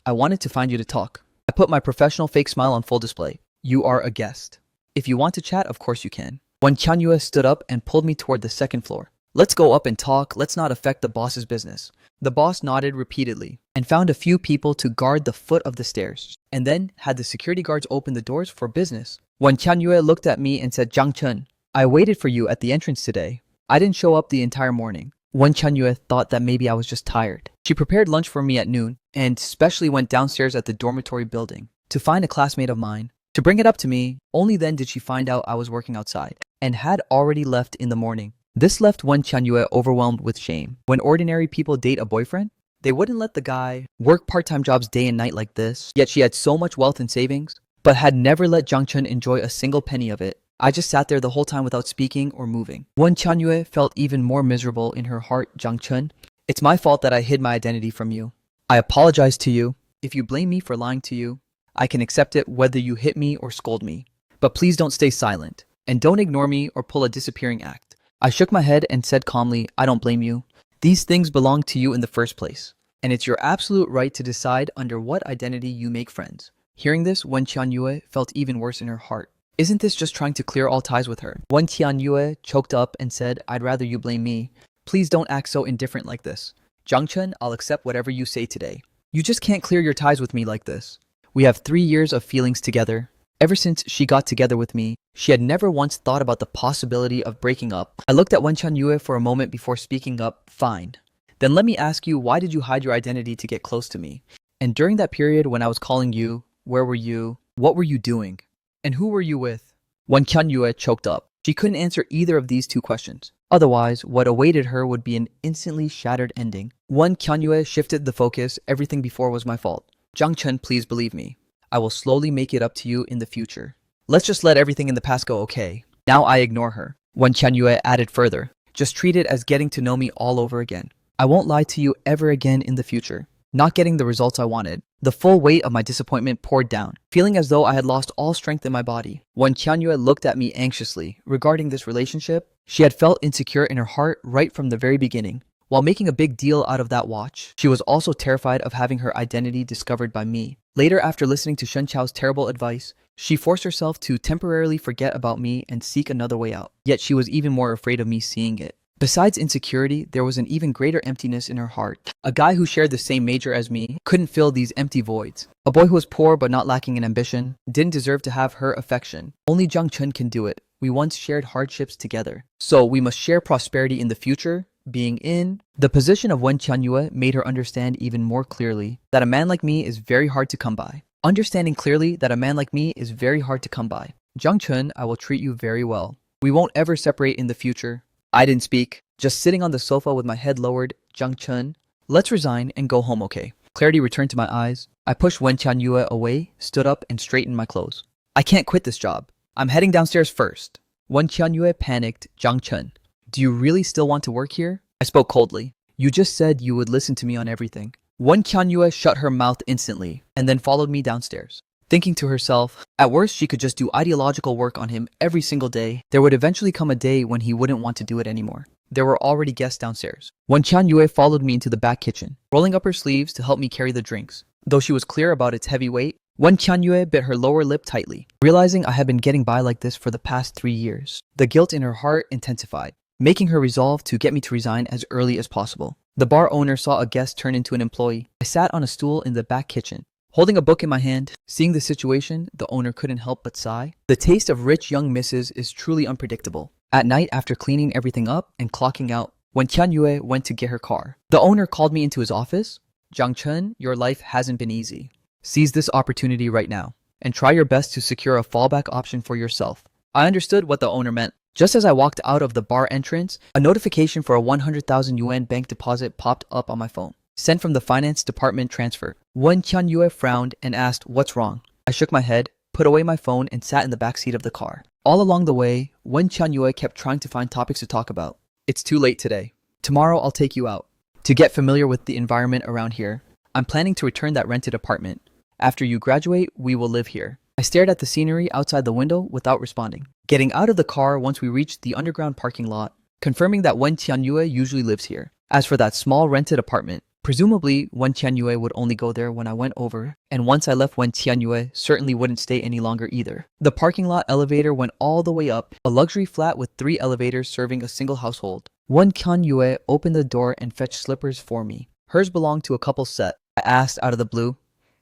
wanted to find you to talk. I put my professional fake smile on full display. You are a guest. If you want to chat, of course you can. Wen Qianyue stood up and pulled me toward the second floor. Let's go up and talk. Let's not affect the boss's business. The boss nodded repeatedly and found a few people to guard the foot of the stairs, and then had the security guards open the doors for business. Wen Qianyue looked at me and said, Zhang Chen, I waited for you at the entrance today. I didn't show up the entire morning. Wen Qianyue thought that maybe I was just tired. She prepared lunch for me at noon and specially went downstairs at the dormitory building to find a classmate of mine to bring it up to me. Only then did she find out I was working outside and had already left in the morning. This left Wen Qianyue overwhelmed with shame. When ordinary people date a boyfriend, they wouldn't let the guy work part-time jobs day and night like this. Yet she had so much wealth and savings, but had never let Zhang Chen enjoy a single penny of it. I just sat there the whole time without speaking or moving. Wen Qianyue felt even more miserable in her heart. Zhang Chen, it's my fault that I hid my identity from you. I apologize to you. If you blame me for lying to you, I can accept it whether you hit me or scold me. But please don't stay silent, and don't ignore me or pull a disappearing act. I shook my head and said calmly, I don't blame you. These things belong to you in the first place, and it's your absolute right to decide under what identity you make friends. Hearing this, Wen Qianyue felt even worse in her heart. Isn't this just trying to clear all ties with her? Wen Qianyue choked up and said, I'd rather you blame me. Please don't act so indifferent like this. Zhang Chen, I'll accept whatever you say today. You just can't clear your ties with me like this. We have 3 years of feelings together. Ever since she got together with me, she had never once thought about the possibility of breaking up. I looked at Wen Qianyue for a moment before speaking up. Fine. Then let me ask you, why did you hide your identity to get close to me? And during that period when I was calling you, where were you? What were you doing? And who were you with? Wen Qianyue choked up. She couldn't answer either of these two questions. Otherwise, what awaited her would be an instantly shattered ending. Wen Qianyue shifted the focus. Everything before was my fault. Zhang Chen, please believe me. I will slowly make it up to you in the future. Let's just let everything in the past go, okay? Now I ignore her. Wen Qianyue added further. Just treat it as getting to know me all over again. I won't lie to you ever again in the future. Not getting the results I wanted. The full weight of my disappointment poured down, feeling as though I had lost all strength in my body. When Qianyue looked at me anxiously regarding this relationship, she had felt insecure in her heart right from the very beginning. While making a big deal out of that watch, she was also terrified of having her identity discovered by me. Later, after listening to Shen Chao's terrible advice, she forced herself to temporarily forget about me and seek another way out. Yet she was even more afraid of me seeing it. Besides insecurity, there was an even greater emptiness in her heart. A guy who shared the same major as me couldn't fill these empty voids. A boy who was poor but not lacking in ambition didn't deserve to have her affection. Only Zhang Chen can do it. We once shared hardships together. So we must share prosperity in the future. Being in the position of Wen Qianyue made her understand even more clearly that a man like me is very hard to come by. Understanding clearly that a man like me is very hard to come by. Zhang Chen, I will treat you very well. We won't ever separate in the future. I didn't speak, just sitting on the sofa with my head lowered. Zhang Chen, let's resign and go home, okay? Clarity returned to my eyes. I pushed Wen Qianyue away, stood up, and straightened my clothes. I can't quit this job. I'm heading downstairs first. Wen Qianyue panicked. Zhang Chen, do you really still want to work here? I spoke coldly. You just said you would listen to me on everything. Wen Qianyue shut her mouth instantly, and then followed me downstairs. Thinking to herself, at worst she could just do ideological work on him every single day. There would eventually come a day when he wouldn't want to do it anymore. There were already guests downstairs. Wen Qianyue followed me into the back kitchen, rolling up her sleeves to help me carry the drinks. Though she was clear about its heavy weight, Wen Qianyue bit her lower lip tightly, realizing I had been getting by like this for the past 3 years. The guilt in her heart intensified, making her resolve to get me to resign as early as possible. The bar owner saw a guest turn into an employee. I sat on a stool in the back kitchen, holding a book in my hand. Seeing the situation, the owner couldn't help but sigh. The taste of rich young misses is truly unpredictable. At night, after cleaning everything up and clocking out, when Qianyue went to get her car, the owner called me into his office. Zhang Chen, your life hasn't been easy. Seize this opportunity right now, and try your best to secure a fallback option for yourself. I understood what the owner meant. Just as I walked out of the bar entrance, a notification for a 100,000 yuan bank deposit popped up on my phone. Sent from the finance department transfer. Wen Qianyue frowned and asked, what's wrong? I shook my head, put away my phone, and sat in the backseat of the car. All along the way, Wen Qianyue kept trying to find topics to talk about. It's too late today. Tomorrow I'll take you out. To get familiar with the environment around here, I'm planning to return that rented apartment. After you graduate, we will live here. I stared at the scenery outside the window without responding. Getting out of the car once we reached the underground parking lot, confirming that Wen Qianyue usually lives here. As for that small rented apartment, presumably Wen Qianyue would only go there when I went over, and once I left Wen Qianyue certainly wouldn't stay any longer either. The parking lot elevator went all the way up, a luxury flat with 3 elevators serving a single household. Wen Qianyue opened the door and fetched slippers for me. Hers belonged to a couple set. I asked out of the blue,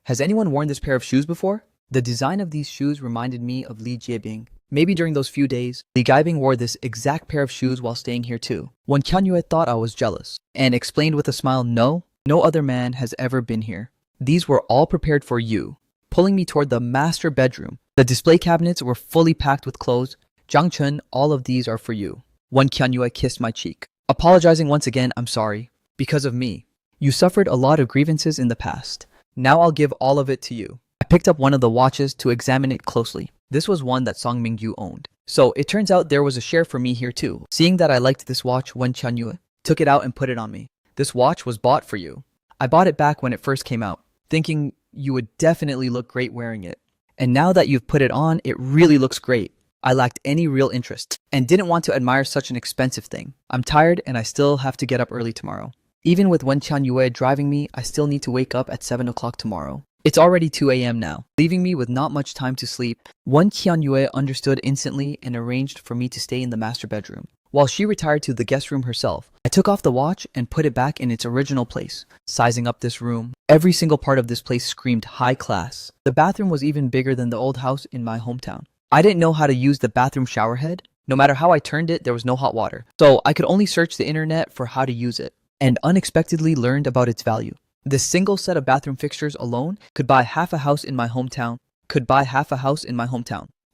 has anyone worn this pair of shoes before? The design of these shoes reminded me of Li Jiebing. Maybe during those few days, Li Gaibing wore this exact pair of shoes while staying here too. Wen Qianyue thought I was jealous, and explained with a smile, no other man has ever been here. These were all prepared for you. Pulling me toward the master bedroom. The display cabinets were fully packed with clothes. Zhang Chen, all of these are for you. Wen Qianyue kissed my cheek. Apologizing once again, I'm sorry. Because of me. You suffered a lot of grievances in the past. Now I'll give all of it to you. I picked up one of the watches to examine it closely. This was one that Song Mingyu owned. So it turns out there was a share for me here too. Seeing that I liked this watch, Wen Qianyue took it out and put it on me. This watch was bought for you. I bought it back when it first came out, thinking you would definitely look great wearing it. And now that you've put it on, it really looks great. I lacked any real interest and didn't want to admire such an expensive thing. I'm tired and I still have to get up early tomorrow. Even with Wen Qianyue driving me, I still need to wake up at 7 o'clock tomorrow. It's already 2 a.m. now, leaving me with not much time to sleep. Wen Qianyue understood instantly and arranged for me to stay in the master bedroom. While she retired to the guest room herself, I took off the watch and put it back in its original place. Sizing up this room, every single part of this place screamed high class. The bathroom was even bigger than the old house in my hometown. I didn't know how to use the bathroom shower head. No matter how I turned it, there was no hot water. So I could only search the internet for how to use it, and unexpectedly learned about its value. This single set of bathroom fixtures alone could buy half a house in my hometown.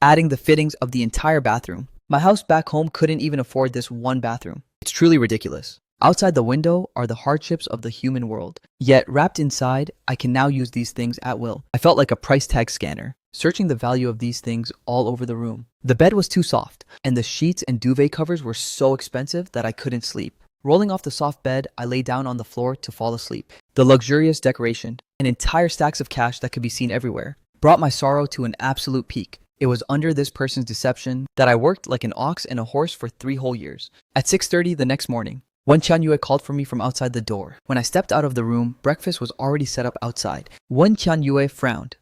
adding the fittings of the entire bathroom. My house back home couldn't even afford this one bathroom. It's truly ridiculous. Outside the window are the hardships of the human world. Yet, wrapped inside, I can now use these things at will. I felt like a price tag scanner, searching the value of these things all over the room. The bed was too soft, and the sheets and duvet covers were so expensive that I couldn't sleep. Rolling off the soft bed, I lay down on the floor to fall asleep. The luxurious decoration, and entire stacks of cash that could be seen everywhere, brought my sorrow to an absolute peak. It was under this person's deception that I worked like an ox and a horse for 3 whole years. At 6:30 the next morning, Wen Qianyue called for me from outside the door. When I stepped out of the room, breakfast was already set up outside. Wen Qianyue frowned.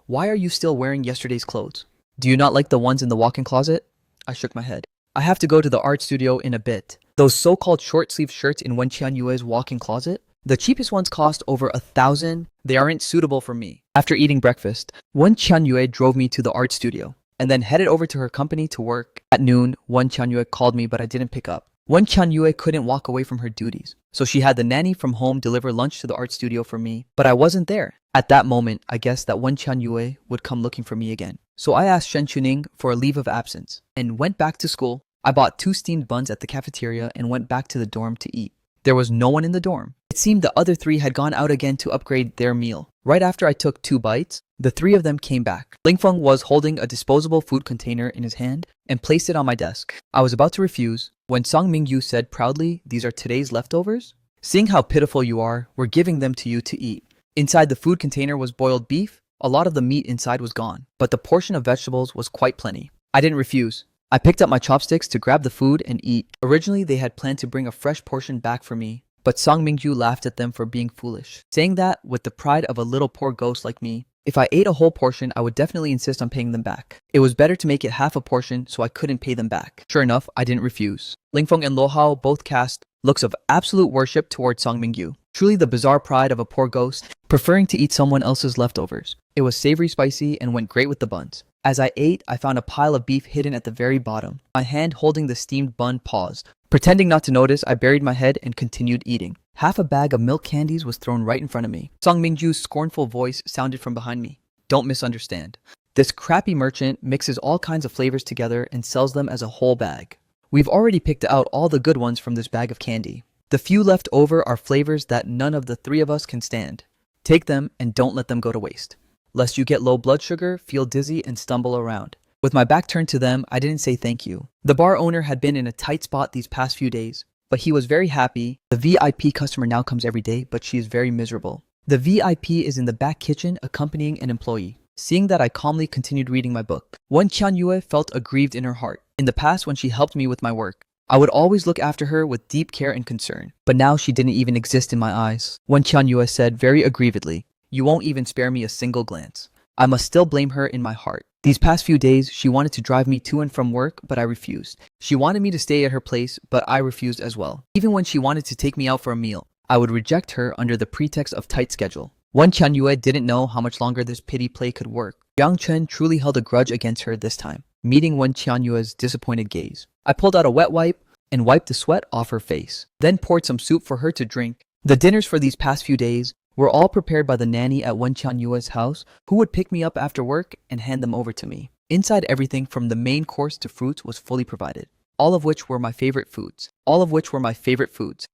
"Why are you still wearing yesterday's clothes? Do you not like the ones in the walk-in closet?" I shook my head. "I have to go to the art studio in a bit. Those so-called short-sleeve shirts in Wen Qianyue's walk-in closet? The cheapest ones cost over 1,000. They aren't suitable for me." After eating breakfast, Wen Qianyue drove me to the art studio and then headed over to her company to work. At noon, Wen Qianyue called me, but I didn't pick up. Wen Qianyue couldn't walk away from her duties, so she had the nanny from home deliver lunch to the art studio for me, but I wasn't there. At that moment, I guessed that Wen Qianyue would come looking for me again. So I asked Shen Chuning for a leave of absence and went back to school. I bought 2 steamed buns at the cafeteria and went back to the dorm to eat. There was no one in the dorm. It seemed the other 3 had gone out again to upgrade their meal. Right after I took 2 bites, the 3 of them came back. Lingfeng was holding a disposable food container in his hand and placed it on my desk. I was about to refuse when Song Mingyu said proudly, "These are today's leftovers? Seeing how pitiful you are, we're giving them to you to eat." Inside the food container was boiled beef. A lot of the meat inside was gone, but the portion of vegetables was quite plenty. I didn't refuse. I picked up my chopsticks to grab the food and eat. Originally, they had planned to bring a fresh portion back for me, but Song Mingyu laughed at them for being foolish, saying that, with the pride of a little poor ghost like me, if I ate a whole portion, I would definitely insist on paying them back. It was better to make it half a portion so I couldn't pay them back. Sure enough, I didn't refuse. Lingfeng and Lohao both cast looks of absolute worship towards Song Mingyu. Truly the bizarre pride of a poor ghost, preferring to eat someone else's leftovers. It was savory spicy and went great with the buns. As I ate, I found a pile of beef hidden at the very bottom. My hand holding the steamed bun paused. Pretending not to notice, I buried my head and continued eating. Half a bag of milk candies was thrown right in front of me. Song Mingju's scornful voice sounded from behind me. "Don't misunderstand. This crappy merchant mixes all kinds of flavors together and sells them as a whole bag. We've already picked out all the good ones from this bag of candy. The few left over are flavors that none of the 3 of us can stand. Take them and don't let them go to waste, lest you get low blood sugar, feel dizzy, and stumble around." With my back turned to them, I didn't say thank you. The bar owner had been in a tight spot these past few days, but he was very happy. The VIP customer now comes every day, but she is very miserable. The VIP is in the back kitchen accompanying an employee. Seeing that, I calmly continued reading my book. Wen Qianyue felt aggrieved in her heart. In the past, when she helped me with my work, I would always look after her with deep care and concern. But now she didn't even exist in my eyes. Wen Qianyue said very aggrievedly, "You won't even spare me a single glance." I must still blame her in my heart. These past few days, she wanted to drive me to and from work, but I refused. She wanted me to stay at her place, but I refused as well. Even when she wanted to take me out for a meal, I would reject her under the pretext of tight schedule. Wen Qianyue didn't know how much longer this pity play could work. Yang Chen truly held a grudge against her this time, meeting Wen Qianyue's disappointed gaze. I pulled out a wet wipe and wiped the sweat off her face, then poured some soup for her to drink. The dinners for these past few days were all prepared by the nanny at Wen Qianyue's house, who would pick me up after work and hand them over to me. Inside, everything from the main course to fruits was fully provided, all of which were my favorite foods.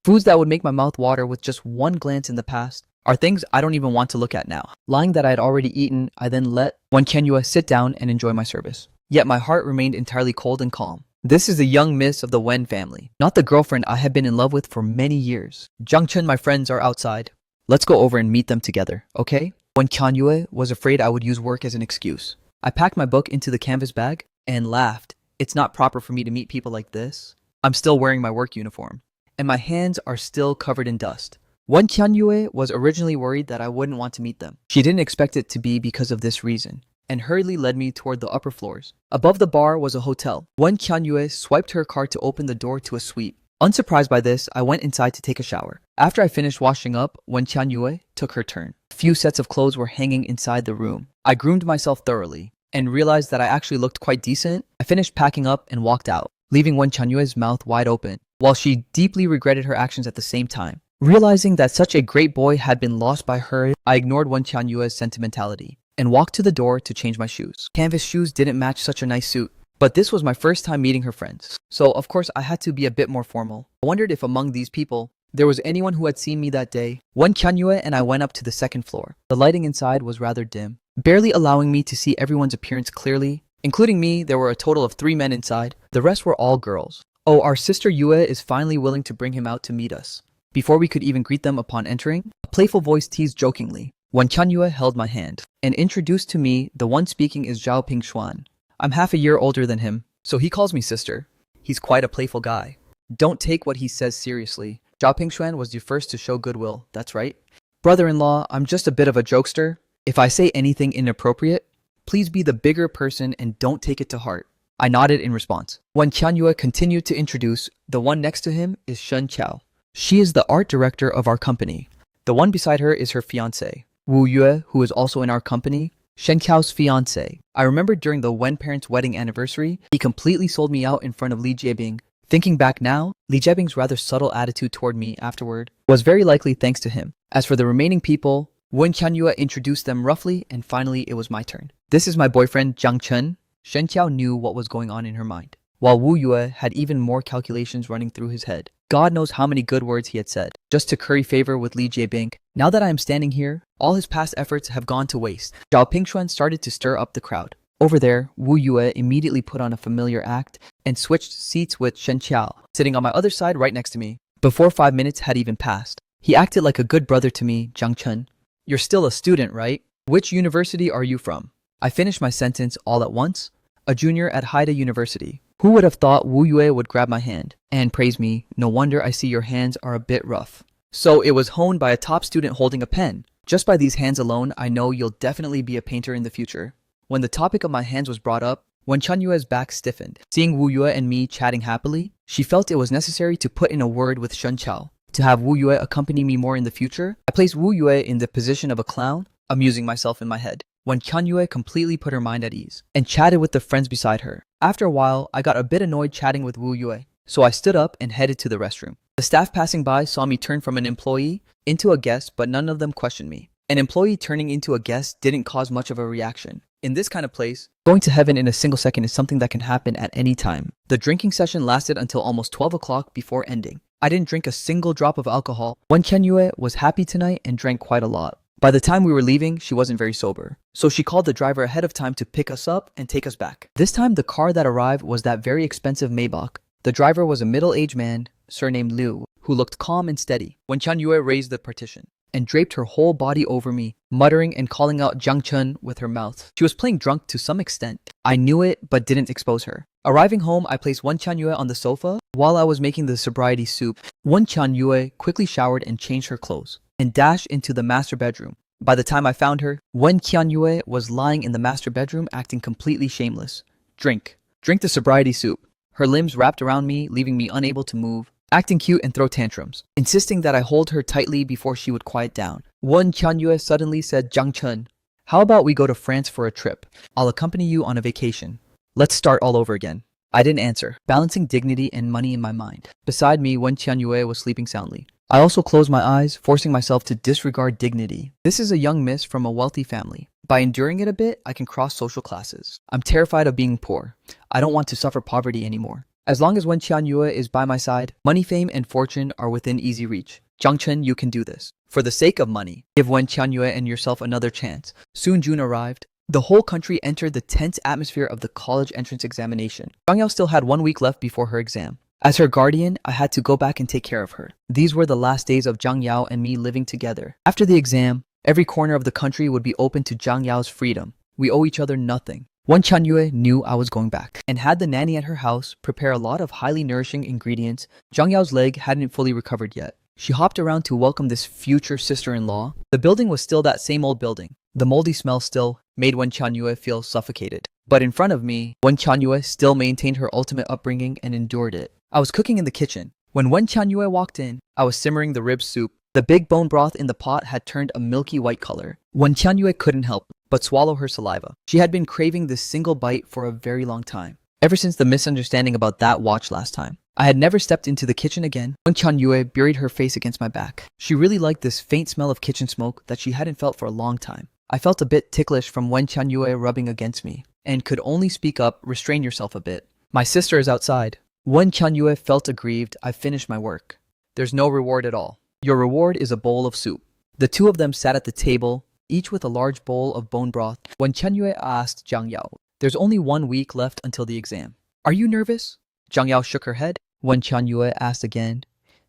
Foods that would make my mouth water with just one glance in the past are things I don't even want to look at now. Lying that I had already eaten, I then let Wen Qianyue sit down and enjoy my service. Yet my heart remained entirely cold and calm. This is the young miss of the Wen family, not the girlfriend I had been in love with for many years. Jiang Chen, my friends are outside. Let's go over and meet them together, okay? Wen Qianyue was afraid I would use work as an excuse. I packed my book into the canvas bag and laughed. It's not proper for me to meet people like this. I'm still wearing my work uniform, and my hands are still covered in dust. Wen Qianyue was originally worried that I wouldn't want to meet them. She didn't expect it to be because of this reason, and hurriedly led me toward the upper floors. Above the bar was a hotel. Wen Qianyue swiped her card to open the door to a suite. Unsurprised by this, I went inside to take a shower. After I finished washing up, Wen Qianyue took her turn. A few sets of clothes were hanging inside the room. I groomed myself thoroughly and realized that I actually looked quite decent. I finished packing up and walked out, leaving Wen Qianyue's mouth wide open, while she deeply regretted her actions at the same time. Realizing that such a great boy had been lost by her, I ignored Wen Qianyue's sentimentality. and walked to the door to change my shoes. Canvas shoes didn't match such a nice suit, but this was my first time meeting her friends. So of course I had to be a bit more formal. I wondered if among these people, there was anyone who had seen me that day. One Chanyue and I went up to the second floor. The lighting inside was rather dim, barely allowing me to see everyone's appearance clearly. Including me, there were a total of 3 men inside. The rest were all girls. Oh, our sister Yue is finally willing to bring him out to meet us. Before we could even greet them upon entering, a playful voice teased jokingly. When Chanyue held my hand and introduced to me, the one speaking is Zhao Pingshuan. I'm half a year older than him, so he calls me sister. He's quite a playful guy. Don't take what he says seriously. Zhao Pingshuan was the first to show goodwill, that's right. Brother-in-law, I'm just a bit of a jokester. If I say anything inappropriate, please be the bigger person and don't take it to heart. I nodded in response. When Chanyue continued to introduce, the one next to him is Shen Qiao. She is the art director of our company. The one beside her is her fiancé, Wu Yue, who is also in our company, Shen Qiao's fiancé. I remember during the Wen parents' wedding anniversary, he completely sold me out in front of Li Jiebing. Thinking back now, Li Jiebing's rather subtle attitude toward me afterward was very likely thanks to him. As for the remaining people, Wen Chanyue introduced them roughly, and finally it was my turn. This is my boyfriend, Jiang Chen. Shen Qiao knew what was going on in her mind, while Wu Yue had even more calculations running through his head. God knows how many good words he had said, just to curry favor with Li Jiebing. Now that I am standing here, all his past efforts have gone to waste. Zhao Pingshuan started to stir up the crowd. Over there, Wu Yue immediately put on a familiar act and switched seats with Shen Qiao, sitting on my other side right next to me. Before 5 minutes had even passed, he acted like a good brother to me, Jiang Chen. You're still a student, right? Which university are you from? I finished my sentence all at once. A junior at Haida University. Who would have thought Wu Yue would grab my hand and praise me? No wonder I see your hands are a bit rough. So it was honed by a top student holding a pen. Just by these hands alone, I know you'll definitely be a painter in the future. When the topic of my hands was brought up, when Chanyue's back stiffened, seeing Wu Yue and me chatting happily, she felt it was necessary to put in a word with Shen Qiao. To have Wu Yue accompany me more in the future, I placed Wu Yue in the position of a clown, amusing myself in my head. When Chanyue completely put her mind at ease and chatted with the friends beside her. After a while, I got a bit annoyed chatting with Wu Yue, so I stood up and headed to the restroom. The staff passing by saw me turn from an employee into a guest, but none of them questioned me. An employee turning into a guest didn't cause much of a reaction. In this kind of place, going to heaven in a single second is something that can happen at any time. The drinking session lasted until almost 12 o'clock before ending. I didn't drink a single drop of alcohol. Wen Chanyue was happy tonight and drank quite a lot. By the time we were leaving, she wasn't very sober. So she called the driver ahead of time to pick us up and take us back. This time, the car that arrived was that very expensive Maybach. The driver was a middle-aged man, surnamed Liu, who looked calm and steady. When Chanyue raised the partition and draped her whole body over me, muttering and calling out Jiang Chen with her mouth. She was playing drunk to some extent. I knew it, but didn't expose her. Arriving home, I placed Wen Chanyue on the sofa while I was making the sobriety soup. Wen Chanyue quickly showered and changed her clothes and dashed into the master bedroom. By the time I found her, Wen Qianyue was lying in the master bedroom acting completely shameless. Drink the sobriety soup. Her limbs wrapped around me, leaving me unable to move, acting cute and throw tantrums, insisting that I hold her tightly before she would quiet down. Wen Qianyue suddenly said, Jiang Chen, how about we go to France for a trip? I'll accompany you on a vacation. Let's start all over again. I didn't answer, balancing dignity and money in my mind. Beside me, Wen Qianyue was sleeping soundly. I also closed my eyes, forcing myself to disregard dignity. This is a young miss from a wealthy family. By enduring it a bit, I can cross social classes. I'm terrified of being poor. I don't want to suffer poverty anymore. As long as Wen Qianyue is by my side, money, fame, and fortune are within easy reach. Jiang Chen, you can do this. For the sake of money, give Wen Qianyue and yourself another chance. Soon June arrived. The whole country entered the tense atmosphere of the college entrance examination. Zhang Yao still had 1 week left before her exam. As her guardian, I had to go back and take care of her. These were the last days of Zhang Yao and me living together. After the exam, every corner of the country would be open to Zhang Yao's freedom. We owe each other nothing. Wen Chanyue knew I was going back and had the nanny at her house prepare a lot of highly nourishing ingredients. Zhang Yao's leg hadn't fully recovered yet. She hopped around to welcome this future sister-in-law. The building was still that same old building. The moldy smell still made Wen Chanyue feel suffocated. But in front of me, Wen Chanyue still maintained her ultimate upbringing and endured it. I was cooking in the kitchen. When Wen Chanyue walked in, I was simmering the rib soup. The big bone broth in the pot had turned a milky white color. Wen Chanyue couldn't help but swallow her saliva. She had been craving this single bite for a very long time, ever since the misunderstanding about that watch last time. I had never stepped into the kitchen again. Wen Chanyue buried her face against my back. She really liked this faint smell of kitchen smoke that she hadn't felt for a long time. I felt a bit ticklish from Wen Qianyue rubbing against me, and could only speak up, restrain yourself a bit. My sister is outside. Wen Qianyue felt aggrieved. I finished my work. There's no reward at all. Your reward is a bowl of soup. The two of them sat at the table, each with a large bowl of bone broth. When Qianyue asked Zhang Yao, there's only 1 week left until the exam. Are you nervous? Zhang Yao shook her head. When Qianyue asked again,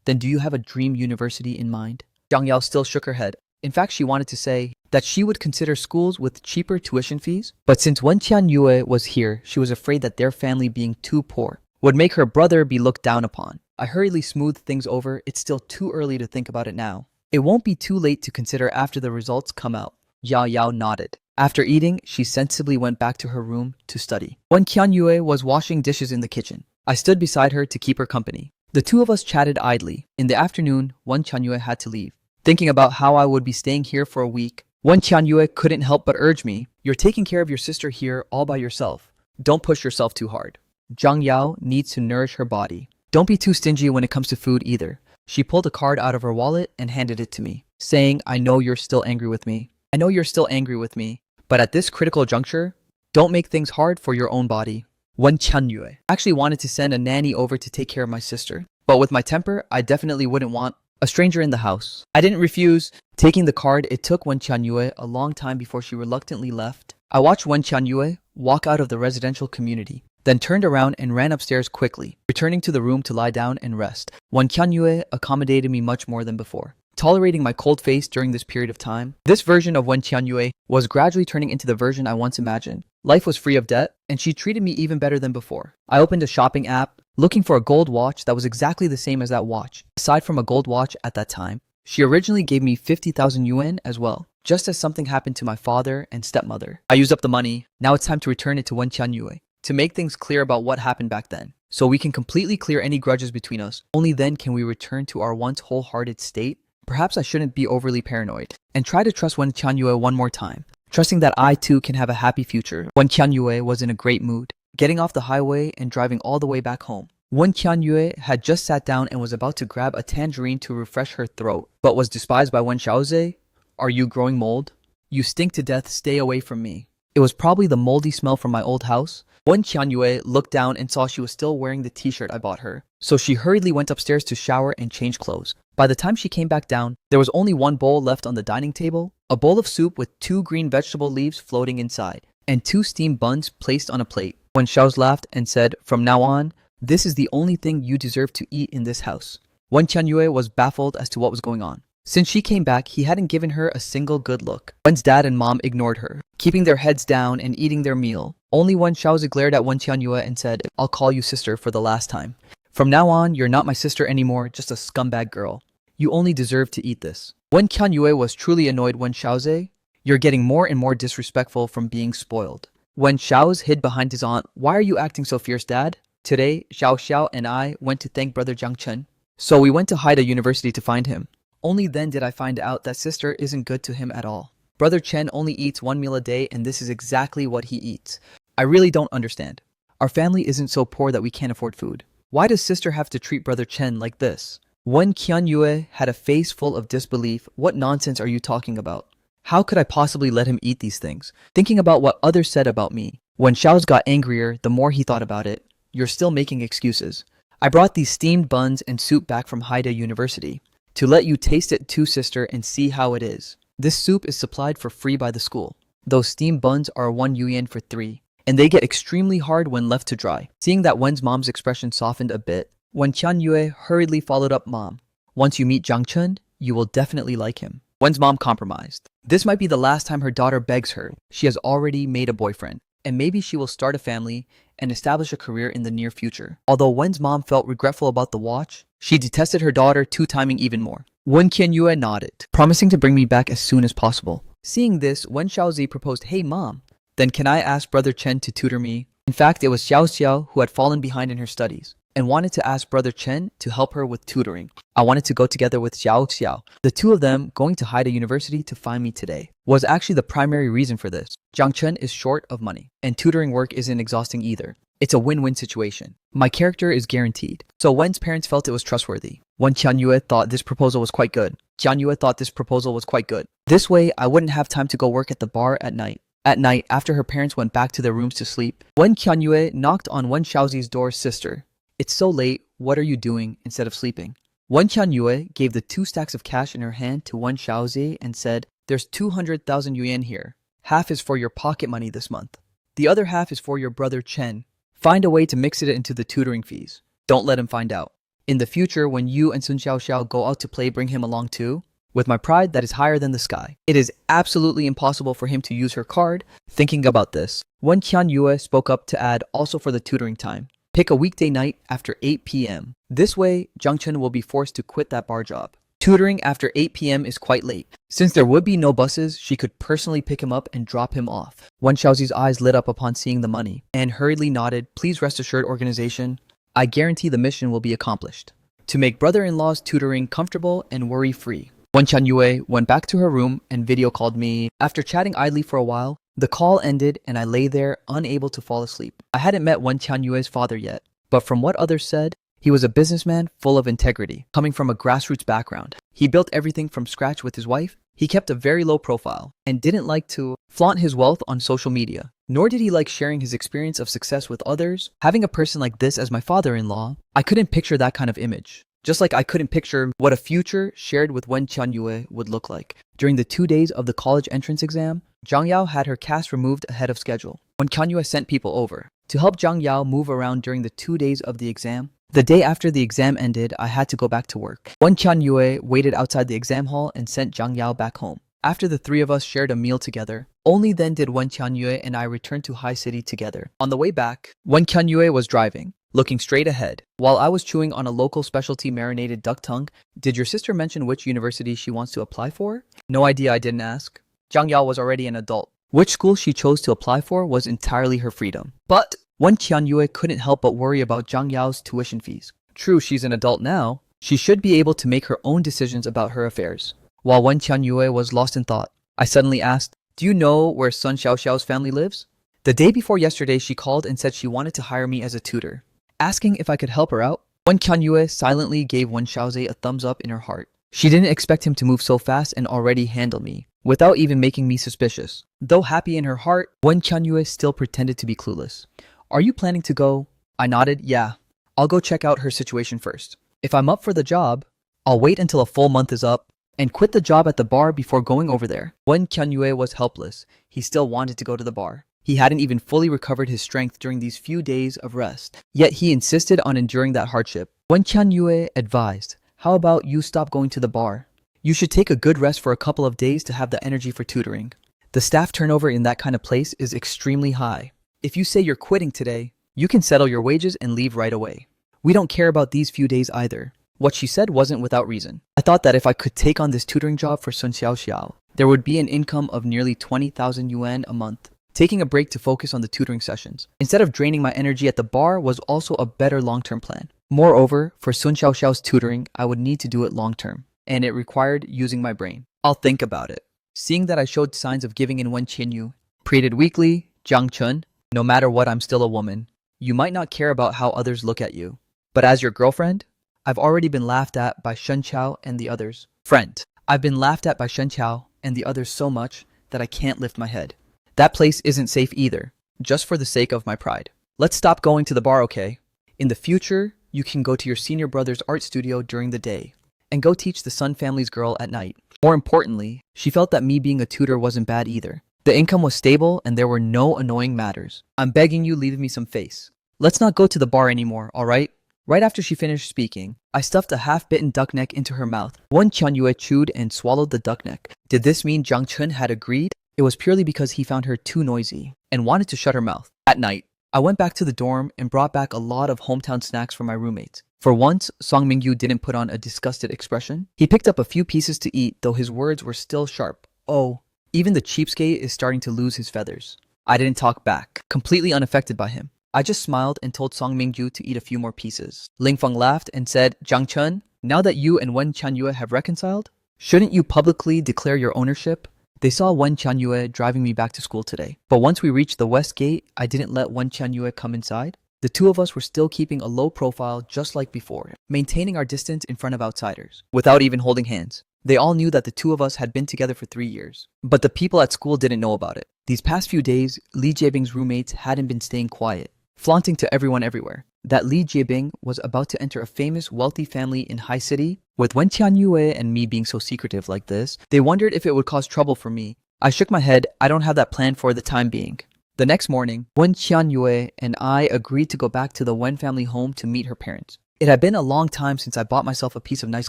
then do you have a dream university in mind? Zhang Yao still shook her head. In fact, she wanted to say that she would consider schools with cheaper tuition fees. But since Wen Qianyue was here, she was afraid that their family being too poor would make her brother be looked down upon. I hurriedly smoothed things over. It's still too early to think about it now. It won't be too late to consider after the results come out. Yao Yao nodded. After eating, she sensibly went back to her room to study. When Qianyue was washing dishes in the kitchen, I stood beside her to keep her company. The two of us chatted idly. In the afternoon, Wen Qianyue had to leave. Thinking about how I would be staying here for a week, Wen Qianyue couldn't help but urge me, you're taking care of your sister here all by yourself. Don't push yourself too hard. Zhang Yao needs to nourish her body. Don't be too stingy when it comes to food either. She pulled a card out of her wallet and handed it to me, saying, I know you're still angry with me. I know you're still angry with me, but at this critical juncture, don't make things hard for your own body. Wen Qianyue actually wanted to send a nanny over to take care of my sister, but with my temper, I definitely wouldn't want a stranger in the house. I didn't refuse. Taking the card, it took Wen Qianyue a long time before she reluctantly left. I watched Wen Qianyue walk out of the residential community, then turned around and ran upstairs quickly, returning to the room to lie down and rest. Wen Qianyue accommodated me much more than before, tolerating my cold face during this period of time. This version of Wen Qianyue was gradually turning into the version I once imagined. Life was free of debt, and she treated me even better than before. I opened a shopping app, looking for a gold watch that was exactly the same as that watch. Aside from a gold watch at that time, she originally gave me 50,000 yuan as well, just as something happened to my father and stepmother. I used up the money. Now it's time to return it to Wen Qianyue to make things clear about what happened back then, so we can completely clear any grudges between us. Only then can we return to our once wholehearted state. Perhaps I shouldn't be overly paranoid and try to trust Wen Qianyue one more time, trusting that I too can have a happy future. Wen Qianyue was in a great mood, getting off the highway and driving all the way back home. Wen Qianyue had just sat down and was about to grab a tangerine to refresh her throat, but was despised by Wen Xiaoze. Are you growing mold? You stink to death, stay away from me. It was probably the moldy smell from my old house. Wen Qianyue looked down and saw she was still wearing the t-shirt I bought her, so she hurriedly went upstairs to shower and change clothes. By the time she came back down, there was only one bowl left on the dining table, a bowl of soup with 2 green vegetable leaves floating inside, and 2 steamed buns placed on a plate. Wen Xiaoze laughed and said, from now on, this is the only thing you deserve to eat in this house. Wen Qianyue was baffled as to what was going on. Since she came back, he hadn't given her a single good look. Wen's dad and mom ignored her, keeping their heads down and eating their meal. Only Wen Xiaoze glared at Wen Qianyue and said, I'll call you sister for the last time. From now on, you're not my sister anymore, just a scumbag girl. You only deserve to eat this. Wen Qianyue was truly annoyed. Wen Xiaoze, you're getting more and more disrespectful from being spoiled. Wen Xiaoze hid behind his aunt. Why are you acting so fierce, dad? Today, Xiao Xiao and I went to thank brother Jiang Chen. So we went to Haida University to find him. Only then did I find out that sister isn't good to him at all. Brother Chen only eats 1 meal a day, and this is exactly what he eats. I really don't understand. Our family isn't so poor that we can't afford food. Why does sister have to treat brother Chen like this? Wen Qianyue had a face full of disbelief. What nonsense are you talking about? How could I possibly let him eat these things? Thinking about what others said about me. When Xiao's got angrier, the more he thought about it. You're still making excuses. I brought these steamed buns and soup back from Haida University to let you taste it too, sister, and see how it is. This soup is supplied for free by the school. Those steamed buns are 1 yuan for 3, and they get extremely hard when left to dry. Seeing that Wen's mom's expression softened a bit, Wen Qianyue hurriedly followed up, Mom, once you meet Jiang Chen, you will definitely like him. Wen's mom compromised. This might be the last time her daughter begs her. She has already made a boyfriend, and maybe she will start a family and establish a career in the near future. Although Wen's mom felt regretful about the watch, she detested her daughter 2-timing even more. Wen Qianyue nodded, promising to bring me back as soon as possible. Seeing this, Wen Xiaozi proposed, Hey mom, then can I ask brother Chen to tutor me? In fact, it was Xiao Xiao who had fallen behind in her studies and wanted to ask brother Chen to help her with tutoring. I wanted to go together with Xiao Xiao. The two of them going to Haida University to find me today was actually the primary reason for this. Jiang Chen is short of money, and tutoring work isn't exhausting either. It's a win-win situation. My character is guaranteed. So Wen's parents felt it was trustworthy. Wen Qianyue thought this proposal was quite good. Qianyue thought this proposal was quite good. This way, I wouldn't have time to go work at the bar at night. At night, after her parents went back to their rooms to sleep, Wen Qianyue knocked on Wen Xiaozi's door. Sister, it's so late, what are you doing instead of sleeping? Wen Qianyue gave the 2 stacks of cash in her hand to Wen Xiaozi and said, there's 200,000 yuan here. Half is for your pocket money this month. The other half is for your brother Chen. Find a way to mix it into the tutoring fees. Don't let him find out. In the future, when you and Sun Xiaoxiao go out to play, bring him along too. With my pride that is higher than the sky. It is absolutely impossible for him to use her card. Thinking about this, Wen Qianyue spoke up to add also for the tutoring time. Pick a weekday night after 8 p.m. This way, Zhang Chen will be forced to quit that bar job. Tutoring after 8 p.m. is quite late. Since there would be no buses, she could personally pick him up and drop him off. Wen Xiaozi's eyes lit up upon seeing the money and hurriedly nodded, please rest assured organization, I guarantee the mission will be accomplished. To make brother-in-law's tutoring comfortable and worry-free. Wen Qianyue went back to her room and video called me. After chatting idly for a while, the call ended and I lay there unable to fall asleep. I hadn't met Wen Qianyue's father yet, but from what others said, he was a businessman full of integrity, coming from a grassroots background. He built everything from scratch with his wife. He kept a very low profile and didn't like to flaunt his wealth on social media, nor did he like sharing his experience of success with others. Having a person like this as my father-in-law, I couldn't picture that kind of image. Just like I couldn't picture what a future shared with Wen Qianyue would look like. During the 2 days of the college entrance exam, Zhang Yao had her cast removed ahead of schedule. Wen Qianyue sent people over to help Zhang Yao move around during the 2 days of the exam. The day after the exam ended, I had to go back to work. Wen Qianyue waited outside the exam hall and sent Zhang Yao back home. After the 3 of us shared a meal together, only then did Wen Qianyue and I return to High City together. On the way back, Wen Qianyue was driving, looking straight ahead. While I was chewing on a local specialty marinated duck tongue, did your sister mention which university she wants to apply for? No idea, I didn't ask. Zhang Yao was already an adult. Which school she chose to apply for was entirely her freedom. But Wen Qianyue couldn't help but worry about Zhang Yao's tuition fees. True, she's an adult now. She should be able to make her own decisions about her affairs. While Wen Qianyue was lost in thought, I suddenly asked, do you know where Sun Xiaoxiao's family lives? The day before yesterday, she called and said she wanted to hire me as a tutor. Asking if I could help her out, Wen Qianyue silently gave Wen Xiaozi a thumbs up in her heart. She didn't expect him to move so fast and already handle me, without even making me suspicious. Though happy in her heart, Wen Qianyue still pretended to be clueless. Are you planning to go? I nodded, yeah. I'll go check out her situation first. If I'm up for the job, I'll wait until a full month is up and quit the job at the bar before going over there. Wen Qianyue was helpless. He still wanted to go to the bar. He hadn't even fully recovered his strength during these few days of rest. Yet he insisted on enduring that hardship. Wen Qianyue advised, how about you stop going to the bar? You should take a good rest for a couple of days to have the energy for tutoring. The staff turnover in that kind of place is extremely high. If you say you're quitting today, you can settle your wages and leave right away. We don't care about these few days either. What she said wasn't without reason. I thought that if I could take on this tutoring job for Sun Xiaoxiao, there would be an income of nearly 20,000 yuan a month. Taking a break to focus on the tutoring sessions, instead of draining my energy at the bar, was also a better long-term plan. Moreover, for Sun Xiaoxiao's tutoring, I would need to do it long-term, and it required using my brain. I'll think about it. Seeing that I showed signs of giving in Wen Qianyue, pleaded weakly, Zhang Chen, no matter what, I'm still a woman. You might not care about how others look at you, but as your girlfriend, I've already been laughed at by Shen Chao and the others. Friend, I've been laughed at by Shen Chao and the others so much that I can't lift my head. That place isn't safe either, just for the sake of my pride. Let's stop going to the bar, okay? In the future, you can go to your senior brother's art studio during the day, and go teach the Sun family's girl at night. More importantly, she felt that me being a tutor wasn't bad either. The income was stable and there were no annoying matters. I'm begging you, leave me some face. Let's not go to the bar anymore, alright? Right after she finished speaking, I stuffed a half-bitten duck neck into her mouth. Wen Qianyue chewed and swallowed the duck neck. Did this mean Zhang Chen had agreed? It was purely because he found her too noisy and wanted to shut her mouth. At night, I went back to the dorm and brought back a lot of hometown snacks for my roommates. For once, Song Mingyu didn't put on a disgusted expression. He picked up a few pieces to eat, though his words were still sharp. Oh, even the cheapskate is starting to lose his feathers. I didn't talk back, completely unaffected by him. I just smiled and told Song Mingyu to eat a few more pieces. Ling Feng laughed and said, Zhang Chen, now that you and Wen Qianyue have reconciled, shouldn't you publicly declare your ownership? They saw Wen Qianyue driving me back to school today. But once we reached the west gate, I didn't let Wen Qianyue come inside. The two of us were still keeping a low profile just like before, maintaining our distance in front of outsiders, without even holding hands. They all knew that the two of us had been together for 3 years. But the people at school didn't know about it. These past few days, Lee Jae-bing's roommates hadn't been staying quiet, flaunting to everyone everywhere that Lee Jae-bing was about to enter a famous wealthy family in High City. With Wen Tianyue and me being so secretive like this, they wondered if it would cause trouble for me. I shook my head. I don't have that plan for the time being. The next morning, Wen Tianyue and I agreed to go back to the Wen family home to meet her parents. It had been a long time since I bought myself a piece of nice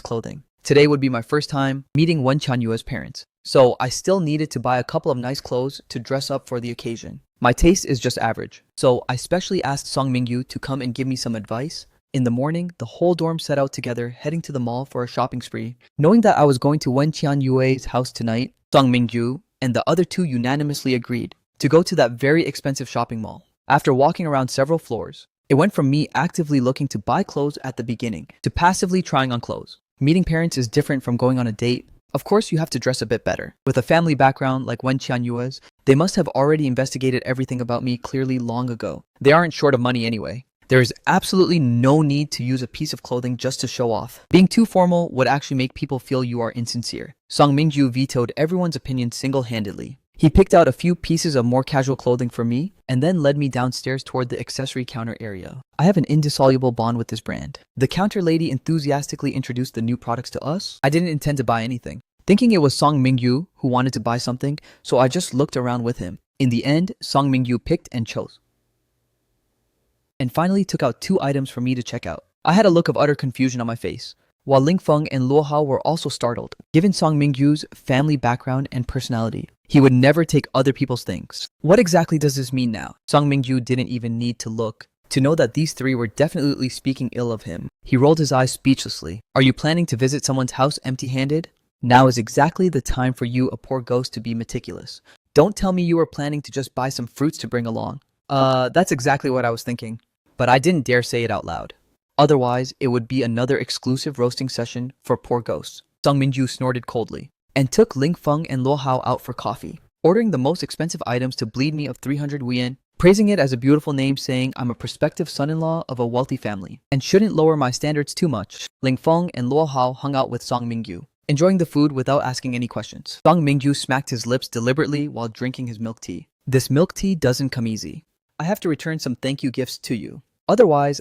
clothing. Today would be my first time meeting Wen Tianyue's parents, so I still needed to buy a couple of nice clothes to dress up for the occasion. My taste is just average, so I specially asked Song Mingyu to come and give me some advice. In the morning, the whole dorm set out together, heading to the mall for a shopping spree. Knowing that I was going to Wen Tianyue's house tonight, Song Mingyu and the other two unanimously agreed to go to that very expensive shopping mall. After walking around several floors, it went from me actively looking to buy clothes at the beginning to passively trying on clothes. Meeting parents is different from going on a date. Of course, you have to dress a bit better. With a family background like Wen Tianyue's, they must have already investigated everything about me clearly long ago. They aren't short of money anyway. There is absolutely no need to use a piece of clothing just to show off. Being too formal would actually make people feel you are insincere. Song Mingyu vetoed everyone's opinion single-handedly. He picked out a few pieces of more casual clothing for me and then led me downstairs toward the accessory counter area. I have an indissoluble bond with this brand. The counter lady enthusiastically introduced the new products to us. I didn't intend to buy anything, thinking it was Song Mingyu who wanted to buy something, so I just looked around with him. In the end, Song Mingyu picked and chose, and finally took out 2 items for me to check out. I had a look of utter confusion on my face, while Ling Feng and Luo Hao were also startled. Given Song Mingyu's family background and personality, he would never take other people's things. What exactly does this mean now? Song Mingyu didn't even need to look to know that these 3 were definitely speaking ill of him. He rolled his eyes speechlessly. Are you planning to visit someone's house empty-handed? Now is exactly the time for you, a poor ghost, to be meticulous. Don't tell me you were planning to just buy some fruits to bring along. That's exactly what I was thinking, but I didn't dare say it out loud. Otherwise, it would be another exclusive roasting session for poor ghosts. Song Mingyu snorted coldly and took Ling Feng and Luo Hao out for coffee, ordering the most expensive items to bleed me of 300 yuan, praising it as a beautiful name, saying I'm a prospective son-in-law of a wealthy family and shouldn't lower my standards too much. Ling Feng and Luo Hao hung out with Song Mingyu, enjoying the food without asking any questions. Song Mingyu smacked his lips deliberately while drinking his milk tea. This milk tea doesn't come easy. I have to return some thank you gifts to you. Otherwise,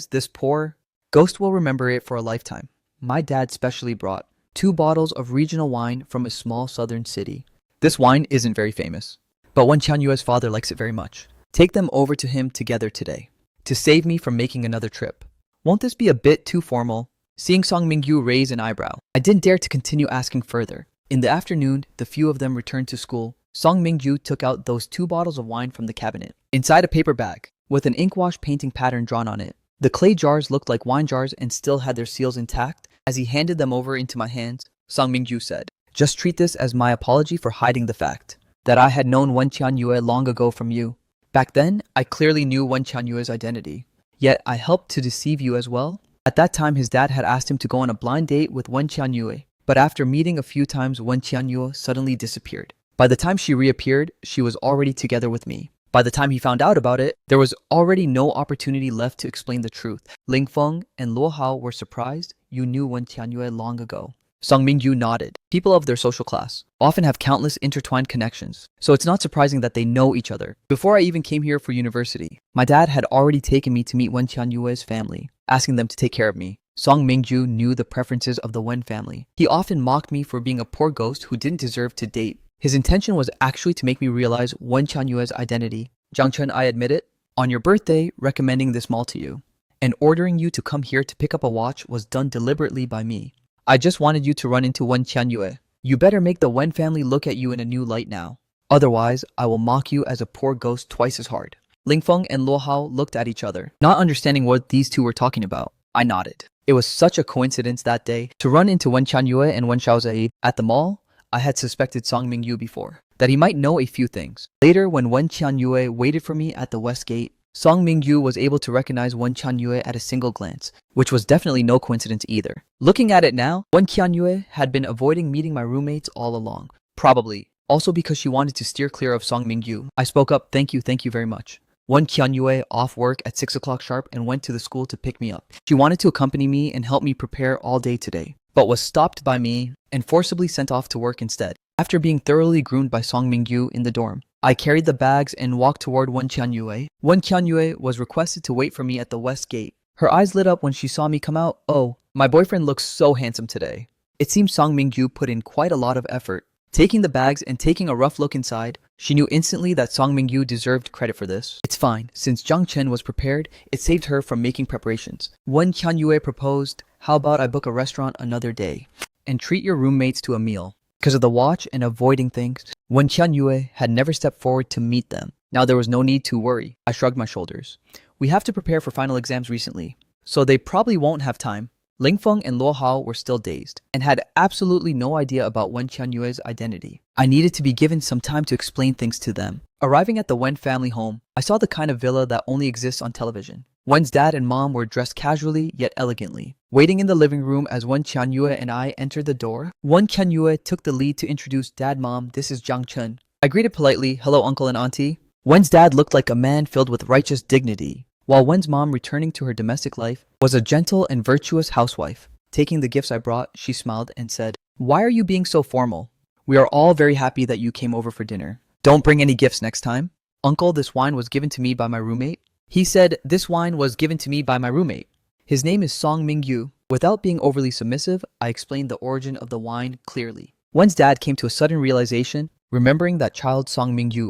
this poor ghost will remember it for a lifetime. My dad specially brought 2 bottles of regional wine from a small southern city. This wine isn't very famous, but Wen Qianyue's father likes it very much. Take them over to him together today, to save me from making another trip. Won't this be a bit too formal? Seeing Song Mingyu raise an eyebrow, I didn't dare to continue asking further. In the afternoon, the few of them returned to school. Song Mingyu took out those 2 bottles of wine from the cabinet, inside a paper bag, with an inkwash painting pattern drawn on it. The clay jars looked like wine jars and still had their seals intact. As he handed them over into my hands, Song Mingyu said, just treat this as my apology for hiding the fact that I had known Wen Qianyue long ago from you. Back then, I clearly knew Wen Qianyue's identity, yet I helped to deceive you as well. At that time, his dad had asked him to go on a blind date with Wen Qianyue, but after meeting a few times, Wen Qianyue suddenly disappeared. By the time she reappeared, she was already together with me. By the time he found out about it, there was already no opportunity left to explain the truth. Ling Feng and Luo Hao were surprised you knew Wen Qianyue long ago. Song Mingyu nodded. People of their social class often have countless intertwined connections, so it's not surprising that they know each other. Before I even came here for university, my dad had already taken me to meet Wen Qianyue's family, asking them to take care of me. Song Mingyu knew the preferences of the Wen family. He often mocked me for being a poor ghost who didn't deserve to date. His intention was actually to make me realize Wen Qianyue's identity. Jiang Chen, I admit it. On your birthday, recommending this mall to you, and ordering you to come here to pick up a watch was done deliberately by me. I just wanted you to run into Wen Qianyue. You better make the Wen family look at you in a new light now. Otherwise, I will mock you as a poor ghost twice as hard. Ling Feng and Luo Hao looked at each other, not understanding what these two were talking about. I nodded. It was such a coincidence that day to run into Wen Qianyue and Wen Xiaozai at the mall. I had suspected Song Mingyu before, that he might know a few things. Later, when Wen Qianyue waited for me at the west gate, Song Mingyu was able to recognize Wen Qianyue at a single glance, which was definitely no coincidence either. Looking at it now, Wen Qianyue had been avoiding meeting my roommates all along, probably also because she wanted to steer clear of Song Mingyu. I spoke up, thank you very much. Won Kyunyue off work at 6 o'clock sharp and went to the school to pick me up. She wanted to accompany me and help me prepare all day today, but was stopped by me and forcibly sent off to work instead. After being thoroughly groomed by Song Mingyu in the dorm, I carried the bags and walked toward Won Kyunyue. Won Kyunyue was requested to wait for me at the west gate. Her eyes lit up when she saw me come out. Oh, my boyfriend looks so handsome today. It seems Song Mingyu put in quite a lot of effort. Taking the bags and taking a rough look inside, she knew instantly that Song Mingyu deserved credit for this. It's fine, since Jang Chen was prepared, it saved her from making preparations. Won Kyunyue proposed, how about I book a restaurant another day and treat your roommates to a meal? Because of the watch and avoiding things, Won Kyunyue had never stepped forward to meet them. Now there was no need to worry. I shrugged my shoulders. We have to prepare for final exams recently, so they probably won't have time. Ling Feng and Luo Hao were still dazed and had absolutely no idea about Wen Qianyue's identity. I needed to be given some time to explain things to them. Arriving at the Wen family home, I saw the kind of villa that only exists on television. Wen's dad and mom were dressed casually yet elegantly. Waiting in the living room as Wen Qianyue and I entered the door, Wen Qianyue took the lead to introduce Dad, Mom, this is Jiang Chen. I greeted politely, hello uncle and auntie. Wen's dad looked like a man filled with righteous dignity, while Wen's mom, returning to her domestic life, was a gentle and virtuous housewife. Taking the gifts I brought, she smiled and said, why are you being so formal? We are all very happy that you came over for dinner. Don't bring any gifts next time. Uncle, this wine was given to me by my roommate. He said, this wine was given to me by my roommate. His name is Song Mingyu. Without being overly submissive, I explained the origin of the wine clearly. Wen's dad came to a sudden realization, remembering that child Song Mingyu,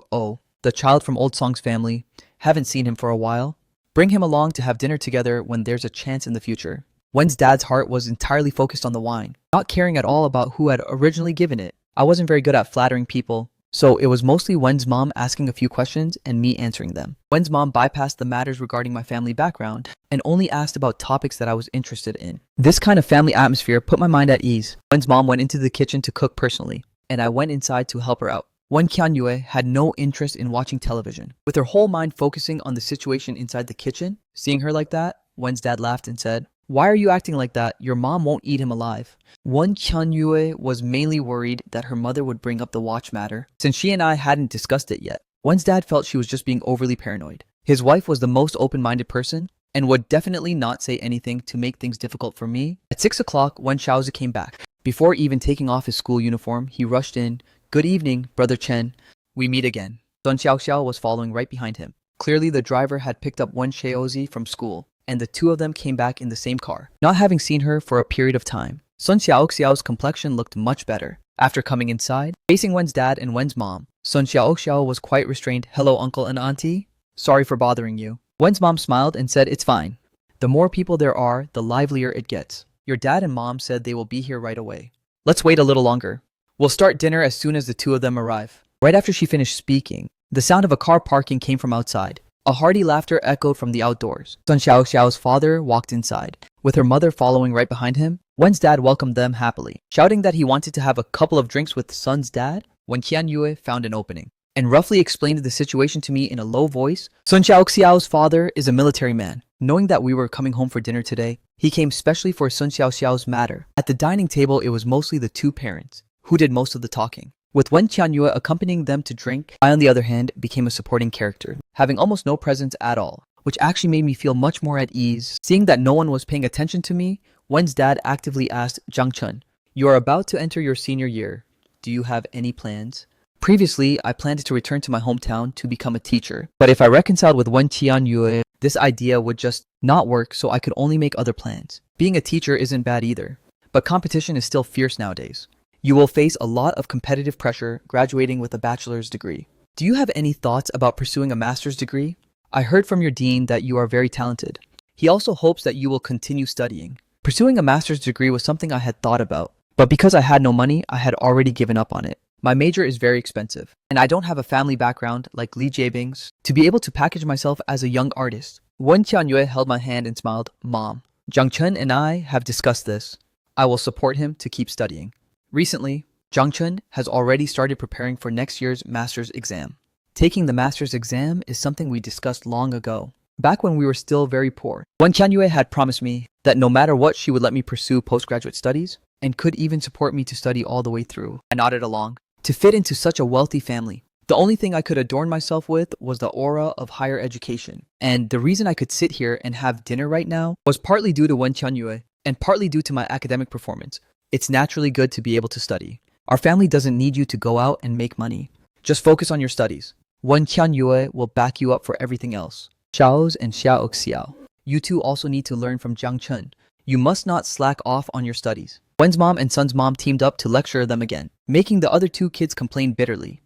the child from Old Song's family. Haven't seen him for a while. Bring him along to have dinner together when there's a chance in the future. Wen's dad's heart was entirely focused on the wine, not caring at all about who had originally given it. I wasn't very good at flattering people, so it was mostly Wen's mom asking a few questions and me answering them. Wen's mom bypassed the matters regarding my family background and only asked about topics that I was interested in. This kind of family atmosphere put my mind at ease. Wen's mom went into the kitchen to cook personally, and I went inside to help her out. Wen Qianyue had no interest in watching television. With her whole mind focusing on the situation inside the kitchen, seeing her like that, Wen's dad laughed and said, why are you acting like that? Your mom won't eat him alive. Wen Qianyue was mainly worried that her mother would bring up the watch matter, since she and I hadn't discussed it yet. Wen's dad felt she was just being overly paranoid. His wife was the most open-minded person and would definitely not say anything to make things difficult for me. At 6 o'clock, Wen Xiaozi came back. Before even taking off his school uniform, he rushed in. Good evening, Brother Chen. We meet again. Sun Xiaoxiao was following right behind him. Clearly, the driver had picked up Wen Xiaozi from school, and the two of them came back in the same car, not having seen her for a period of time. Sun Xiaoxiao's complexion looked much better. After coming inside, facing Wen's dad and Wen's mom, Sun Xiaoxiao was quite restrained. Hello, uncle and auntie. Sorry for bothering you. Wen's mom smiled and said, it's fine. The more people there are, the livelier it gets. Your dad and mom said they will be here right away. Let's wait a little longer. We'll start dinner as soon as the two of them arrive. Right after she finished speaking, the sound of a car parking came from outside. A hearty laughter echoed from the outdoors. Sun Xiaoxiao's father walked inside, with her mother following right behind him. Wen's dad welcomed them happily, shouting that he wanted to have a couple of drinks with Sun's dad. When Qianyue found an opening and roughly explained the situation to me in a low voice. Sun Xiaoxiao's father is a military man. Knowing that we were coming home for dinner today, he came specially for Sun Xiaoxiao's matter. At the dining table, it was mostly the two parents who did most of the talking. With Wen Qianyue accompanying them to drink, I on the other hand became a supporting character, having almost no presence at all, which actually made me feel much more at ease. Seeing that no one was paying attention to me, Wen's dad actively asked Jiang Chen, you are about to enter your senior year. Do you have any plans? Previously, I planned to return to my hometown to become a teacher, but if I reconciled with Wen Qianyue, this idea would just not work, so I could only make other plans. Being a teacher isn't bad either, but competition is still fierce nowadays. You will face a lot of competitive pressure graduating with a bachelor's degree. Do you have any thoughts about pursuing a master's degree? I heard from your dean that you are very talented. He also hopes that you will continue studying. Pursuing a master's degree was something I had thought about, but because I had no money, I had already given up on it. My major is very expensive, and I don't have a family background like Li Jiebing's to be able to package myself as a young artist. Wen Qianyue held my hand and smiled, Mom, Jiang Chen and I have discussed this. I will support him to keep studying. Recently, Jiang Chen has already started preparing for next year's master's exam. Taking the master's exam is something we discussed long ago, back when we were still very poor. Wen Qianyue had promised me that no matter what, she would let me pursue postgraduate studies and could even support me to study all the way through. I nodded along. To fit into such a wealthy family, The only thing I could adorn myself with was the aura of higher education. And the reason I could sit here and have dinner right now was partly due to Wen Qianyue and partly due to my academic performance. It's naturally good to be able to study. Our family doesn't need you to go out and make money. Just focus on your studies. Wen Qianyue will back you up for everything else. Xiao's and Xiao Xiao. You two also need to learn from Jiang Chun. You must not slack off on your studies. Wen's mom and Sun's mom teamed up to lecture them again, making the other two kids complain bitterly.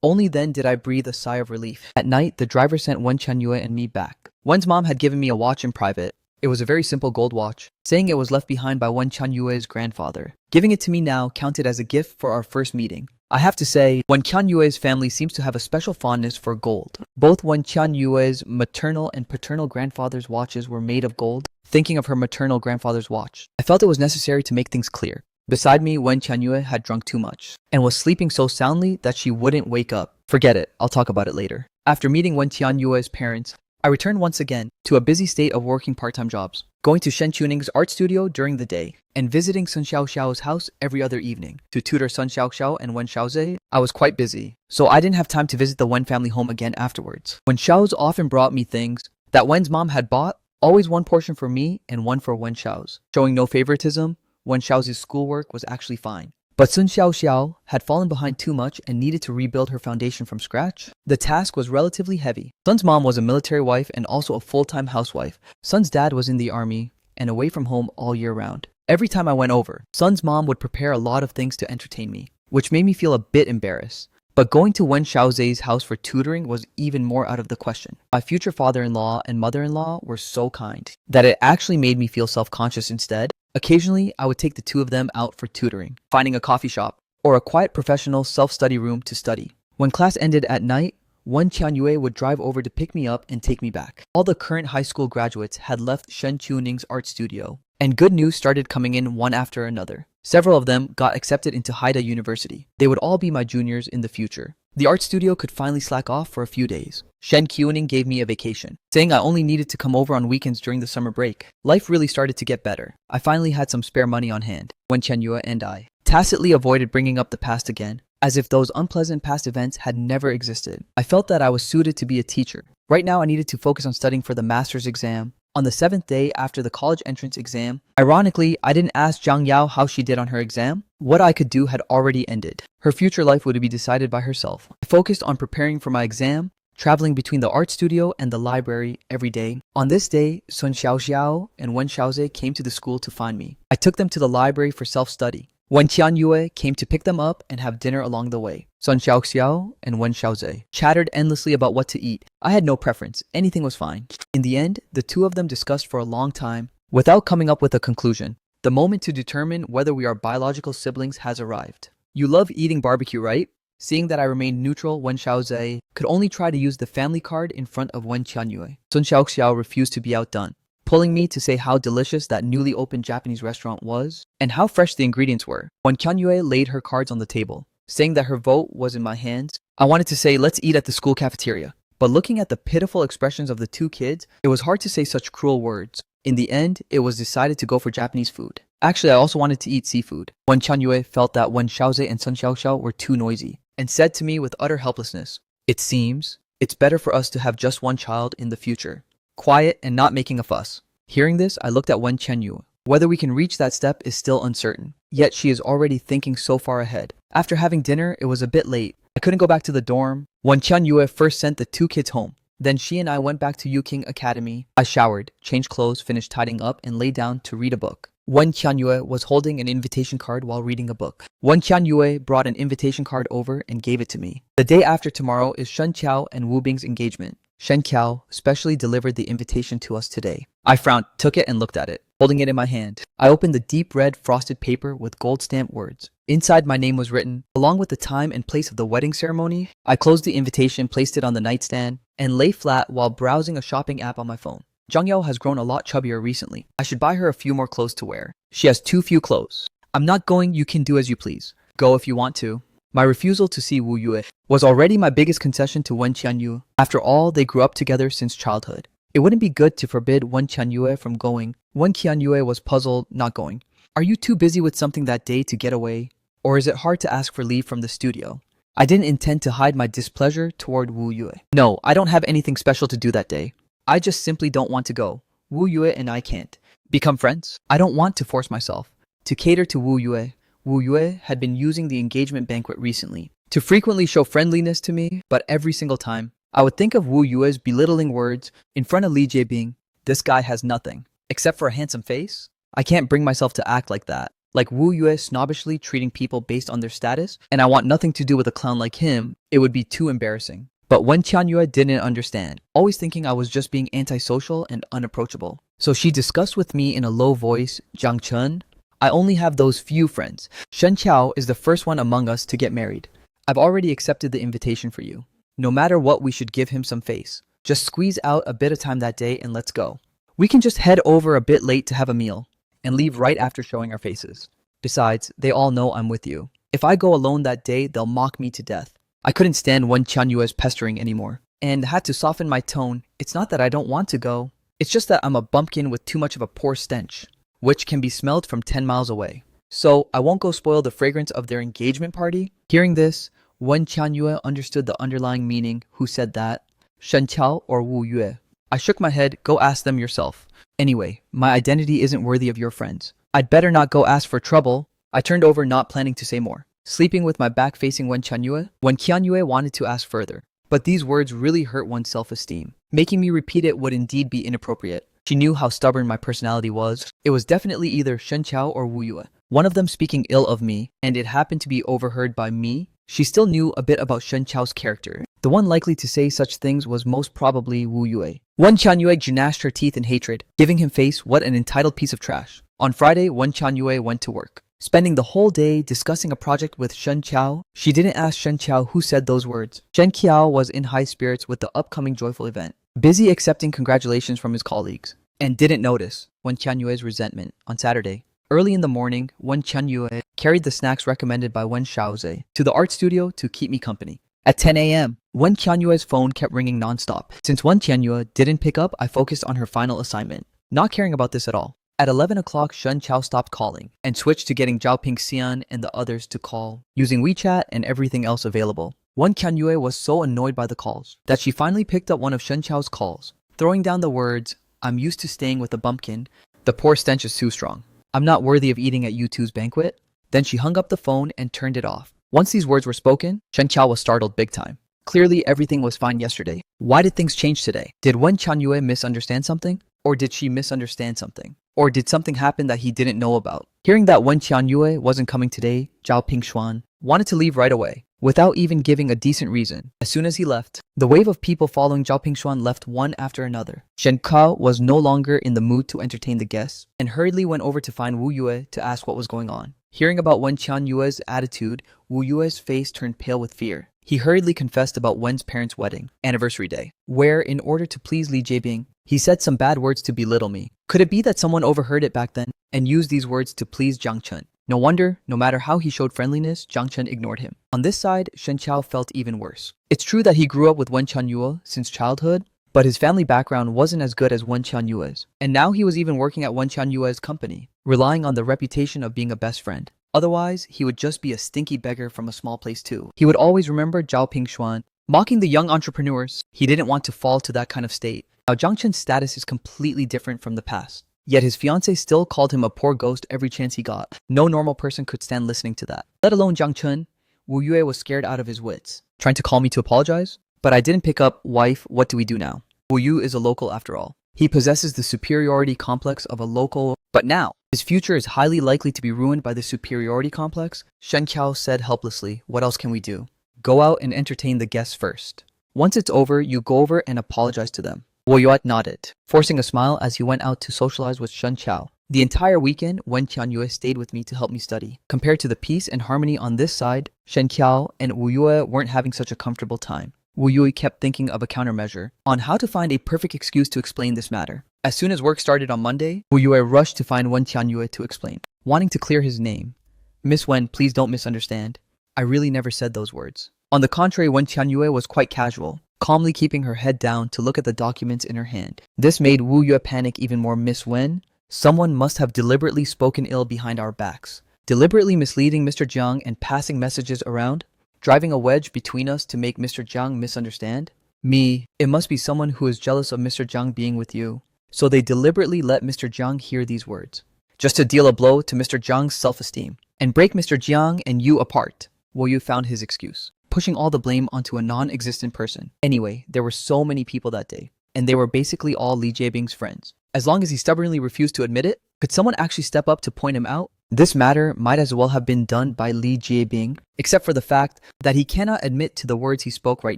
Only then did I breathe a sigh of relief. At night, the driver sent Wen Qianyue and me back. Wen's mom had given me a watch in private. It was a very simple gold watch, saying it was left behind by Wen Qianyue's grandfather. Giving it to me now counted as a gift for our first meeting. I have to say, Wen Qianyue's family seems to have a special fondness for gold. Both Wen Qianyue's maternal and paternal grandfather's watches were made of gold. Thinking of her maternal grandfather's watch, I felt it was necessary to make things clear. Beside me, Wen Qianyue had drunk too much and was sleeping so soundly that she wouldn't wake up. Forget it, I'll talk about it later. After meeting Wen Qianyue's parents, I returned once again to a busy state of working part-time jobs, going to Shen Chuning's art studio during the day, and visiting Sun Xiaoxiao's house every other evening. To tutor Sun Xiaoxiao and Wen Xiaoze, I was quite busy, so I didn't have time to visit the Wen family home again afterwards. Wen Xiao's often brought me things that Wen's mom had bought, always one portion for me and one for Wen Xiao's. Showing no favoritism, Wen Xiao's schoolwork was actually fine. But Sun Xiaoxiao had fallen behind too much and needed to rebuild her foundation from scratch. The task was relatively heavy. Sun's mom was a military wife and also a full-time housewife. Sun's dad was in the army and away from home all year round. Every time I went over, Sun's mom would prepare a lot of things to entertain me, which made me feel a bit embarrassed. But going to Wen Xiaoze's house for tutoring was even more out of the question. My future father-in-law and mother-in-law were so kind that it actually made me feel self-conscious instead. Occasionally, I would take the two of them out for tutoring, finding a coffee shop, or a quiet professional self-study room to study. When class ended at night, Wen Qianyue would drive over to pick me up and take me back. All the current high school graduates had left Shen Chuning's art studio, and good news started coming in one after another. Several of them got accepted into Haida University. They would all be my juniors in the future. The art studio could finally slack off for a few days. Shen Qiuning gave me a vacation, saying I only needed to come over on weekends during the summer break. Life really started to get better. I finally had some spare money on hand. Wen Qianyue and I tacitly avoided bringing up the past again, as if those unpleasant past events had never existed. I felt that I was suited to be a teacher. Right now I needed to focus on studying for the master's exam. On the 7th day after the college entrance exam, ironically, I didn't ask Zhang Yao how she did on her exam. What I could do had already ended. Her future life would be decided by herself. I focused on preparing for my exam, traveling between the art studio and the library every day. On this day, Sun Xiaoxiao and Wen Xiaoze came to the school to find me. I took them to the library for self-study. Wen Qianyue came to pick them up and have dinner along the way. Sun Xiaoxiao and Wen Xiaoze chattered endlessly about what to eat. I had no preference. Anything was fine. In the end, the two of them discussed for a long time without coming up with a conclusion. The moment to determine whether we are biological siblings has arrived. You love eating barbecue, right? Seeing that I remained neutral, Wen Xiaoze could only try to use the family card in front of Wen Qianyue. Sun Xiaoxiao refused to be outdone, pulling me to say how delicious that newly opened Japanese restaurant was and how fresh the ingredients were. When Qianyue laid her cards on the table, saying that her vote was in my hands, I wanted to say let's eat at the school cafeteria. But looking at the pitiful expressions of the two kids, it was hard to say such cruel words. In the end, it was decided to go for Japanese food. Actually, I also wanted to eat seafood. Wen Qianyue felt that Wen Xiaoze and Sun Xiaoxiao were too noisy and said to me with utter helplessness, "It seems it's better for us to have just one child in the future. Quiet and not making a fuss." Hearing this, I looked at Wen Qianyue. Whether we can reach that step is still uncertain, yet she is already thinking so far ahead. After having dinner, it was a bit late. I couldn't go back to the dorm. Wen Qianyue first sent the two kids home. Then she and I went back to Yuking Academy. I showered, changed clothes, finished tidying up, and lay down to read a book. Wen Qianyue was holding an invitation card while reading a book. Wen Qianyue brought an invitation card over and gave it to me. The day after tomorrow is Shen Qiao and Wu Bing's engagement. Shen Qiao specially delivered the invitation to us today. I frowned, took it, and looked at it, holding it in my hand. I opened the deep red frosted paper with gold stamped words. Inside, my name was written, along with the time and place of the wedding ceremony. I closed the invitation, placed it on the nightstand, and lay flat while browsing a shopping app on my phone. Zhang Yao has grown a lot chubbier recently. I should buy her a few more clothes to wear. She has too few clothes. I'm not going, you can do as you please. Go if you want to. My refusal to see Wu Yue was already my biggest concession to Wen Qianyue. After all, they grew up together since childhood. It wouldn't be good to forbid Wen Qianyue from going. Wen Qianyue was puzzled, not going. Are you too busy with something that day to get away? Or is it hard to ask for leave from the studio? I didn't intend to hide my displeasure toward Wu Yue. No, I don't have anything special to do that day. I just simply don't want to go. Wu Yue and I can't become friends. I don't want to force myself to cater to Wu Yue. Wu Yue had been using the engagement banquet recently to frequently show friendliness to me, but every single time, I would think of Wu Yue's belittling words in front of Li Jiebing. This guy has nothing except for a handsome face. I can't bring myself to act like that. Like Wu Yue snobbishly treating people based on their status, and I want nothing to do with a clown like him. It would be too embarrassing. But Wen Qianyue didn't understand, always thinking I was just being antisocial and unapproachable. So she discussed with me in a low voice, Jiang Chen, I only have those few friends. Shen Qiao is the first one among us to get married. I've already accepted the invitation for you. No matter what, we should give him some face. Just squeeze out a bit of time that day and let's go. We can just head over a bit late to have a meal and leave right after showing our faces. Besides, they all know I'm with you. If I go alone that day, they'll mock me to death. I couldn't stand Wen Qianyue's pestering anymore and had to soften my tone. It's not that I don't want to go. It's just that I'm a bumpkin with too much of a poor stench, which can be smelled from 10 miles away. So I won't go spoil the fragrance of their engagement party. Hearing this, Wen Qianyue understood the underlying meaning. Who said that? Shen Qiao or Wu Yue? I shook my head. Go ask them yourself. Anyway, my identity isn't worthy of your friends. I'd better not go ask for trouble. I turned over, not planning to say more, sleeping with my back facing Wen Qianyue. Wen Qianyue wanted to ask further, but these words really hurt one's self-esteem. Making me repeat it would indeed be inappropriate. She knew how stubborn my personality was. It was definitely either Shen Qiao or Wu Yue, one of them speaking ill of me, and it happened to be overheard by me. She still knew a bit about Shen Qiao's character. The one likely to say such things was most probably Wu Yue. Wen Qianyue gnashed her teeth in hatred, giving him face. What an entitled piece of trash. On Friday, Wen Qianyue went to work, spending the whole day discussing a project with Shen Qiao. She didn't ask Shen Qiao who said those words. Shen Qiao was in high spirits with the upcoming joyful event, busy accepting congratulations from his colleagues, and didn't notice Wen Qianyue's resentment. On Saturday, early in the morning, Wen Qianyue carried the snacks recommended by Wen Shaoze to the art studio to keep me company. At 10 a.m., Wen Qianyue's phone kept ringing nonstop. Since Wen Qianyue didn't pick up, I focused on her final assignment, not caring about this at all. At 11 o'clock, Shen Qiao stopped calling and switched to getting Zhao Ping Xian and the others to call, using WeChat and everything else available. Wen Qianyue was so annoyed by the calls that she finally picked up one of Shen Qiao's calls, throwing down the words, I'm used to staying with a bumpkin. The poor stench is too strong. I'm not worthy of eating at U2's banquet. Then she hung up the phone and turned it off. Once these words were spoken, Shen Qiao was startled big time. Clearly, everything was fine yesterday. Why did things change today? Did Wen Qianyue misunderstand something? Or did she misunderstand something? Or did something happen that he didn't know about? Hearing that Wen Qianyue wasn't coming today, Zhao Pingshuan wanted to leave right away, without even giving a decent reason. As soon as he left, the wave of people following Zhao Pingshuan left one after another. Shen Kao was no longer in the mood to entertain the guests, and hurriedly went over to find Wu Yue to ask what was going on. Hearing about Wen Qianyue's attitude, Wu Yue's face turned pale with fear. He hurriedly confessed about Wen's parents' wedding, anniversary day, where, in order to please Li Jiebing, he said some bad words to belittle me. Could it be that someone overheard it back then and used these words to please Jiang Chen? No wonder, no matter how he showed friendliness, Jiang Chen ignored him. On this side, Shen Qiao felt even worse. It's true that he grew up with Wen Qianyue since childhood, but his family background wasn't as good as Wen Qianyue's. And now he was even working at Wen Qianyue's company, relying on the reputation of being a best friend. Otherwise, he would just be a stinky beggar from a small place too. He would always remember Zhao Pingshuan mocking the young entrepreneurs. He didn't want to fall to that kind of state. Now Jiang Chen's status is completely different from the past. Yet his fiancée still called him a poor ghost every chance he got. No normal person could stand listening to that, let alone Jiang Chen. Wu Yue was scared out of his wits, trying to call me to apologize, but I didn't pick up. Wife, what do we do now? Wu Yu is a local after all. He possesses the superiority complex of a local, but now his future is highly likely to be ruined by the superiority complex. Shen Qiao said helplessly, what else can we do? Go out and entertain the guests first. Once it's over, you go over and apologize to them. Wu Yue nodded, forcing a smile as he went out to socialize with Shen Qiao. The entire weekend, Wen Qianyue stayed with me to help me study. Compared to the peace and harmony on this side, Shen Qiao and Wu Yue weren't having such a comfortable time. Wu Yue kept thinking of a countermeasure on how to find a perfect excuse to explain this matter. As soon as work started on Monday, Wu Yue rushed to find Wen Qianyue to explain, wanting to clear his name. Miss Wen, please don't misunderstand. I really never said those words. On the contrary, Wen Qianyue was quite casual, calmly keeping her head down to look at the documents in her hand. This made Wu Yue panic even more. Miss Wen, someone must have deliberately spoken ill behind our backs, deliberately misleading Mr. Jiang and passing messages around. driving a wedge between us to make Mr. Jiang misunderstand? Me, it must be someone who is jealous of Mr. Jiang being with you. So they deliberately let Mr. Jiang hear these words, just to deal a blow to Mr. Jiang's self-esteem and break Mr. Jiang and you apart. Wu Yu found his excuse, pushing all the blame onto a non-existent person. Anyway, there were so many people that day, and they were basically all Li Jiabing's friends. As long as he stubbornly refused to admit it, could someone actually step up to point him out? This matter might as well have been done by Li Jiabing, except for the fact that he cannot admit to the words he spoke right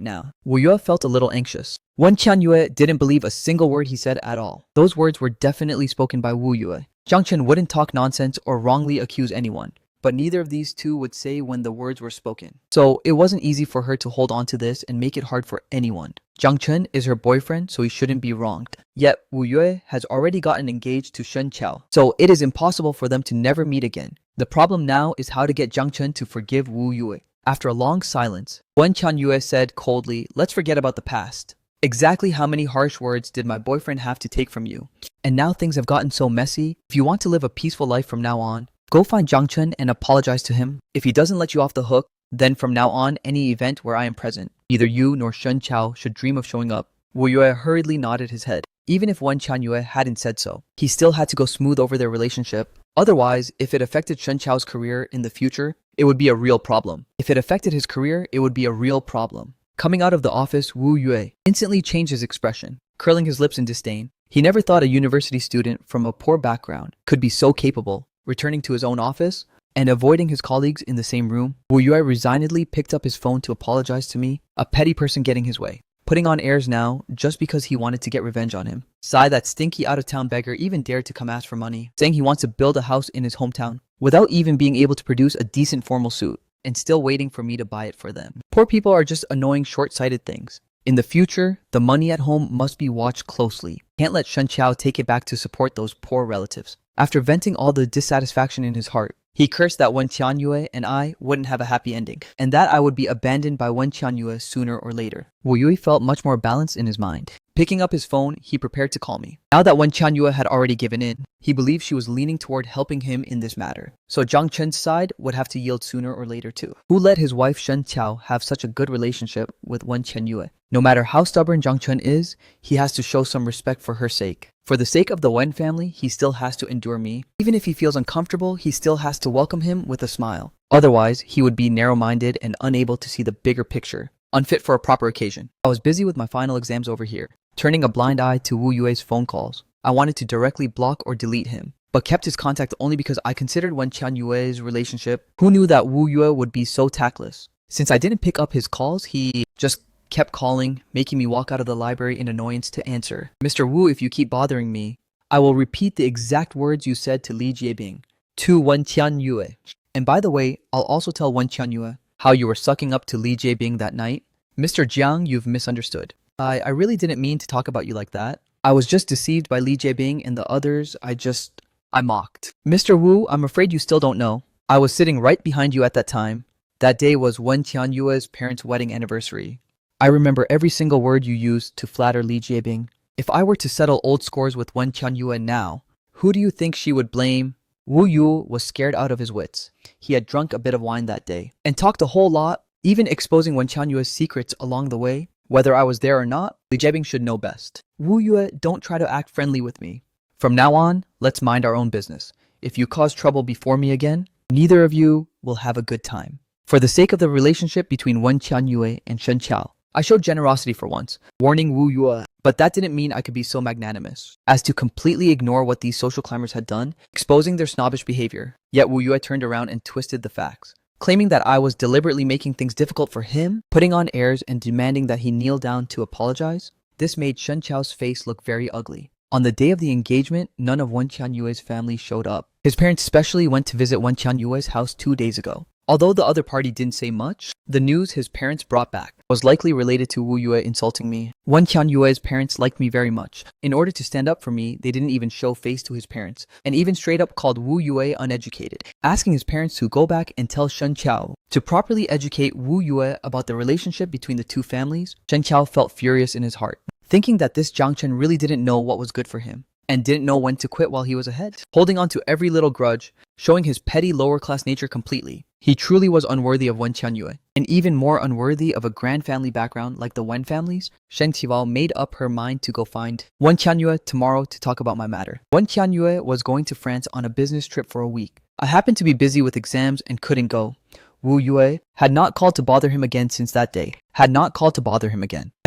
now. Wu Yue felt a little anxious. Wen Qianyue didn't believe a single word he said at all. Those words were definitely spoken by Wu Yue. Jiang Chen wouldn't talk nonsense or wrongly accuse anyone, but neither of these two would say when the words were spoken. So it wasn't easy for her to hold on to this and make it hard for anyone. Jiang Chen is her boyfriend, so he shouldn't be wronged. Yet Wu Yue has already gotten engaged to Shen Qiao, so it is impossible for them to never meet again. The problem now is how to get Jiang Chen to forgive Wu Yue. After a long silence, Wen Qianyue said coldly, "Let's forget about the past. Exactly how many harsh words did my boyfriend have to take from you? And now things have gotten so messy. If you want to live a peaceful life from now on, go find Jiang Chen and apologize to him. If he doesn't let you off the hook, then from now on, any event where I am present, neither you nor Shen Qiao should dream of showing up." Wu Yue hurriedly nodded his head. Even if Wen Qianyue hadn't said so, he still had to go smooth over their relationship. Otherwise, if it affected Shen Qiao's career in the future, it would be a real problem. If it affected his career, it would be a real problem. Coming out of the office, Wu Yue instantly changed his expression, curling his lips in disdain. He never thought a university student from a poor background could be so capable. Returning to his own office and avoiding his colleagues in the same room, Wu Yue resignedly picked up his phone to apologize to me, a petty person getting his way. Putting on airs now just because he wanted to get revenge on him. Sai, that stinky out-of-town beggar, even dared to come ask for money, saying he wants to build a house in his hometown without even being able to produce a decent formal suit, and still waiting for me to buy it for them. Poor people are just annoying, short-sighted things. In the future, the money at home must be watched closely. Can't let Shen Qiao take it back to support those poor relatives. After venting all the dissatisfaction in his heart, he cursed that Wen Qianyue and I wouldn't have a happy ending, and that I would be abandoned by Wen Qianyue sooner or later. Wu Yue felt much more balanced in his mind. Picking up his phone, he prepared to call me. Now that Wen Qianyue had already given in, he believed she was leaning toward helping him in this matter. So Jiang Chen's side would have to yield sooner or later too. Who let his wife Shen Qiao have such a good relationship with Wen Qianyue? No matter how stubborn Jiang Chen is, he has to show some respect for her sake. For the sake of the Wen family, he still has to endure me. Even if he feels uncomfortable, he still has to welcome him with a smile. Otherwise, he would be narrow-minded and unable to see the bigger picture, unfit for a proper occasion. I was busy with my final exams over here, turning a blind eye to Wu Yue's phone calls. I wanted to directly block or delete him, but kept his contact only because I considered Wen Qianyue's relationship. Who knew that Wu Yue would be so tactless? Since I didn't pick up his calls, he just kept calling, making me walk out of the library in annoyance to answer. "Mr. Wu, if you keep bothering me, I will repeat the exact words you said to Li Jiabing, to Wen Qianyue. And by the way, I'll also tell Wen Qianyue how you were sucking up to Li Jiabing that night. Mr. Jiang, you've misunderstood. I really didn't mean to talk about you like that. I was just deceived by Li Jiabing and the others. I mocked. Mr. Wu, I'm afraid you still don't know. I was sitting right behind you at that time. That day was Wen Qianyue's parents' wedding anniversary. I remember every single word you used to flatter Li Jiabing. If I were to settle old scores with Wen Qianyue now, who do you think she would blame?" Wu Yu was scared out of his wits. He had drunk a bit of wine that day and talked a whole lot, even exposing Wen Qianyue's secrets along the way. Whether I was there or not, Li Jiabing should know best. "Wu Yue, don't try to act friendly with me. From now on, let's mind our own business. If you cause trouble before me again, neither of you will have a good time." For the sake of the relationship between Wen Qianyue and Shen Qiao, I showed generosity for once, warning Wu Yue, but that didn't mean I could be so magnanimous as to completely ignore what these social climbers had done, exposing their snobbish behavior. Yet Wu Yue turned around and twisted the facts, claiming that I was deliberately making things difficult for him, putting on airs and demanding that he kneel down to apologize. This made Shen Qiao's face look very ugly. On the day of the engagement, none of Wen Qianyue's family showed up. His parents specially went to visit Wen Qianyue's house 2 days ago. Although the other party didn't say much, the news his parents brought back was likely related to Wu Yue insulting me. Wen Qianyue's parents liked me very much. In order to stand up for me, they didn't even show face to his parents, and even straight up called Wu Yue uneducated, asking his parents to go back and tell Shen Qiao to properly educate Wu Yue about the relationship between the two families. Shen Qiao felt furious in his heart, thinking that this Jiang Chen really didn't know what was good for him, and didn't know when to quit while he was ahead, holding on to every little grudge, showing his petty lower-class nature completely. He truly was unworthy of Wen Qianyue, and even more unworthy of a grand family background like the Wen families. Shen Qiwao made up her mind to go find Wen Qianyue tomorrow to talk about my matter. Wen Qianyue was going to France on a business trip for a week. I happened to be busy with exams and couldn't go. Wu Yue had not called to bother him again since that day. I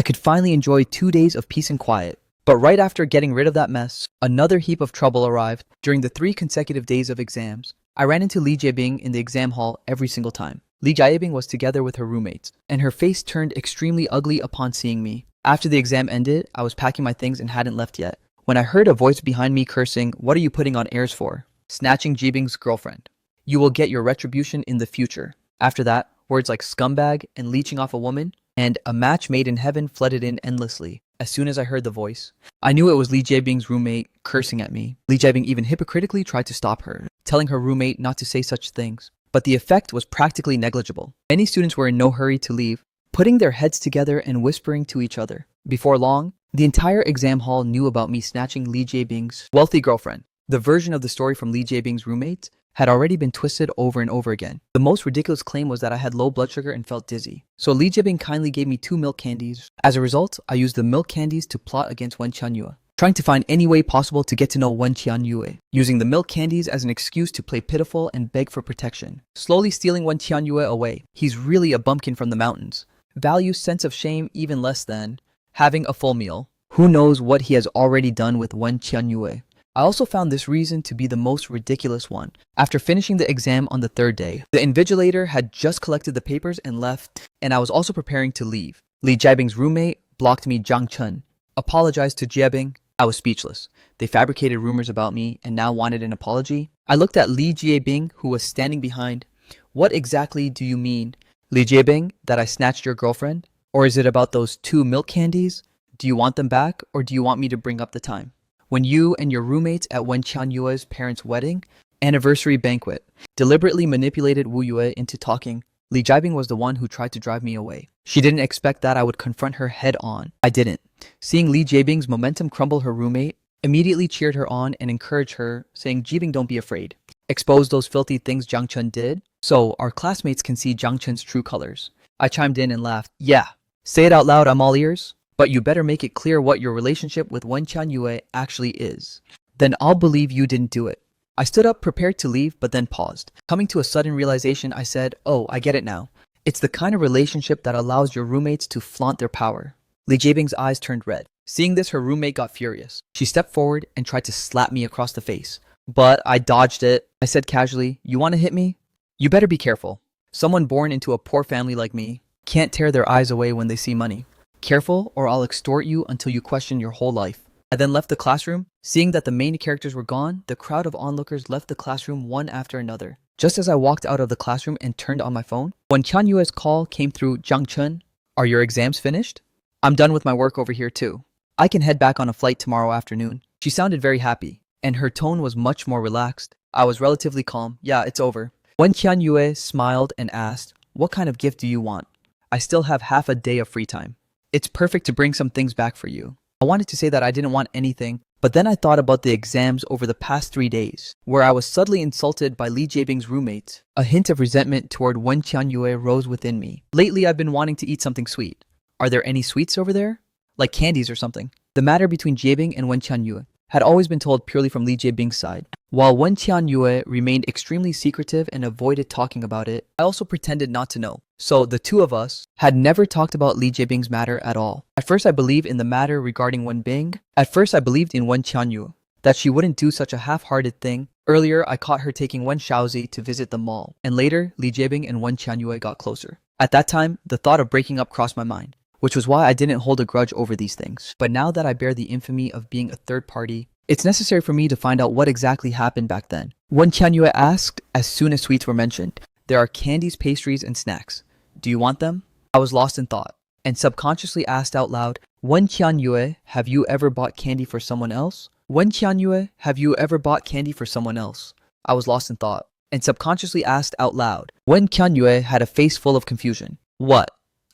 could finally enjoy 2 days of peace and quiet. But right after getting rid of that mess, another heap of trouble arrived during the 3 consecutive days of exams. I ran into Li Jiebing in the exam hall every single time. Li Jiebing was together with her roommates, and her face turned extremely ugly upon seeing me. After the exam ended, I was packing my things and hadn't left yet, when I heard a voice behind me cursing, "What are you putting on airs for?" Snatching Jiebing's girlfriend. "You will get your retribution in the future." After that, words like scumbag and leeching off a woman and a match made in heaven flooded in endlessly. As soon as I heard the voice, I knew it was Li Jiebing's roommate cursing at me. Li Jiebing even hypocritically tried to stop her, telling her roommate not to say such things. But the effect was practically negligible. Many students were in no hurry to leave, putting their heads together and whispering to each other. Before long, the entire exam hall knew about me snatching Li Jiebing's wealthy girlfriend. The version of the story from Li Jiebing's roommates had already been twisted over and over again. The most ridiculous claim was that I had low blood sugar and felt dizzy. So Li Jiebing kindly gave me 2 milk candies. As a result, I used the milk candies to plot against Wen Qianyue, trying to find any way possible to get to know Wen Qianyue, using the milk candies as an excuse to play pitiful and beg for protection. Slowly stealing Wen Qianyue away. He's really a bumpkin from the mountains. Values sense of shame even less than having a full meal. Who knows what he has already done with Wen Qianyue. I also found this reason to be the most ridiculous one. After finishing the exam on the 3rd day, the invigilator had just collected the papers and left, and I was also preparing to leave. Li Jiebing's roommate blocked me. Zhang Chen apologized to Jiebing. I was speechless. They fabricated rumors about me and now wanted an apology. I looked at Li Jiebing, who was standing behind. "What exactly do you mean, Li Jiebing, that I snatched your girlfriend? Or is it about those 2 milk candies? Do you want them back, or do you want me to bring up the time when you and your roommates at Wen Qianyue's parents' wedding anniversary banquet deliberately manipulated Wu Yue into talking? Li Jiebing was the one who tried to drive me away. She didn't expect that I would confront her head on. I didn't. Seeing Li Jiebing's momentum crumble, her roommate immediately cheered her on and encouraged her, saying, "Jiebing, don't be afraid. Expose those filthy things Zhang Chen did, so our classmates can see Zhang Chen's true colors." I chimed in and laughed. "Yeah, say it out loud, I'm all ears. But you better make it clear what your relationship with Wen Qianyue actually is. Then I'll believe you didn't do it." I stood up, prepared to leave, but then paused. Coming to a sudden realization, I said, "Oh, I get it now. It's the kind of relationship that allows your roommates to flaunt their power." Li Jiebing's eyes turned red. Seeing this, her roommate got furious. She stepped forward and tried to slap me across the face. But I dodged it. I said casually, "You want to hit me? You better be careful. Someone born into a poor family like me can't tear their eyes away when they see money. Careful, or I'll extort you until you question your whole life." I then left the classroom. Seeing that the main characters were gone, the crowd of onlookers left the classroom one after another. Just as I walked out of the classroom and turned on my phone, Wen Qianyue's call came through. "Zhang Chen, are your exams finished? I'm done with my work over here too. I can head back on a flight tomorrow afternoon." She sounded very happy, and her tone was much more relaxed. I was relatively calm. "Yeah, it's over." Wen Qianyue smiled and asked, "What kind of gift do you want? I still have half a day of free time. It's perfect to bring some things back for you." I wanted to say that I didn't want anything, but then I thought about the exams over the past 3 days, where I was subtly insulted by Li Jiebing's roommates. A hint of resentment toward Wen Qianyue rose within me. Lately, I've been wanting to eat something sweet. Are there any sweets over there? Like candies or something? The matter between Jiebing and Wen Qianyue had always been told purely from Li Jiebing's side. While Wen Qianyue remained extremely secretive and avoided talking about it, I also pretended not to know. So the two of us had never talked about Li Jiebing's matter at all. At first I believed in the matter regarding Wen Bing. At first I believed in Wen Qianyue, that she wouldn't do such a half-hearted thing. Earlier I caught her taking Wen Shaozi to visit the mall, and later Li Jiebing and Wen Qianyue got closer. At that time, the thought of breaking up crossed my mind, which was why I didn't hold a grudge over these things. But now that I bear the infamy of being a third party, it's necessary for me to find out what exactly happened back then. Wen Qianyue asked as soon as sweets were mentioned. "There are candies, pastries, and snacks. Do you want them?" I was lost in thought, and subconsciously asked out loud, "Wen Qianyue, have you ever bought candy for someone else? Wen Qianyue, have you ever bought candy for someone else?" I was lost in thought, and subconsciously asked out loud. Wen Qianyue had a face full of confusion. "What?"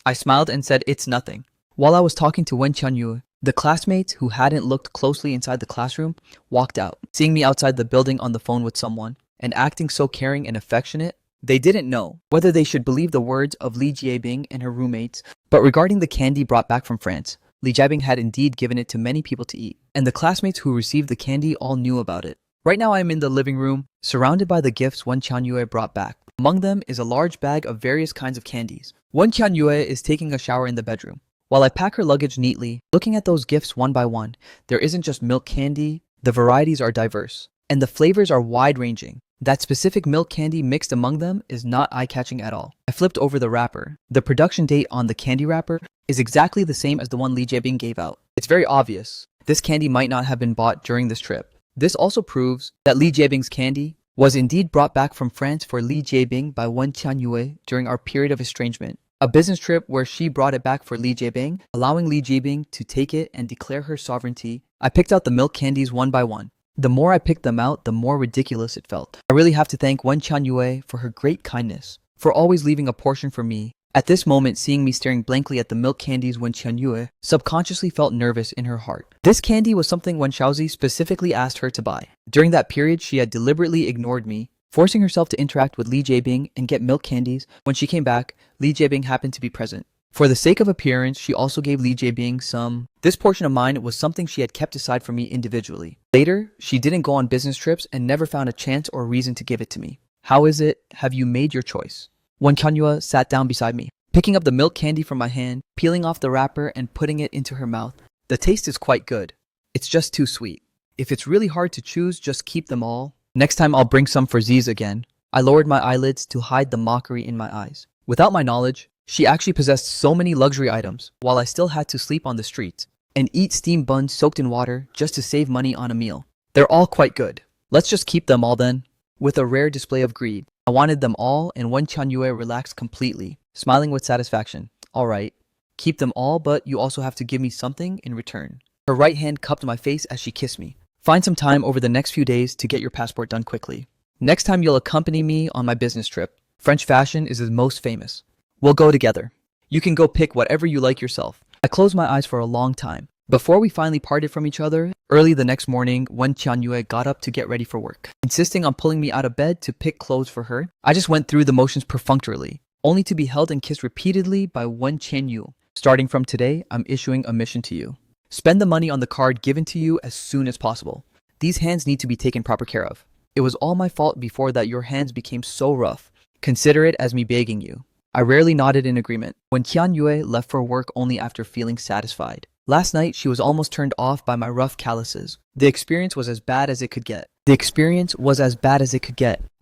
I smiled and said, "It's nothing." While I was talking to Wen Qianyue, the classmates who hadn't looked closely inside the classroom walked out. Seeing me outside the building on the phone with someone, and acting so caring and affectionate, They didn't know whether they should believe the words of Li Jiabing and her roommates, but regarding the candy brought back from France, Li Jiabing had indeed given it to many people to eat, and the classmates who received the candy all knew about it. Right now I am in the living room, surrounded by the gifts Wen Qianyue brought back. Among them is a large bag of various kinds of candies. Wen Qianyue is taking a shower in the bedroom. While I pack her luggage neatly, looking at those gifts one by one, there isn't just milk candy, the varieties are diverse, and the flavors are wide-ranging. That specific milk candy mixed among them is not eye-catching at all. I flipped over the wrapper. The production date on the candy wrapper is exactly the same as the one Li Jiabing gave out. It's very obvious. This candy might not have been bought during this trip. This also proves that Li Jiabing's candy was indeed brought back from France for Li Jiabing by Wen Qianyue during our period of estrangement. A business trip where she brought it back for Li Jiabing, allowing Li Jiabing to take it and declare her sovereignty. I picked out the milk candies one by one. The more I picked them out, the more ridiculous it felt. I really have to thank Wen Qianyue for her great kindness, for always leaving a portion for me. At this moment, seeing me staring blankly at the milk candies, Wen Qianyue subconsciously felt nervous in her heart. This candy was something Wen Shaozi specifically asked her to buy. During that period, she had deliberately ignored me, forcing herself to interact with Li Jiabing and get milk candies. When she came back, Li Jiabing happened to be present. For the sake of appearance, she also gave Li Jiabing some. This portion of mine was something she had kept aside from me individually. Later, she didn't go on business trips and never found a chance or reason to give it to me. How is it? Have you made your choice? Wen Qianyue sat down beside me, picking up the milk candy from my hand, peeling off the wrapper and putting it into her mouth. The taste is quite good. It's just too sweet. If it's really hard to choose, just keep them all. Next time I'll bring some for Ziz again. I lowered my eyelids to hide the mockery in my eyes. Without my knowledge, she actually possessed so many luxury items, while I still had to sleep on the streets and eat steamed buns soaked in water just to save money on a meal. They're all quite good. Let's just keep them all then. With a rare display of greed, I wanted them all, and Wen Qianyue relaxed completely, smiling with satisfaction. All right, keep them all, but you also have to give me something in return. Her right hand cupped my face as she kissed me. Find some time over the next few days to get your passport done quickly. Next time you'll accompany me on my business trip. French fashion is the most famous. We'll go together. You can go pick whatever you like yourself. I closed my eyes for a long time. Before we finally parted from each other, early the next morning, Wen Qianyue got up to get ready for work, insisting on pulling me out of bed to pick clothes for her. I just went through the motions perfunctorily, only to be held and kissed repeatedly by Wen Qianyue. Starting from today, I'm issuing a mission to you. Spend the money on the card given to you as soon as possible. These hands need to be taken proper care of. It was all my fault before that your hands became so rough. Consider it as me begging you. I rarely nodded in agreement. When Qianyue left for work only after feeling satisfied. Last night, she was almost turned off by my rough calluses. The experience was as bad as it could get. I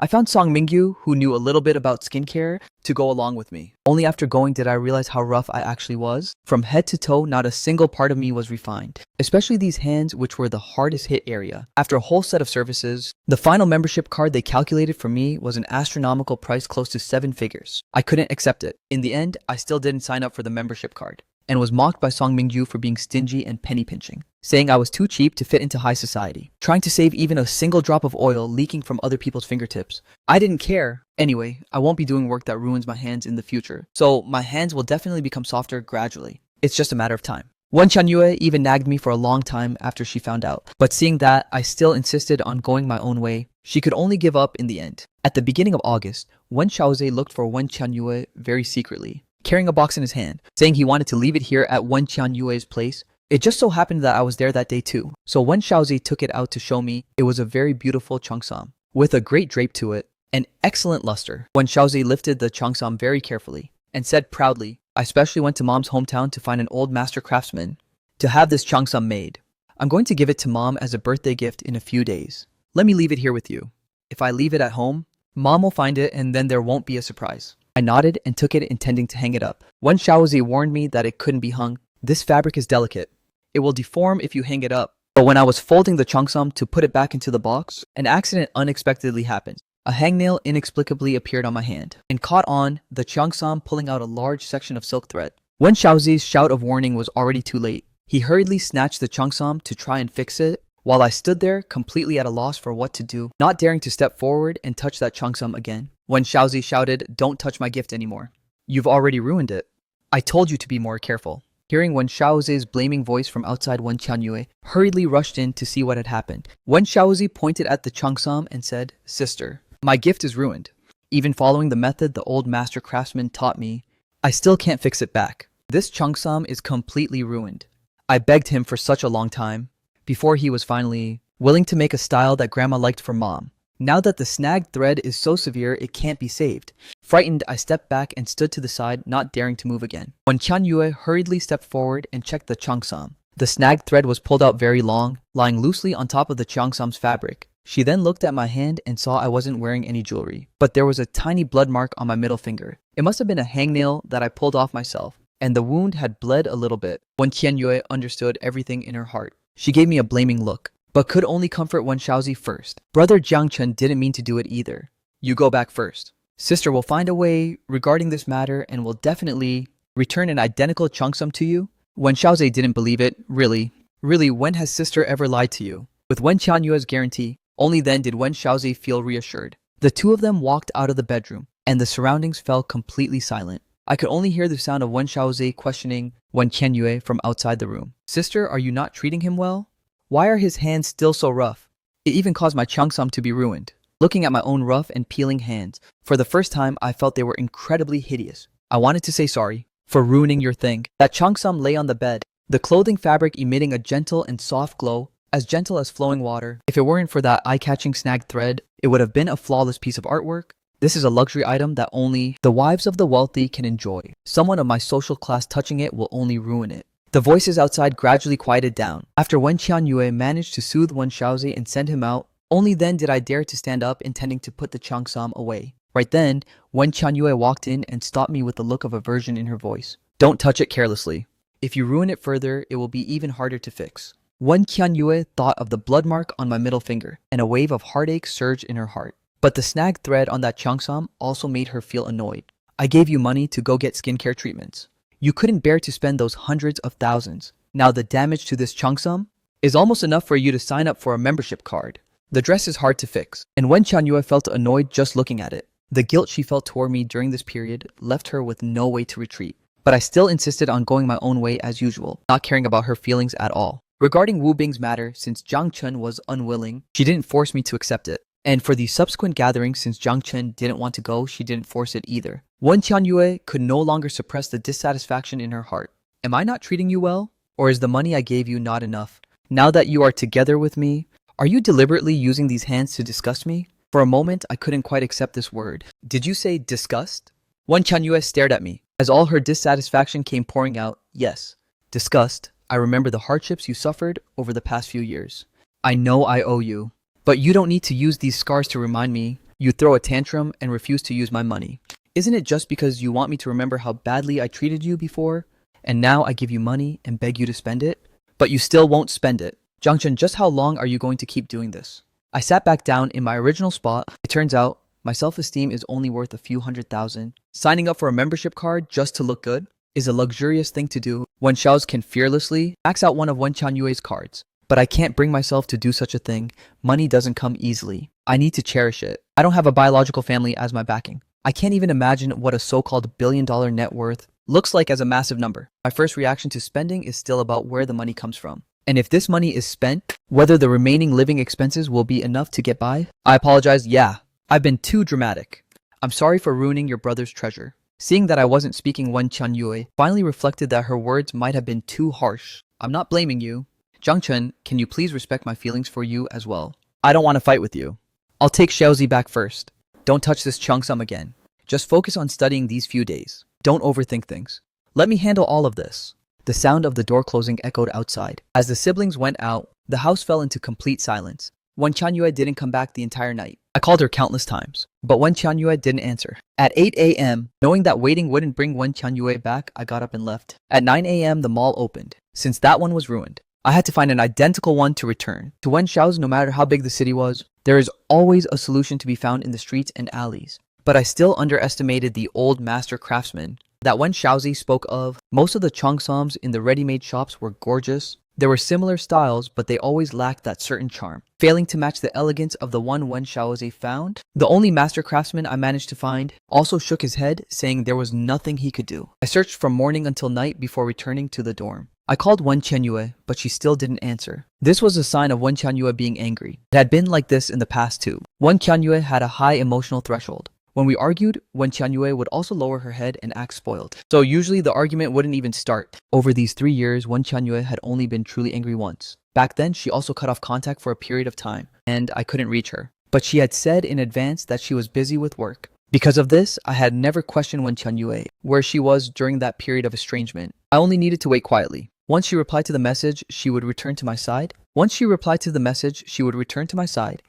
found Song Mingyu, who knew a little bit about skincare, to go along with me. Only after going did I realize how rough I actually was. From head to toe, not a single part of me was refined. Especially these hands, which were the hardest hit area. After a whole set of services, the final membership card they calculated for me was an astronomical price close to 7 figures. I couldn't accept it. In the end, I still didn't sign up for the membership card, and was mocked by Song Mingyu for being stingy and penny pinching, saying I was too cheap to fit into high society, trying to save even a single drop of oil leaking from other people's fingertips. I didn't care. Anyway, I won't be doing work that ruins my hands in the future, so my hands will definitely become softer gradually. It's just a matter of time. Wen Qianyue even nagged me for a long time after she found out, but seeing that I still insisted on going my own way, she could only give up in the end. At the beginning of August, Wen Shaozi looked for Wen Qianyue very secretly, carrying a box in his hand, saying he wanted to leave it here at Wen Qianyue's place. It just so happened that I was there that day too, so Wen Shaozi took it out to show me. It was a very beautiful cheongsam, with a great drape to it, and excellent luster. Wen Shaozi lifted the cheongsam very carefully, and said proudly, I especially went to Mom's hometown to find an old master craftsman to have this cheongsam made. I'm going to give it to Mom as a birthday gift in a few days. Let me leave it here with you. If I leave it at home, Mom will find it and then there won't be a surprise. I nodded and took it, intending to hang it up. Wen Shaozi warned me that it couldn't be hung. This fabric is delicate. It will deform if you hang it up. But when I was folding the cheongsam to put it back into the box, an accident unexpectedly happened. A hangnail inexplicably appeared on my hand and caught on the cheongsam, pulling out a large section of silk thread. Wen Shaozi's shout of warning was already too late. He hurriedly snatched the cheongsam to try and fix it, while I stood there completely at a loss for what to do, not daring to step forward and touch that cheongsam again. Wen Shaozi shouted, Don't touch my gift anymore. You've already ruined it. I told you to be more careful. Hearing Wen Shaozi's blaming voice from outside, Wen Qianyue hurriedly rushed in to see what had happened. Wen Shaozi pointed at the cheongsam and said, Sister, my gift is ruined. Even following the method the old master craftsman taught me, I still can't fix it back. This cheongsam is completely ruined. I begged him for such a long time, before he was finally willing to make a style that grandma liked for mom. Now that the snagged thread is so severe it can't be saved. Frightened, I stepped back and stood to the side, not daring to move again. When Tian Yue hurriedly stepped forward and checked the cheongsam, the snagged thread was pulled out very long, lying loosely on top of the cheongsam's fabric. She then looked at my hand and saw I wasn't wearing any jewelry, but there was a tiny blood mark on my middle finger. It must have been a hangnail that I pulled off myself, and the wound had bled a little bit. When Tian Yue understood everything in her heart, she gave me a blaming look, but could only comfort Wen Shaozi first. Brother Jiang Chen didn't mean to do it either. You go back first. Sister will find a way regarding this matter and will definitely return an identical cheongsam to you. Wen Shaozi didn't believe it. Really, when has sister ever lied to you? With Wen Qianyue's guarantee, only then did Wen Shaozi feel reassured. The two of them walked out of the bedroom, and the surroundings fell completely silent. I could only hear the sound of Wen Shaozi questioning Wen Qianyue from outside the room. Sister, are you not treating him well? Why are his hands still so rough? It even caused my cheongsam to be ruined. Looking at my own rough and peeling hands, for the first time I felt they were incredibly hideous. I wanted to say sorry for ruining your thing. That cheongsam lay on the bed, the clothing fabric emitting a gentle and soft glow, as gentle as flowing water. If it weren't for that eye-catching snagged thread, it would have been a flawless piece of artwork. This is a luxury item that only the wives of the wealthy can enjoy. Someone of my social class touching it will only ruin it. The voices outside gradually quieted down. After Wen Qianyue managed to soothe Wen Shaozi and send him out, only then did I dare to stand up, intending to put the cheongsam away. Right then, Wen Qianyue walked in and stopped me with a look of aversion in her voice. Don't touch it carelessly. If you ruin it further, it will be even harder to fix. Wen Qianyue thought of the blood mark on my middle finger, and a wave of heartache surged in her heart. But the snagged thread on that cheongsam also made her feel annoyed. I gave you money to go get skincare treatments. You couldn't bear to spend those hundreds of thousands. Now the damage to this cheongsam is almost enough for you to sign up for a membership card. The dress is hard to fix, and Wen Qianyue felt annoyed just looking at it. The guilt she felt toward me during this period left her with no way to retreat. But I still insisted on going my own way as usual, not caring about her feelings at all. Regarding Wu Bing's matter, since Jiang Chen was unwilling, she didn't force me to accept it. And for the subsequent gatherings, since Jiang Chen didn't want to go, she didn't force it either. Wen Qianyue could no longer suppress the dissatisfaction in her heart. Am I not treating you well? Or is the money I gave you not enough? Now that you are together with me, are you deliberately using these hands to disgust me? For a moment, I couldn't quite accept this word. Did you say disgust? Wen Qianyue stared at me, as all her dissatisfaction came pouring out. Yes, disgust. I remember the hardships you suffered over the past few years. I know I owe you. But you don't need to use these scars to remind me you throw a tantrum and refuse to use my money. Isn't it just because you want me to remember how badly I treated you before, and now I give you money and beg you to spend it? But you still won't spend it. Jiang Chen, just how long are you going to keep doing this? I sat back down in my original spot. It turns out my self-esteem is only worth a few $100,000. Signing up for a membership card just to look good is a luxurious thing to do. Wen Shao's can fearlessly max out one of Wen Qianyue's cards. But I can't bring myself to do such a thing. Money doesn't come easily. I need to cherish it. I don't have a biological family as my backing. I can't even imagine what a so-called billion-dollar net worth looks like as a massive number. My first reaction to spending is still about where the money comes from. And if this money is spent, whether the remaining living expenses will be enough to get by. I apologize, yeah, I've been too dramatic. I'm sorry for ruining your brother's treasure. Seeing that I wasn't speaking Wen Qianyue finally reflected that her words might have been too harsh. I'm not blaming you. Jiang Chen, can you please respect my feelings for you as well? I don't want to fight with you. I'll take Xiaozi back first. Don't touch this cheongsam again. Just focus on studying these few days. Don't overthink things. Let me handle all of this. The sound of the door closing echoed outside. As the siblings went out, the house fell into complete silence. Wen Qianyue didn't come back the entire night. I called her countless times, but Wen Qianyue didn't answer. At 8 a.m., knowing that waiting wouldn't bring Wen Qianyue back, I got up and left. At 9 a.m., the mall opened. Since that one was ruined, I had to find an identical one to return. To Wen Shao's, no matter how big the city was, there is always a solution to be found in the streets and alleys. But I still underestimated the old master craftsman that Wen Shaozi spoke of. Most of the cheongsams in the ready-made shops were gorgeous. There were similar styles, but they always lacked that certain charm, failing to match the elegance of the one Wen Shaozi found. The only master craftsman I managed to find also shook his head, saying there was nothing he could do. I searched from morning until night before returning to the dorm. I called Wen Qianyue, but she still didn't answer. This was a sign of Wen Qianyue being angry. It had been like this in the past too. Wen Qianyue had a high emotional threshold. When we argued, Wen Qianyue would also lower her head and act spoiled. So usually the argument wouldn't even start. Over these 3 years, Wen Qianyue had only been truly angry once. Back then, she also cut off contact for a period of time, and I couldn't reach her. But she had said in advance that she was busy with work. Because of this, I had never questioned Wen Qianyue, where she was during that period of estrangement. I only needed to wait quietly. Once she replied to the message, she would return to my side.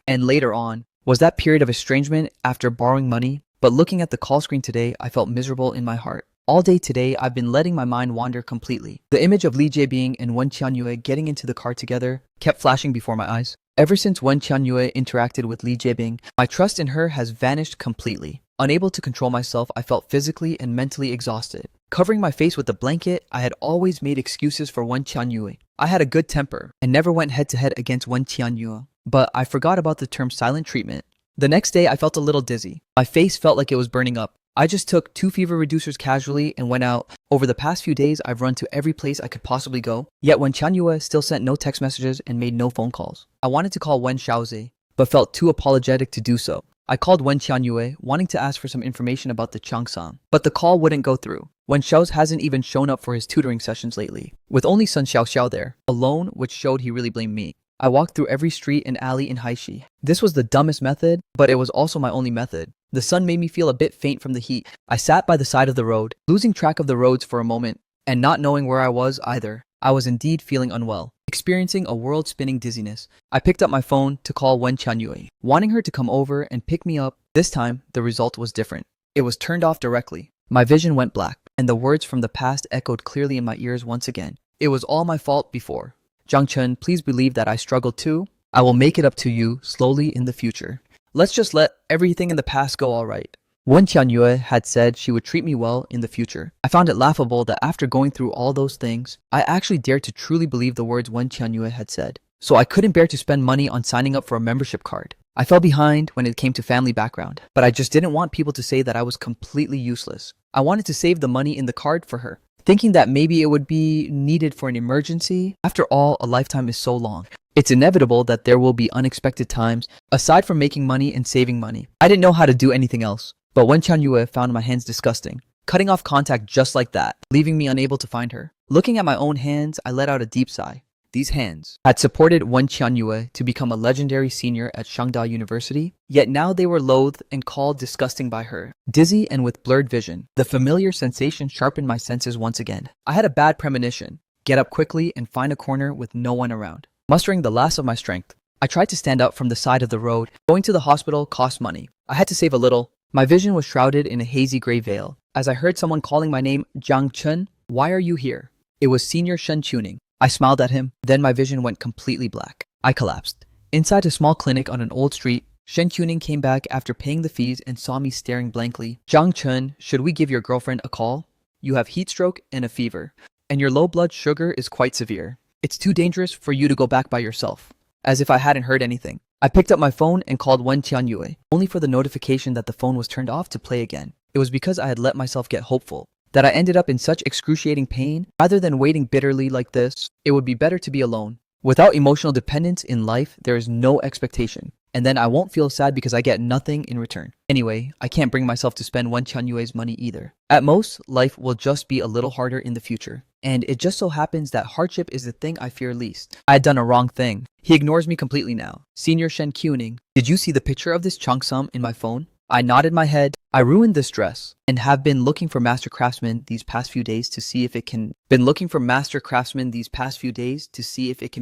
And later on, was that period of estrangement after borrowing money. But looking at the call screen today, I felt miserable in my heart. All day today, I've been letting my mind wander completely. The image of Li Jiebing and Wen Qianyue getting into the car together kept flashing before my eyes. Ever since Wen Qianyue interacted with Li Jiebing, my trust in her has vanished completely. Unable to control myself, I felt physically and mentally exhausted. Covering my face with a blanket, I had always made excuses for Wen Qianyue. I had a good temper and never went head-to-head against Wen Qianyue. But I forgot about the term silent treatment. The next day, I felt a little dizzy. My face felt like it was burning up. I just took 2 fever reducers casually and went out. Over the past few days, I've run to every place I could possibly go. Yet Wen Qianyue still sent no text messages and made no phone calls. I wanted to call Wen Xiaozi, but felt too apologetic to do so. I called Wen Qianyue, wanting to ask for some information about the Changsang, but the call wouldn't go through. Wen Xiaozi hasn't even shown up for his tutoring sessions lately, with only Sun Xiaoxiao there, alone, which showed he really blamed me. I walked through every street and alley in Haishi. This was the dumbest method, but it was also my only method. The sun made me feel a bit faint from the heat. I sat by the side of the road, losing track of the roads for a moment, and not knowing where I was either. I was indeed feeling unwell, experiencing a world-spinning dizziness. I picked up my phone to call Wen Qianyue, wanting her to come over and pick me up. This time, the result was different. It was turned off directly. My vision went black, and the words from the past echoed clearly in my ears once again. It was all my fault before. Zhang Chen, please believe that I struggled too. I will make it up to you slowly in the future. Let's just let everything in the past go all right. Wen Qianyue had said she would treat me well in the future. I found it laughable that after going through all those things, I actually dared to truly believe the words Wen Qianyue had said. So I couldn't bear to spend money on signing up for a membership card. I fell behind when it came to family background, but I just didn't want people to say that I was completely useless. I wanted to save the money in the card for her, thinking that maybe it would be needed for an emergency. After all, a lifetime is so long. It's inevitable that there will be unexpected times, aside from making money and saving money. I didn't know how to do anything else, but Wen Qianyue found my hands disgusting, cutting off contact just like that, leaving me unable to find her. Looking at my own hands, I let out a deep sigh. These hands had supported Wen Qianyue to become a legendary senior at Shangda University, yet now they were loathed and called disgusting by her. Dizzy and with blurred vision, the familiar sensation sharpened my senses once again. I had a bad premonition. Get up quickly and find a corner with no one around. Mustering the last of my strength, I tried to stand up from the side of the road. Going to the hospital cost money. I had to save a little. My vision was shrouded in a hazy gray veil. As I heard someone calling my name, Zhang Chen, why are you here? It was Senior Shen Tuning. I smiled at him, then my vision went completely black. I collapsed. Inside a small clinic on an old street, Shen Tuning came back after paying the fees and saw me staring blankly. Zhang Chen, should we give your girlfriend a call? You have heat stroke and a fever, and your low blood sugar is quite severe. It's too dangerous for you to go back by yourself. As if I hadn't heard anything. I picked up my phone and called Wen Qianyue, only for the notification that the phone was turned off to play again. It was because I had let myself get hopeful that I ended up in such excruciating pain. Rather than waiting bitterly like this, it would be better to be alone. Without emotional dependence in life, there is no expectation. And then I won't feel sad because I get nothing in return. Anyway, I can't bring myself to spend Wen Qianyue's money either. At most, life will just be a little harder in the future. And it just so happens that hardship is the thing I fear least. I had done a wrong thing. He ignores me completely now. Senior Shen Qiuning, did you see the picture of this Changsam in my phone? I nodded my head. I ruined this dress and have been looking for master craftsmen these past few days to see if it can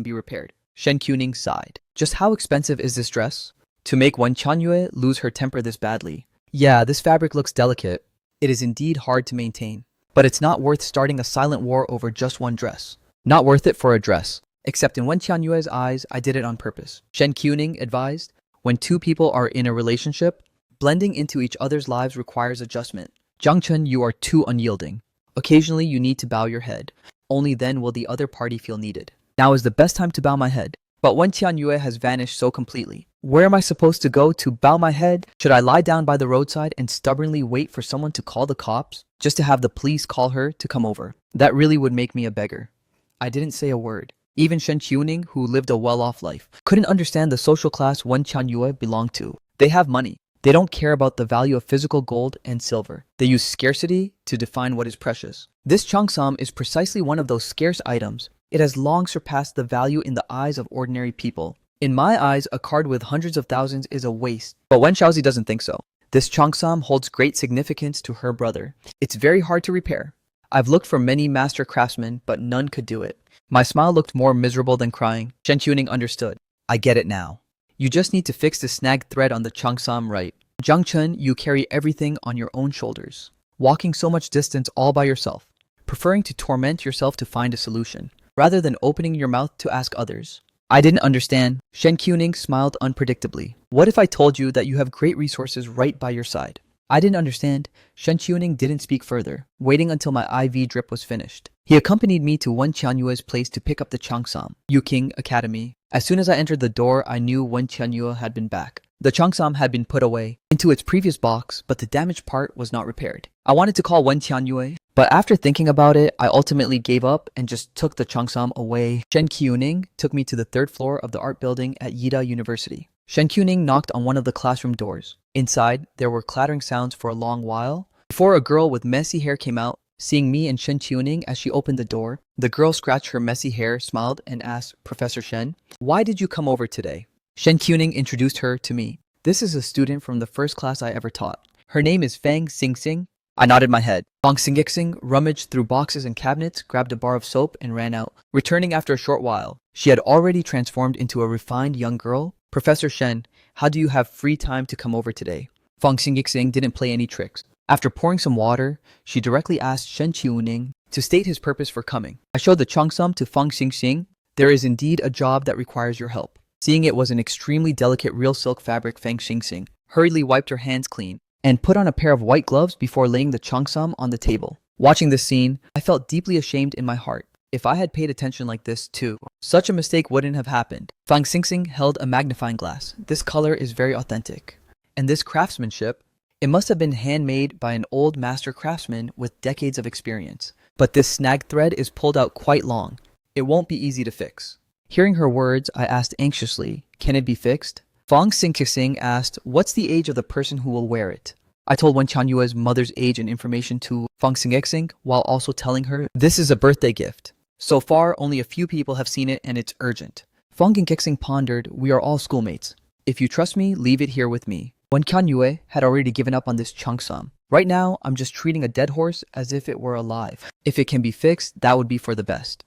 be repaired. Shen Qiuning sighed. Just how expensive is this dress? To make Wen Qianyue lose her temper this badly. Yeah, this fabric looks delicate. It is indeed hard to maintain. But it's not worth starting a silent war over just one dress. Not worth it for a dress. Except in Wen Qianyue's eyes, I did it on purpose. Shen Qiuning advised, when two people are in a relationship, blending into each other's lives requires adjustment. Zhang Chen, you are too unyielding. Occasionally, you need to bow your head. Only then will the other party feel needed. Now is the best time to bow my head. But Wen Qianyue has vanished so completely. Where am I supposed to go to bow my head? Should I lie down by the roadside and stubbornly wait for someone to call the cops? Just to have the police call her to come over? That really would make me a beggar. I didn't say a word. Even Shen Qiuning, who lived a well-off life, couldn't understand the social class Wen Qianyue belonged to. They have money. They don't care about the value of physical gold and silver. They use scarcity to define what is precious. This cheongsam is precisely one of those scarce items. It has long surpassed the value in the eyes of ordinary people. In my eyes, a card with hundreds of thousands is a waste. But Wen Xiaozi doesn't think so. This cheongsam holds great significance to her brother. It's very hard to repair. I've looked for many master craftsmen, but none could do it. My smile looked more miserable than crying. Shen Qiuning understood. I get it now. You just need to fix the snagged thread on the cheongsam right. Zhang Chun, you carry everything on your own shoulders. Walking so much distance all by yourself. Preferring to torment yourself to find a solution, rather than opening your mouth to ask others. I didn't understand. Shen Qiuning smiled unpredictably. What if I told you that you have great resources right by your side? I didn't understand. Shen Qiuning didn't speak further, waiting until my IV drip was finished. He accompanied me to Wen Qianyue's place to pick up the cheongsam, Yuking Academy. As soon as I entered the door, I knew Wen Qianyue had been back. The cheongsam had been put away into its previous box, but the damaged part was not repaired. I wanted to call Wen Qianyue, but after thinking about it, I ultimately gave up and just took the cheongsam away. Shen Qiuning took me to the third floor of the art building at Yida University. Shen Qiuning knocked on one of the classroom doors. Inside, there were clattering sounds for a long while, before a girl with messy hair came out. Seeing me and Shen Qiuning as she opened the door, the girl scratched her messy hair, smiled, and asked, Professor Shen, why did you come over today? Shen Qiuning introduced her to me. This is a student from the first class I ever taught. Her name is Fang Xingxing. I nodded my head. Fang Xingxing rummaged through boxes and cabinets, grabbed a bar of soap, and ran out. Returning after a short while, she had already transformed into a refined young girl. Professor Shen, how do you have free time to come over today? Fang Xingxing didn't play any tricks. After pouring some water, she directly asked Shen Qiuning to state his purpose for coming. I showed the cheongsam to Fang Xingxing. There is indeed a job that requires your help. Seeing it was an extremely delicate real silk fabric, Fang Xingxing hurriedly wiped her hands clean and put on a pair of white gloves before laying the cheongsam on the table. Watching this scene, I felt deeply ashamed in my heart. If I had paid attention like this too, such a mistake wouldn't have happened. Fang Xingxing held a magnifying glass. This color is very authentic. And this craftsmanship, it must have been handmade by an old master craftsman with decades of experience. But this snag thread is pulled out quite long. It won't be easy to fix. Hearing her words, I asked anxiously, can it be fixed? Fang Xingxing asked, what's the age of the person who will wear it? I told Wen Qianyue's mother's age and information to Fang Xingxing while also telling her, this is a birthday gift. So far, only a few people have seen it and it's urgent. Fang Xingxing pondered, we are all schoolmates. If you trust me, leave it here with me. Wen Qianyue had already given up on this cheongsam. Right now, I'm just treating a dead horse as if it were alive. If it can be fixed, that would be for the best.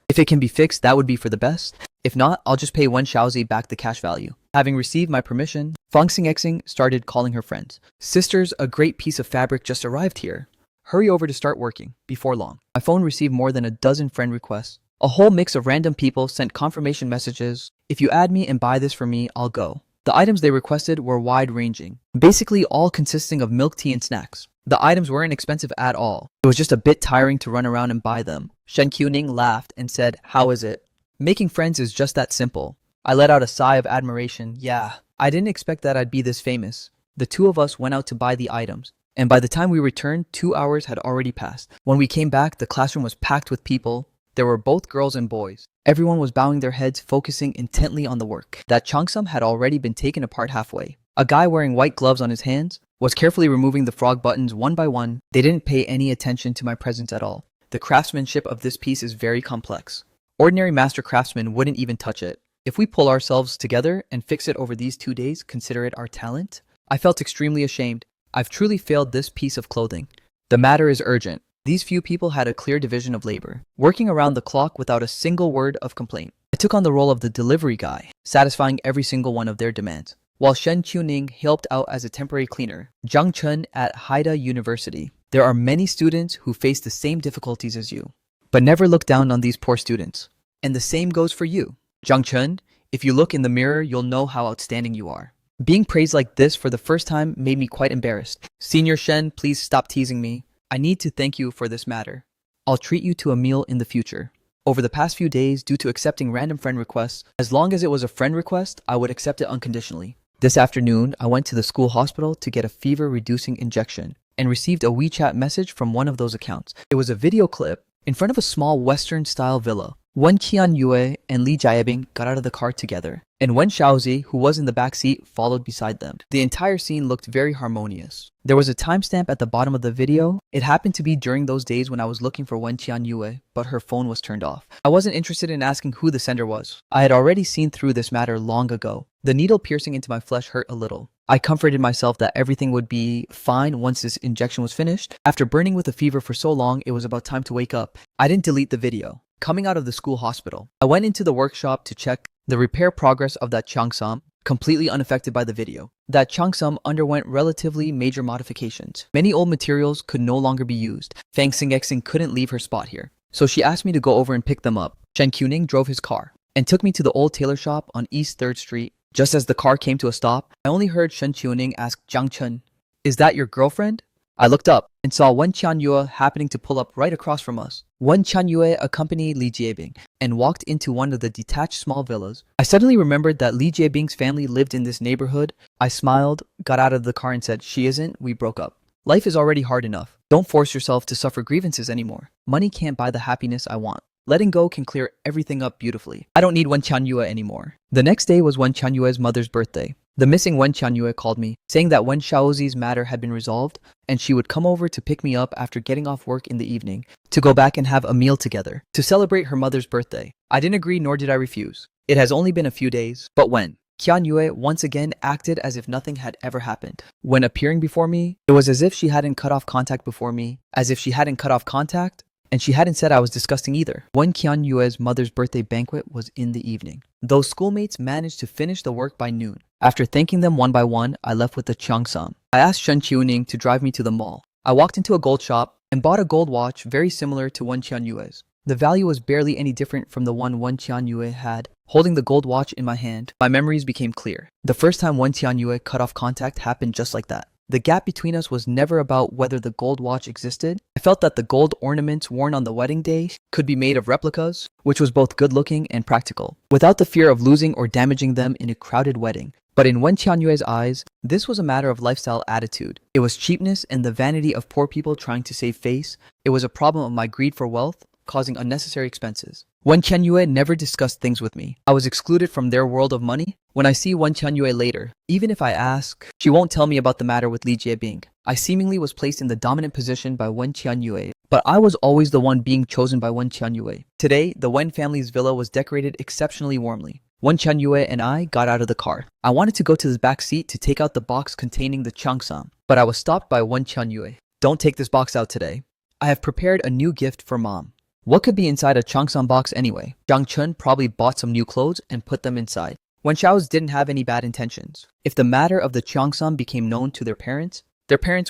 If not, I'll just pay Wen Xiaozi back the cash value. Having received my permission, Fang Xingxing started calling her friends. Sisters, a great piece of fabric just arrived here. Hurry over to start working, before long. My phone received more than a dozen friend requests. A whole mix of random people sent confirmation messages. If you add me and buy this for me, I'll go. The items they requested were wide-ranging, basically all consisting of milk tea and snacks. The items weren't expensive at all. It was just a bit tiring to run around and buy them. Shen Qiuning laughed and said, how is it? Making friends is just that simple. I let out a sigh of admiration. Yeah, I didn't expect that I'd be this famous. The two of us went out to buy the items, and by the time we returned, 2 hours had already passed. When we came back, the classroom was packed with people. There were both girls and boys. Everyone was bowing their heads, focusing intently on the work. That cheongsam had already been taken apart halfway. A guy wearing white gloves on his hands was carefully removing the frog buttons one by one. They didn't pay any attention to my presence at all. The craftsmanship of this piece is very complex. Ordinary master craftsmen wouldn't even touch it. If we pull ourselves together and fix it over these 2 days, consider it our talent. I felt extremely ashamed. I've truly failed this piece of clothing. The matter is urgent. These few people had a clear division of labor, working around the clock without a single word of complaint. I took on the role of the delivery guy, satisfying every single one of their demands, while Shen Qiuning helped out as a temporary cleaner. Zhang Chun at Haida University. There are many students who face the same difficulties as you, but never look down on these poor students. And the same goes for you. Zhang Chun, if you look in the mirror, you'll know how outstanding you are. Being praised like this for the first time made me quite embarrassed. Senior Shen, please stop teasing me. I need to thank you for this matter. I'll treat you to a meal in the future. Over the past few days, due to accepting random friend requests, as long as it was a friend request, I would accept it unconditionally. This afternoon, I went to the school hospital to get a fever-reducing injection and received a WeChat message from one of those accounts. It was a video clip in front of a small Western-style villa. Wen Qianyue and Li Jiabing got out of the car together. and Wen Xiaozi, who was in the back seat, followed beside them. The entire scene looked very harmonious. There was a timestamp at the bottom of the video. It happened to be during those days when I was looking for Wen Qianyue, but her phone was turned off. I wasn't interested in asking who the sender was. I had already seen through this matter long ago. The needle piercing into my flesh hurt a little. I comforted myself that everything would be fine once this injection was finished. After burning with a fever for so long, it was about time to wake up. I didn't delete the video. Coming out of the school hospital, I went into the workshop to check the repair progress of that Changsam, completely unaffected by the video. That Changsam underwent relatively major modifications. Many old materials could no longer be used. Fang Xingexing couldn't leave her spot here, so she asked me to go over and pick them up. Shen Qiuning drove his car and took me to the old tailor shop on East 3rd Street. Just as the car came to a stop, I only heard Shen Qiuning ask Jiang Chen, "Is that your girlfriend?" I looked up and saw Wen Qianyue happening to pull up right across from us. Wen Qianyue accompanied Li Jiebing and walked into one of the detached small villas. I suddenly remembered that Li Jiebing's family lived in this neighborhood. I smiled, got out of the car and said, "She isn't, we broke up. Life is already hard enough. Don't force yourself to suffer grievances anymore. Money can't buy the happiness I want. Letting go can clear everything up beautifully. I don't need Wen Qianyue anymore." The next day was Wen Qianyue's mother's birthday. The missing Wen Qianyue called me, saying that Wen Xiaozi's matter had been resolved and she would come over to pick me up after getting off work in the evening to go back and have a meal together to celebrate her mother's birthday. I didn't agree, nor did I refuse. It has only been a few days, but when Qianyue once again acted as if nothing had ever happened. When appearing before me, it was as if she hadn't cut off contact before me, as if she hadn't cut off contact, and she hadn't said I was disgusting either. Wen Qianyue's mother's birthday banquet was in the evening. Those schoolmates managed to finish the work by noon. After thanking them one by one, I left with the Changsam. I asked Shen Qiuning to drive me to the mall. I walked into a gold shop and bought a gold watch very similar to Wen Qianyue's. The value was barely any different from the one Wen Qianyue had. Holding the gold watch in my hand, my memories became clear. The first time Wen Qianyue cut off contact happened just like that. The gap between us was never about whether the gold watch existed. I felt that the gold ornaments worn on the wedding day could be made of replicas, which was both good-looking and practical, without the fear of losing or damaging them in a crowded wedding. But in Wen Qianyue's eyes, this was a matter of lifestyle attitude. It was cheapness and the vanity of poor people trying to save face. It was a problem of my greed for wealth, causing unnecessary expenses. Wen Qianyue never discussed things with me. I was excluded from their world of money. When I see Wen Qianyue later, even if I ask, she won't tell me about the matter with Li Jiebing. I seemingly was placed in the dominant position by Wen Qianyue, but I was always the one being chosen by Wen Qianyue. Today, the Wen family's villa was decorated exceptionally warmly. Wen Qianyue and I got out of the car. I wanted to go to the back seat to take out the box containing the Changsam, but I was stopped by Wen Qianyue. "Don't take this box out today. I have prepared a new gift for Mom." What could be inside a Changsam box anyway? Jiang Chen probably bought some new clothes and put them inside. Wen Xiao's didn't have any bad intentions. If the matter of the Changsam became known to their parents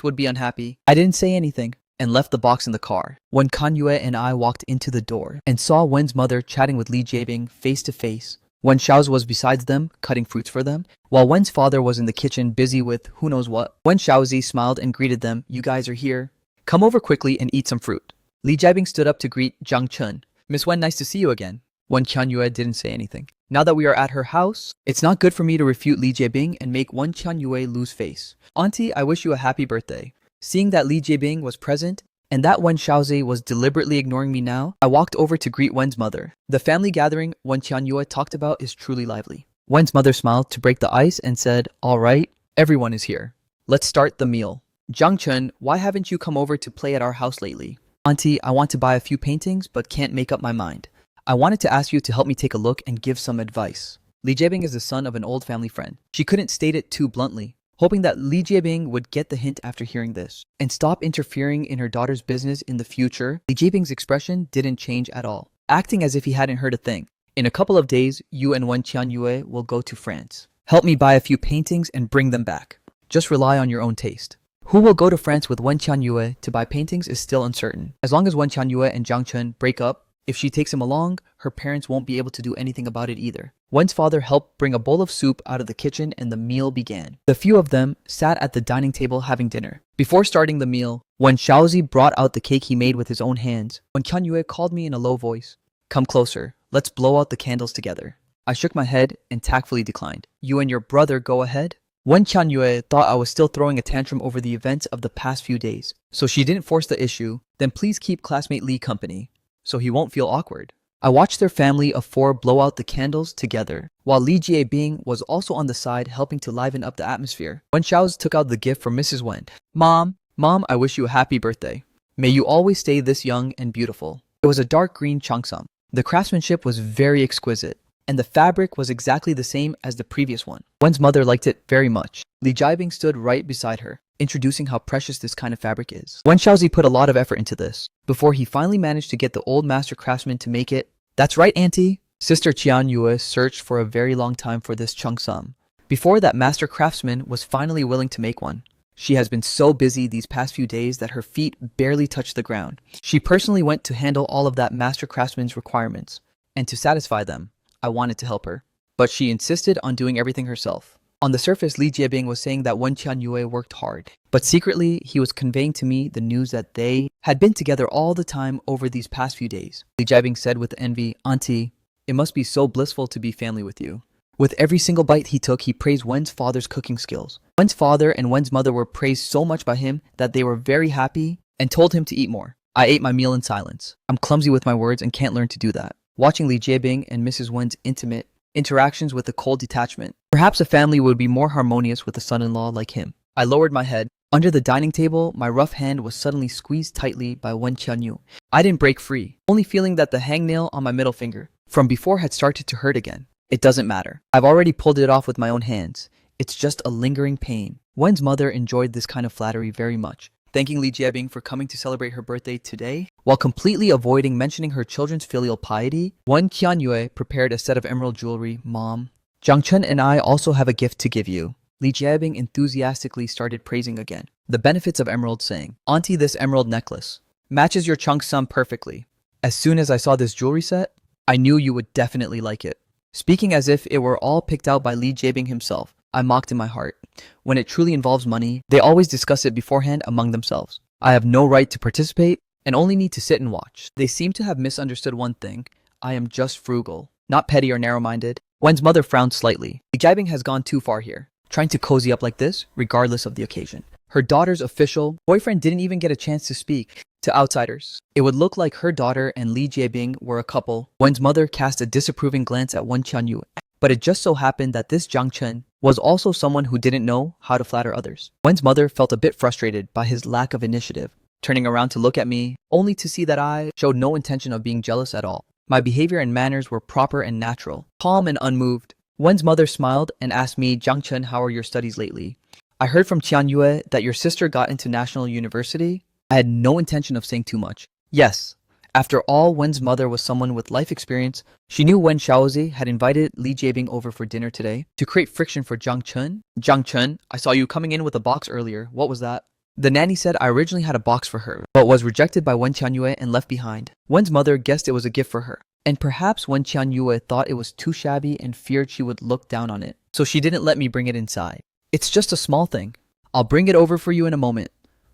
would be unhappy. I didn't say anything and left the box in the car. When Qianyue and I walked into the door and saw Wen's mother chatting with Li Jiebing face to face, Wen Xiao's was beside them, cutting fruits for them, while Wen's father was in the kitchen busy with who knows what. Wen Xiaozi smiled and greeted them. "You guys are here. Come over quickly and eat some fruit." Li Jiebing stood up to greet Jiang Chen. "Miss Wen, nice to see you again." Wen Qianyue didn't say anything. Now that we are at her house, it's not good for me to refute Li Jiebing and make Wen Qianyue lose face. "Auntie, I wish you a happy birthday." Seeing that Li Jiebing was present and that Wen Xiaozi was deliberately ignoring me now, I walked over to greet Wen's mother. The family gathering Wen Qianyue talked about is truly lively. Wen's mother smiled to break the ice and said, "All right, everyone is here. Let's start the meal." "Jiang Chen, why haven't you come over to play at our house lately?" "Auntie, I want to buy a few paintings but can't make up my mind. I wanted to ask you to help me take a look and give some advice." Li Jiebing is the son of an old family friend. She couldn't state it too bluntly, hoping that Li Jiebing would get the hint after hearing this and stop interfering in her daughter's business in the future. Li Jiebing's expression didn't change at all, acting as if he hadn't heard a thing. "In a couple of days, you and Wen Qianyue will go to France. Help me buy a few paintings and bring them back. Just rely on your own taste." Who will go to France with Wen Qianyue to buy paintings is still uncertain. As long as Wen Qianyue and Jiang Chen break up, if she takes him along, her parents won't be able to do anything about it either. Wen's father helped bring a bowl of soup out of the kitchen and the meal began. The few of them sat at the dining table having dinner. Before starting the meal, Wen Xiaozi brought out the cake he made with his own hands. Wen Qianyue called me in a low voice. "Come closer. Let's blow out the candles together." I shook my head and tactfully declined. "You and your brother go ahead." Wen Qianyue thought I was still throwing a tantrum over the events of the past few days, so she didn't force the issue. "Then please keep classmate Li company, so he won't feel awkward." I watched their family of four blow out the candles together, while Li Jiebing was also on the side helping to liven up the atmosphere. Wen Xiao's took out the gift from Mrs. Wen. Mom, I wish you a happy birthday. May you always stay this young and beautiful. It was a dark green cheongsam. The craftsmanship was very exquisite, and the fabric was exactly the same as the previous one. Wen's mother liked it very much. Li Jiebing stood right beside her, introducing how precious this kind of fabric is. Wen Xiaozi put a lot of effort into this, before he finally managed to get the old master craftsman to make it. That's right, Auntie! Sister Qian Yue searched for a very long time for this cheongsam, before that master craftsman was finally willing to make one. She has been so busy these past few days that her feet barely touch the ground. She personally went to handle all of that master craftsman's requirements, and to satisfy them, I wanted to help her. But she insisted on doing everything herself. On the surface, Li Jiebing was saying that Wen Qianyue worked hard, but secretly, he was conveying to me the news that they had been together all the time over these past few days. Li Jiebing said with envy, Auntie, it must be so blissful to be family with you. With every single bite he took, he praised Wen's father's cooking skills. Wen's father and Wen's mother were praised so much by him that they were very happy and told him to eat more. I ate my meal in silence. I'm clumsy with my words and can't learn to do that. Watching Li Jiebing and Mrs. Wen's intimate interactions with a cold detachment. Perhaps a family would be more harmonious with a son-in-law like him. I lowered my head. Under the dining table, my rough hand was suddenly squeezed tightly by Wen Qianyu. I didn't break free, only feeling that the hangnail on my middle finger from before had started to hurt again. It doesn't matter. I've already pulled it off with my own hands. It's just a lingering pain. Wen's mother enjoyed this kind of flattery very much, thanking Li Jiebing for coming to celebrate her birthday today. While completely avoiding mentioning her children's filial piety, Wen Qianyue prepared a set of emerald jewelry. Mom, Zhang Chen and I also have a gift to give you. Li Jiebing enthusiastically started praising again the benefits of emerald, saying, Auntie, this emerald necklace matches your cheongsam perfectly. As soon as I saw this jewelry set, I knew you would definitely like it. Speaking as if it were all picked out by Li Jiebing himself, I mocked in my heart. When it truly involves money, they always discuss it beforehand among themselves. I have no right to participate and only need to sit and watch. They seem to have misunderstood one thing. I am just frugal, not petty or narrow-minded. Wen's mother frowned slightly. Li Jiebing has gone too far here, trying to cozy up like this, regardless of the occasion. Her daughter's official boyfriend didn't even get a chance to speak. To outsiders, it would look like her daughter and Li Jiebing were a couple. Wen's mother cast a disapproving glance at Wen Qianyu, but it just so happened that this Zhang Chen was also someone who didn't know how to flatter others. Wen's mother felt a bit frustrated by his lack of initiative, turning around to look at me, only to see that I showed no intention of being jealous at all. My behavior and manners were proper and natural, calm and unmoved. Wen's mother smiled and asked me, Zhang Chen, how are your studies lately? I heard from Qianyue that your sister got into National University. I had no intention of saying too much. Yes. After all, Wen's mother was someone with life experience. She knew Wen Xiaozi had invited Li Jiebing over for dinner today to create friction for Zhang Chen. Zhang Chen, I saw you coming in with a box earlier. What was that? The nanny said I originally had a box for her, but was rejected by Wen Qianyue and left behind. Wen's mother guessed it was a gift for her, and perhaps Wen Qianyue thought it was too shabby and feared she would look down on it, so she didn't let me bring it inside. It's just a small thing. I'll bring it over for you in a moment.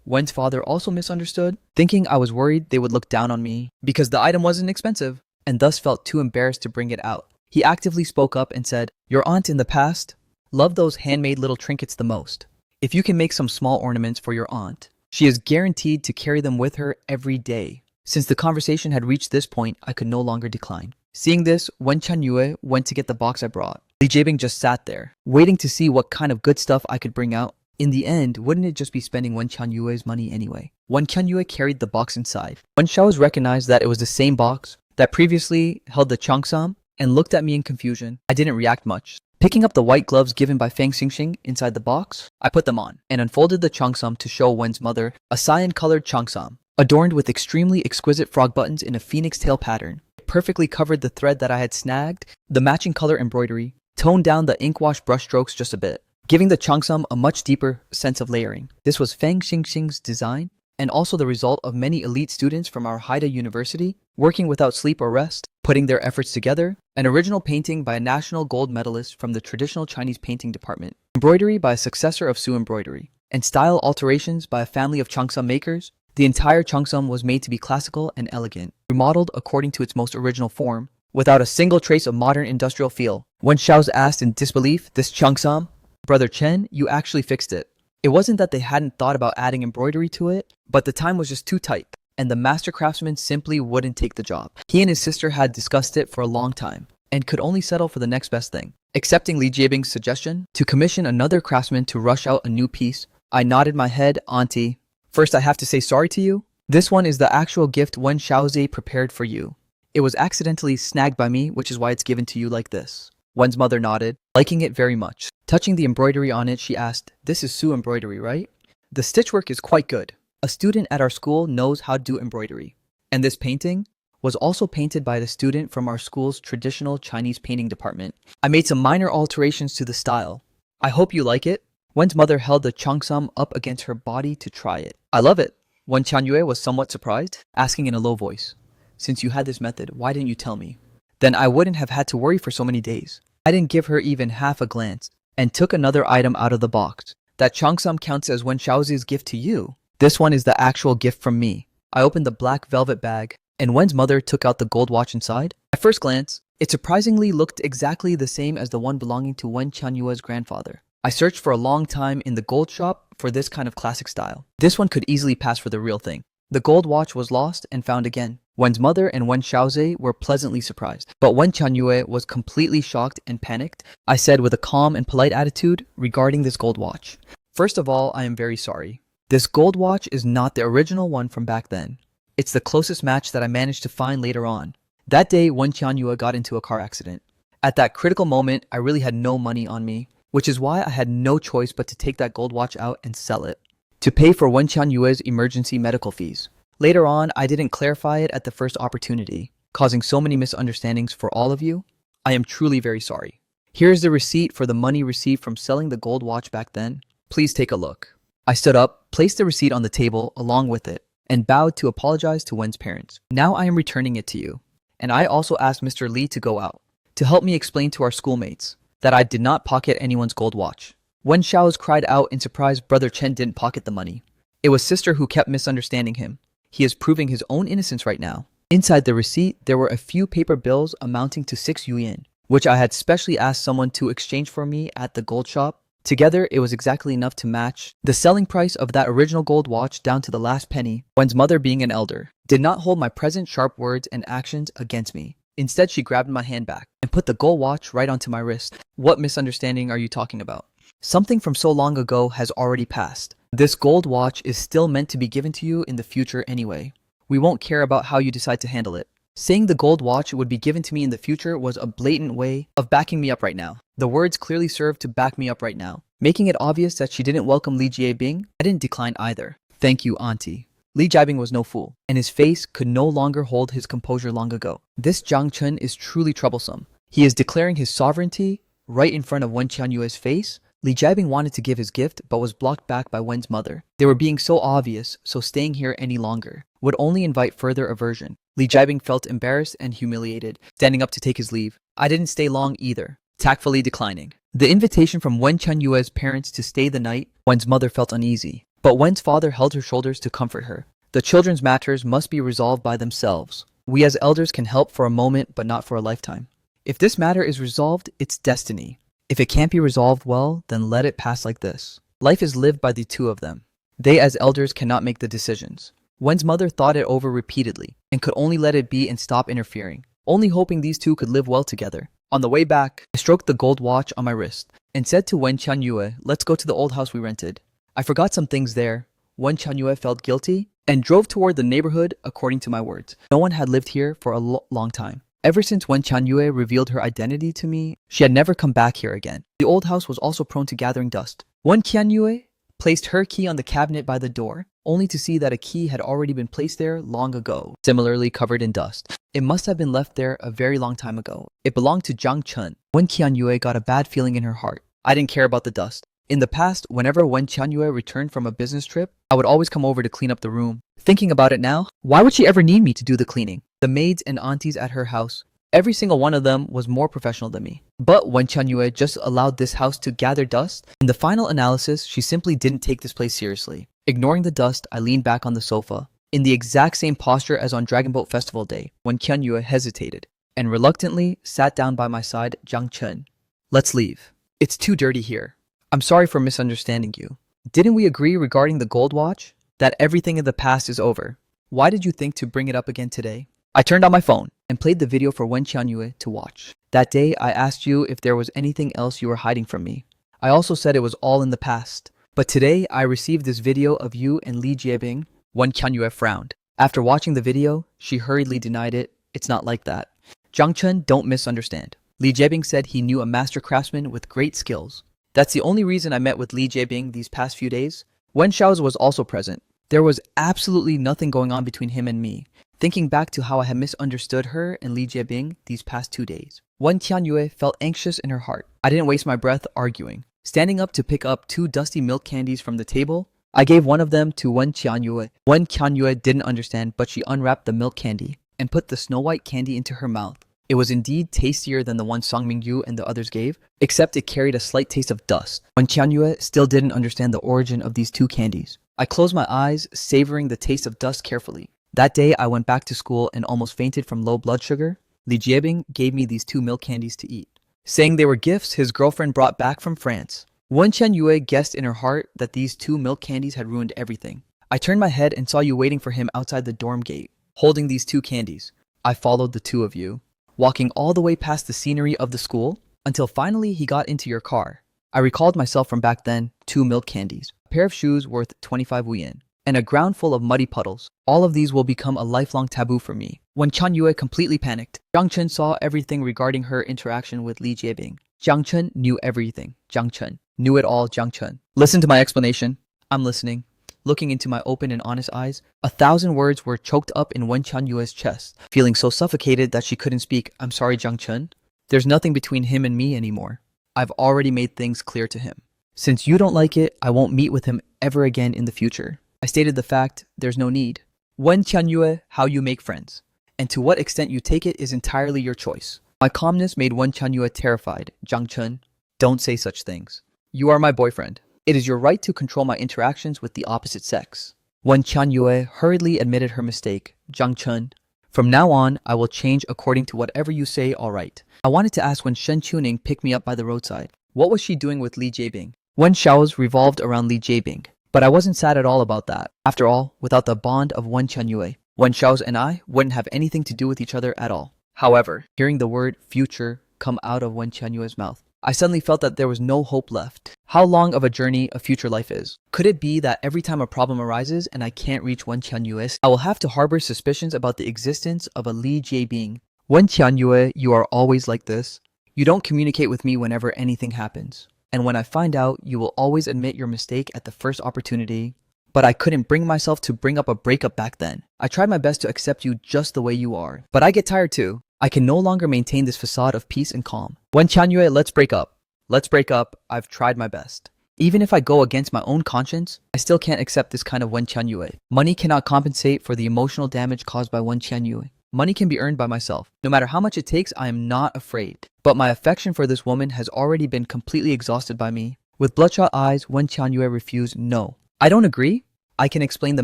Wen's father also misunderstood, thinking I was worried they would look down on me because the item wasn't expensive, and thus felt too embarrassed to bring it out. He actively spoke up and said, Your aunt in the past loved those handmade little trinkets the most. If you can make some small ornaments for your aunt, she is guaranteed to carry them with her every day. Since the conversation had reached this point, I could no longer decline. Seeing this, Wen Qianyue went to get the box I brought. Li Jiebing just sat there, waiting to see what kind of good stuff I could bring out. In the end, wouldn't it just be spending Wen Qianyue's money anyway? Wen Qianyue carried the box inside. Wen Xiao's recognized that it was the same box that previously held the cheongsam and looked at me in confusion. I didn't react much. Picking up the white gloves given by Fang Xingxing inside the box, I put them on and unfolded the cheongsam to show Wen's mother a cyan-colored cheongsam, adorned with extremely exquisite frog buttons in a phoenix tail pattern. It perfectly covered the thread that I had snagged, the matching color embroidery, toned down the ink wash brushstrokes just a bit, giving the cheongsam a much deeper sense of layering. This was Fang Xingxing's design, and also the result of many elite students from our Haida University working without sleep or rest, putting their efforts together. An original painting by a national gold medalist from the traditional Chinese painting department, embroidery by a successor of Su embroidery, and style alterations by a family of cheongsam makers. The entire cheongsam was made to be classical and elegant, remodeled according to its most original form, without a single trace of modern industrial feel. When Xiao's asked in disbelief, this cheongsam, Brother Chen, you actually fixed it. It wasn't that they hadn't thought about adding embroidery to it, but the time was just too tight. and the master craftsman simply wouldn't take the job. He and his sister had discussed it for a long time and could only settle for the next best thing. Accepting Li Jiabing's suggestion to commission another craftsman to rush out a new piece, I nodded my head. Auntie, first I have to say sorry to you. This one is the actual gift Wen Xiaozi prepared for you. It was accidentally snagged by me, which is why it's given to you like this. Wen's mother nodded, liking it very much. Touching the embroidery on it, she asked, "This is Su embroidery, right?" The stitchwork is quite good. A student at our school knows how to do embroidery. And this painting was also painted by the student from our school's traditional Chinese painting department. I made some minor alterations to the style. I hope you like it. Wen's mother held the cheongsam up against her body to try it. I love it. Wen Qianyue was somewhat surprised, asking in a low voice, "Since you had this method, why didn't you tell me? Then I wouldn't have had to worry for so many days." I didn't give her even half a glance and took another item out of the box. That cheongsam counts as Wen Xiaozi's gift to you. This one is the actual gift from me. I opened the black velvet bag, and Wen's mother took out the gold watch inside. At first glance, it surprisingly looked exactly the same as the one belonging to Wen Qianyue's grandfather. I searched for a long time in the gold shop for this kind of classic style. This one could easily pass for the real thing. The gold watch was lost and found again. Wen's mother and Wen Xiaozi were pleasantly surprised, but Wen Qianyue was completely shocked and panicked. I said with a calm and polite attitude regarding this gold watch, "First of all, I am very sorry. This gold watch is not the original one from back then. It's the closest match that I managed to find later on. That day, Wen Qianyue got into a car accident. At that critical moment, I really had no money on me, which is why I had no choice but to take that gold watch out and sell it to pay for Wen Qianyue's emergency medical fees. Later on, I didn't clarify it at the first opportunity, causing so many misunderstandings for all of you. I am truly very sorry. Here is the receipt for the money received from selling the gold watch back then. Please take a look." I stood up, placed the receipt on the table along with it, and bowed to apologize to Wen's parents. "Now I am returning it to you. And I also asked Mr. Li to go out to help me explain to our schoolmates that I did not pocket anyone's gold watch." Wen Xiao's cried out in surprise Brother Chen didn't pocket the money. It was sister who kept misunderstanding him. He is proving his own innocence right now. Inside the receipt, there were a few paper bills amounting to 6 yuan, which I had specially asked someone to exchange for me at the gold shop. Together, it was exactly enough to match the selling price of that original gold watch down to the last penny. Wen's mother, being an elder, did not hold my present sharp words and actions against me. Instead, she grabbed my hand back and put the gold watch right onto my wrist. "What misunderstanding are you talking about? Something from so long ago has already passed. This gold watch is still meant to be given to you in the future anyway. We won't care about how you decide to handle it." Saying the gold watch would be given to me in the future was a blatant way of backing me up right now. The words clearly served to back me up right now, making it obvious that she didn't welcome Li Jiabing. I didn't decline either. "Thank you, Auntie." Li Jiabing was no fool, and his face could no longer hold his composure long ago. This Zhang Chen is truly troublesome. He is declaring his sovereignty right in front of Wen Qianyue's face. Li Jiabing wanted to give his gift, but was blocked back by Wen's mother. They were being so obvious, so staying here any longer would only invite further aversion. Li Jiabing felt embarrassed and humiliated, standing up to take his leave. I didn't stay long either, tactfully declining the invitation from Wen Qianyue's parents to stay the night. Wen's mother felt uneasy, but Wen's father held her shoulders to comfort her. The children's matters must be resolved by themselves. We as elders can help for a moment, but not for a lifetime. If this matter is resolved, it's destiny. If it can't be resolved well, then let it pass like this. Life is lived by the two of them. They as elders cannot make the decisions. Wen's mother thought it over repeatedly and could only let it be and stop interfering, only hoping these two could live well together. On the way back, I stroked the gold watch on my wrist and said to Wen Qianyue, "Let's go to the old house we rented. I forgot some things there." Wen Qianyue felt guilty and drove toward the neighborhood according to my words. No one had lived here for a long time. Ever since Wen Qianyue revealed her identity to me, she had never come back here again. The old house was also prone to gathering dust. Wen Qianyue placed her key on the cabinet by the door, only to see that a key had already been placed there long ago, similarly covered in dust. It must have been left there a very long time ago. It belonged to Zhang Chen. Wen Qianyue got a bad feeling in her heart. I didn't care about the dust. In the past, whenever Wen Qianyue returned from a business trip, I would always come over to clean up the room. Thinking about it now, why would she ever need me to do the cleaning? The maids and aunties at her house, every single one of them was more professional than me. But Wen Qianyue just allowed this house to gather dust. In the final analysis, she simply didn't take this place seriously. Ignoring the dust, I leaned back on the sofa, in the exact same posture as on Dragon Boat Festival Day, when Qianyue hesitated and reluctantly sat down by my side. "Zhang Chen, let's leave. It's too dirty here. I'm sorry for misunderstanding you. Didn't we agree regarding the gold watch? That everything in the past is over. Why did you think to bring it up again today? I turned on my phone and played the video for Wen Qianyue to watch. That day, I asked you if there was anything else you were hiding from me. I also said it was all in the past. But today, I received this video of you and Li Jiebing. Wen Qianyue frowned. After watching the video, she hurriedly denied it. It's not like that. Jiang Chen, don't misunderstand. Li Jiebing said he knew a master craftsman with great skills. That's the only reason I met with Li Jiebing these past few days. Wen Xiao's was also present. There was absolutely nothing going on between him and me. Thinking back to how I had misunderstood her and Li Jiebing these past 2 days, Wen Qianyue felt anxious in her heart. I didn't waste my breath arguing. Standing up to pick up 2 dusty milk candies from the table, I gave one of them to Wen Qianyue. Wen Qianyue didn't understand, but she unwrapped the milk candy and put the snow white candy into her mouth. It was indeed tastier than the one Song Mingyu and the others gave, except it carried a slight taste of dust. Wen Qianyue still didn't understand the origin of these 2 candies. I closed my eyes, savoring the taste of dust carefully. That day, I went back to school and almost fainted from low blood sugar. Li Jiebing gave me these 2 milk candies to eat, saying they were gifts his girlfriend brought back from France. Wen Qianyue guessed in her heart that these 2 milk candies had ruined everything. I turned my head and saw you waiting for him outside the dorm gate, holding these 2 candies. I followed the 2 of you, walking all the way past the scenery of the school, until finally he got into your car. I recalled myself from back then, 2 milk candies, a pair of shoes worth 25 yen, and a ground full of muddy puddles. All of these will become a lifelong taboo for me. When Qianyue completely panicked, Jiang Chen saw everything regarding her interaction with Li Jiebing. Jiang Chen knew everything. Jiang Chen knew it all. Jiang Chen. Listen to my explanation. I'm listening. Looking into my open and honest eyes, 1,000 words were choked up in Wen Qianyue's chest, feeling so suffocated that she couldn't speak. I'm sorry, Jiang Chen. There's nothing between him and me anymore. I've already made things clear to him. Since you don't like it, I won't meet with him ever again in the future. I stated the fact, there's no need. Wen Qianyue, how you make friends, and to what extent you take it is entirely your choice. My calmness made Wen Qianyue terrified. Jiang Chen, don't say such things. You are my boyfriend. It is your right to control my interactions with the opposite sex. Wen Qianyue hurriedly admitted her mistake. Jiang Chen, from now on, I will change according to whatever you say, alright. I wanted to ask when Shen Chuning picked me up by the roadside. What was she doing with Li Jiebing? Wen Xiao's revolved around Li Jiebing. But I wasn't sad at all about that. After all, without the bond of Wen Qianyue, Wen Xiao's and I wouldn't have anything to do with each other at all. However, hearing the word future come out of Wen Qianyue's mouth, I suddenly felt that there was no hope left. How long of a journey a future life is? Could it be that every time a problem arises and I can't reach Wen Qianyue, I will have to harbor suspicions about the existence of a Li Jiebing? Wen Qianyue, you are always like this. You don't communicate with me whenever anything happens. And when I find out, you will always admit your mistake at the first opportunity. But I couldn't bring myself to bring up a breakup back then. I tried my best to accept you just the way you are. But I get tired too. I can no longer maintain this facade of peace and calm. Wen Qianyue, let's break up. Let's break up. I've tried my best. Even if I go against my own conscience, I still can't accept this kind of Wen Qianyue. Money cannot compensate for the emotional damage caused by Wen Qianyue. Money can be earned by myself. No matter how much it takes, I am not afraid. But my affection for this woman has already been completely exhausted by me. With bloodshot eyes, Wen Qianyue refused. No. I don't agree. I can explain the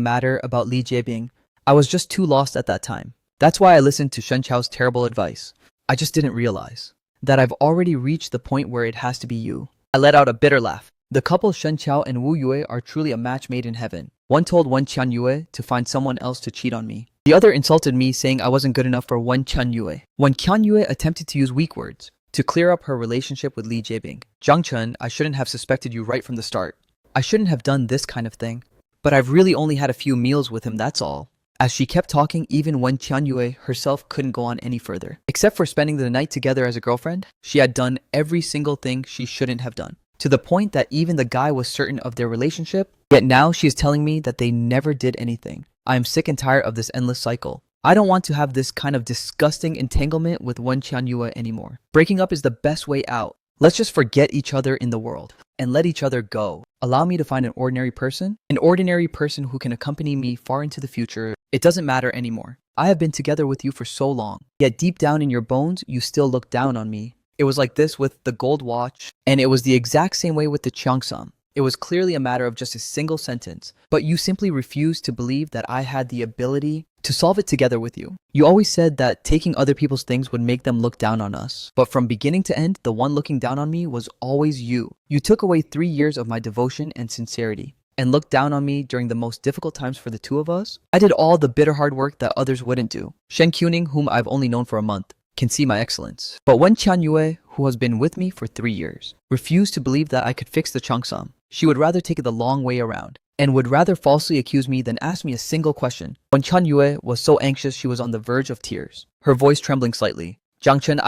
matter about Li Jiebing. I was just too lost at that time. That's why I listened to Shen Chao's terrible advice. I just didn't realize that I've already reached the point where it has to be you. I let out a bitter laugh. The couple Shen Chao and Wu Yue are truly a match made in heaven. One told Wen Qianyue to find someone else to cheat on me. The other insulted me, saying I wasn't good enough for Wen Qianyue. Wen Qianyue attempted to use weak words to clear up her relationship with Li Jiebing. Jiang Chen, I shouldn't have suspected you right from the start. I shouldn't have done this kind of thing. But I've really only had a few meals with him, that's all. As she kept talking, even Wen Qianyue herself couldn't go on any further. Except for spending the night together as a girlfriend, she had done every single thing she shouldn't have done. To the point that even the guy was certain of their relationship, yet now she is telling me that they never did anything. I am sick and tired of this endless cycle. I don't want to have this kind of disgusting entanglement with Wen Qianyue anymore. Breaking up is the best way out. Let's just forget each other in the world and let each other go. Allow me to find an ordinary person who can accompany me far into the future. It doesn't matter anymore. I have been together with you for so long, yet deep down in your bones, you still look down on me. It was like this with the gold watch, and it was the exact same way with the cheongsam. It was clearly a matter of just a single sentence, but you simply refused to believe that I had the ability to solve it together with you. You always said that taking other people's things would make them look down on us. But from beginning to end, the one looking down on me was always you. You took away 3 years of my devotion and sincerity. and looked down on me during the most difficult times for the two of us? I did all the bitter hard work that others wouldn't do. Shen Qiuning, whom I've only known for a month, can see my excellence. But when Qian Yue, who has been with me for 3 years, refused to believe that I could fix the cheongsam, she would rather take it the long way around, and would rather falsely accuse me than ask me a single question. When Qian Yue was so anxious she was on the verge of tears, her voice trembling slightly. Jiang Chen,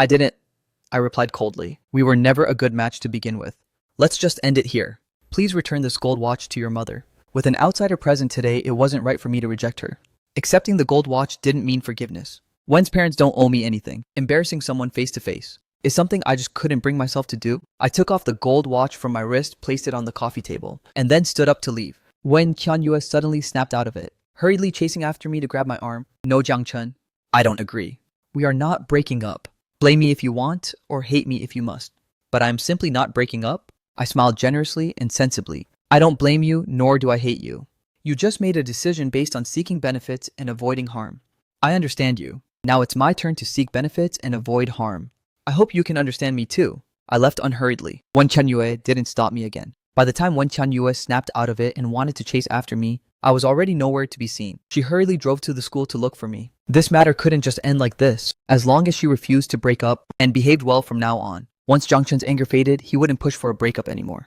I replied coldly. We were never a good match to begin with. Let's just end it here. Please return this gold watch to your mother. With an outsider present today, it wasn't right for me to reject her. Accepting the gold watch didn't mean forgiveness. Wen's parents don't owe me anything. Embarrassing someone face to face is something I just couldn't bring myself to do. I took off the gold watch from my wrist, placed it on the coffee table, and then stood up to leave. When Qian Yue suddenly snapped out of it, hurriedly chasing after me to grab my arm. No, Jiang Chen, I don't agree. We are not breaking up. Blame me if you want, or hate me if you must. But I am simply not breaking up. I smiled generously and sensibly. I don't blame you, nor do I hate you. You just made a decision based on seeking benefits and avoiding harm. I understand you. Now it's my turn to seek benefits and avoid harm. I hope you can understand me too. I left unhurriedly. Wen Qianyue didn't stop me again. By the time Wen Qianyue snapped out of it and wanted to chase after me, I was already nowhere to be seen. She hurriedly drove to the school to look for me. This matter couldn't just end like this. As long as she refused to break up and behaved well from now on. Once Jiang Chen's anger faded, he wouldn't push for a breakup anymore.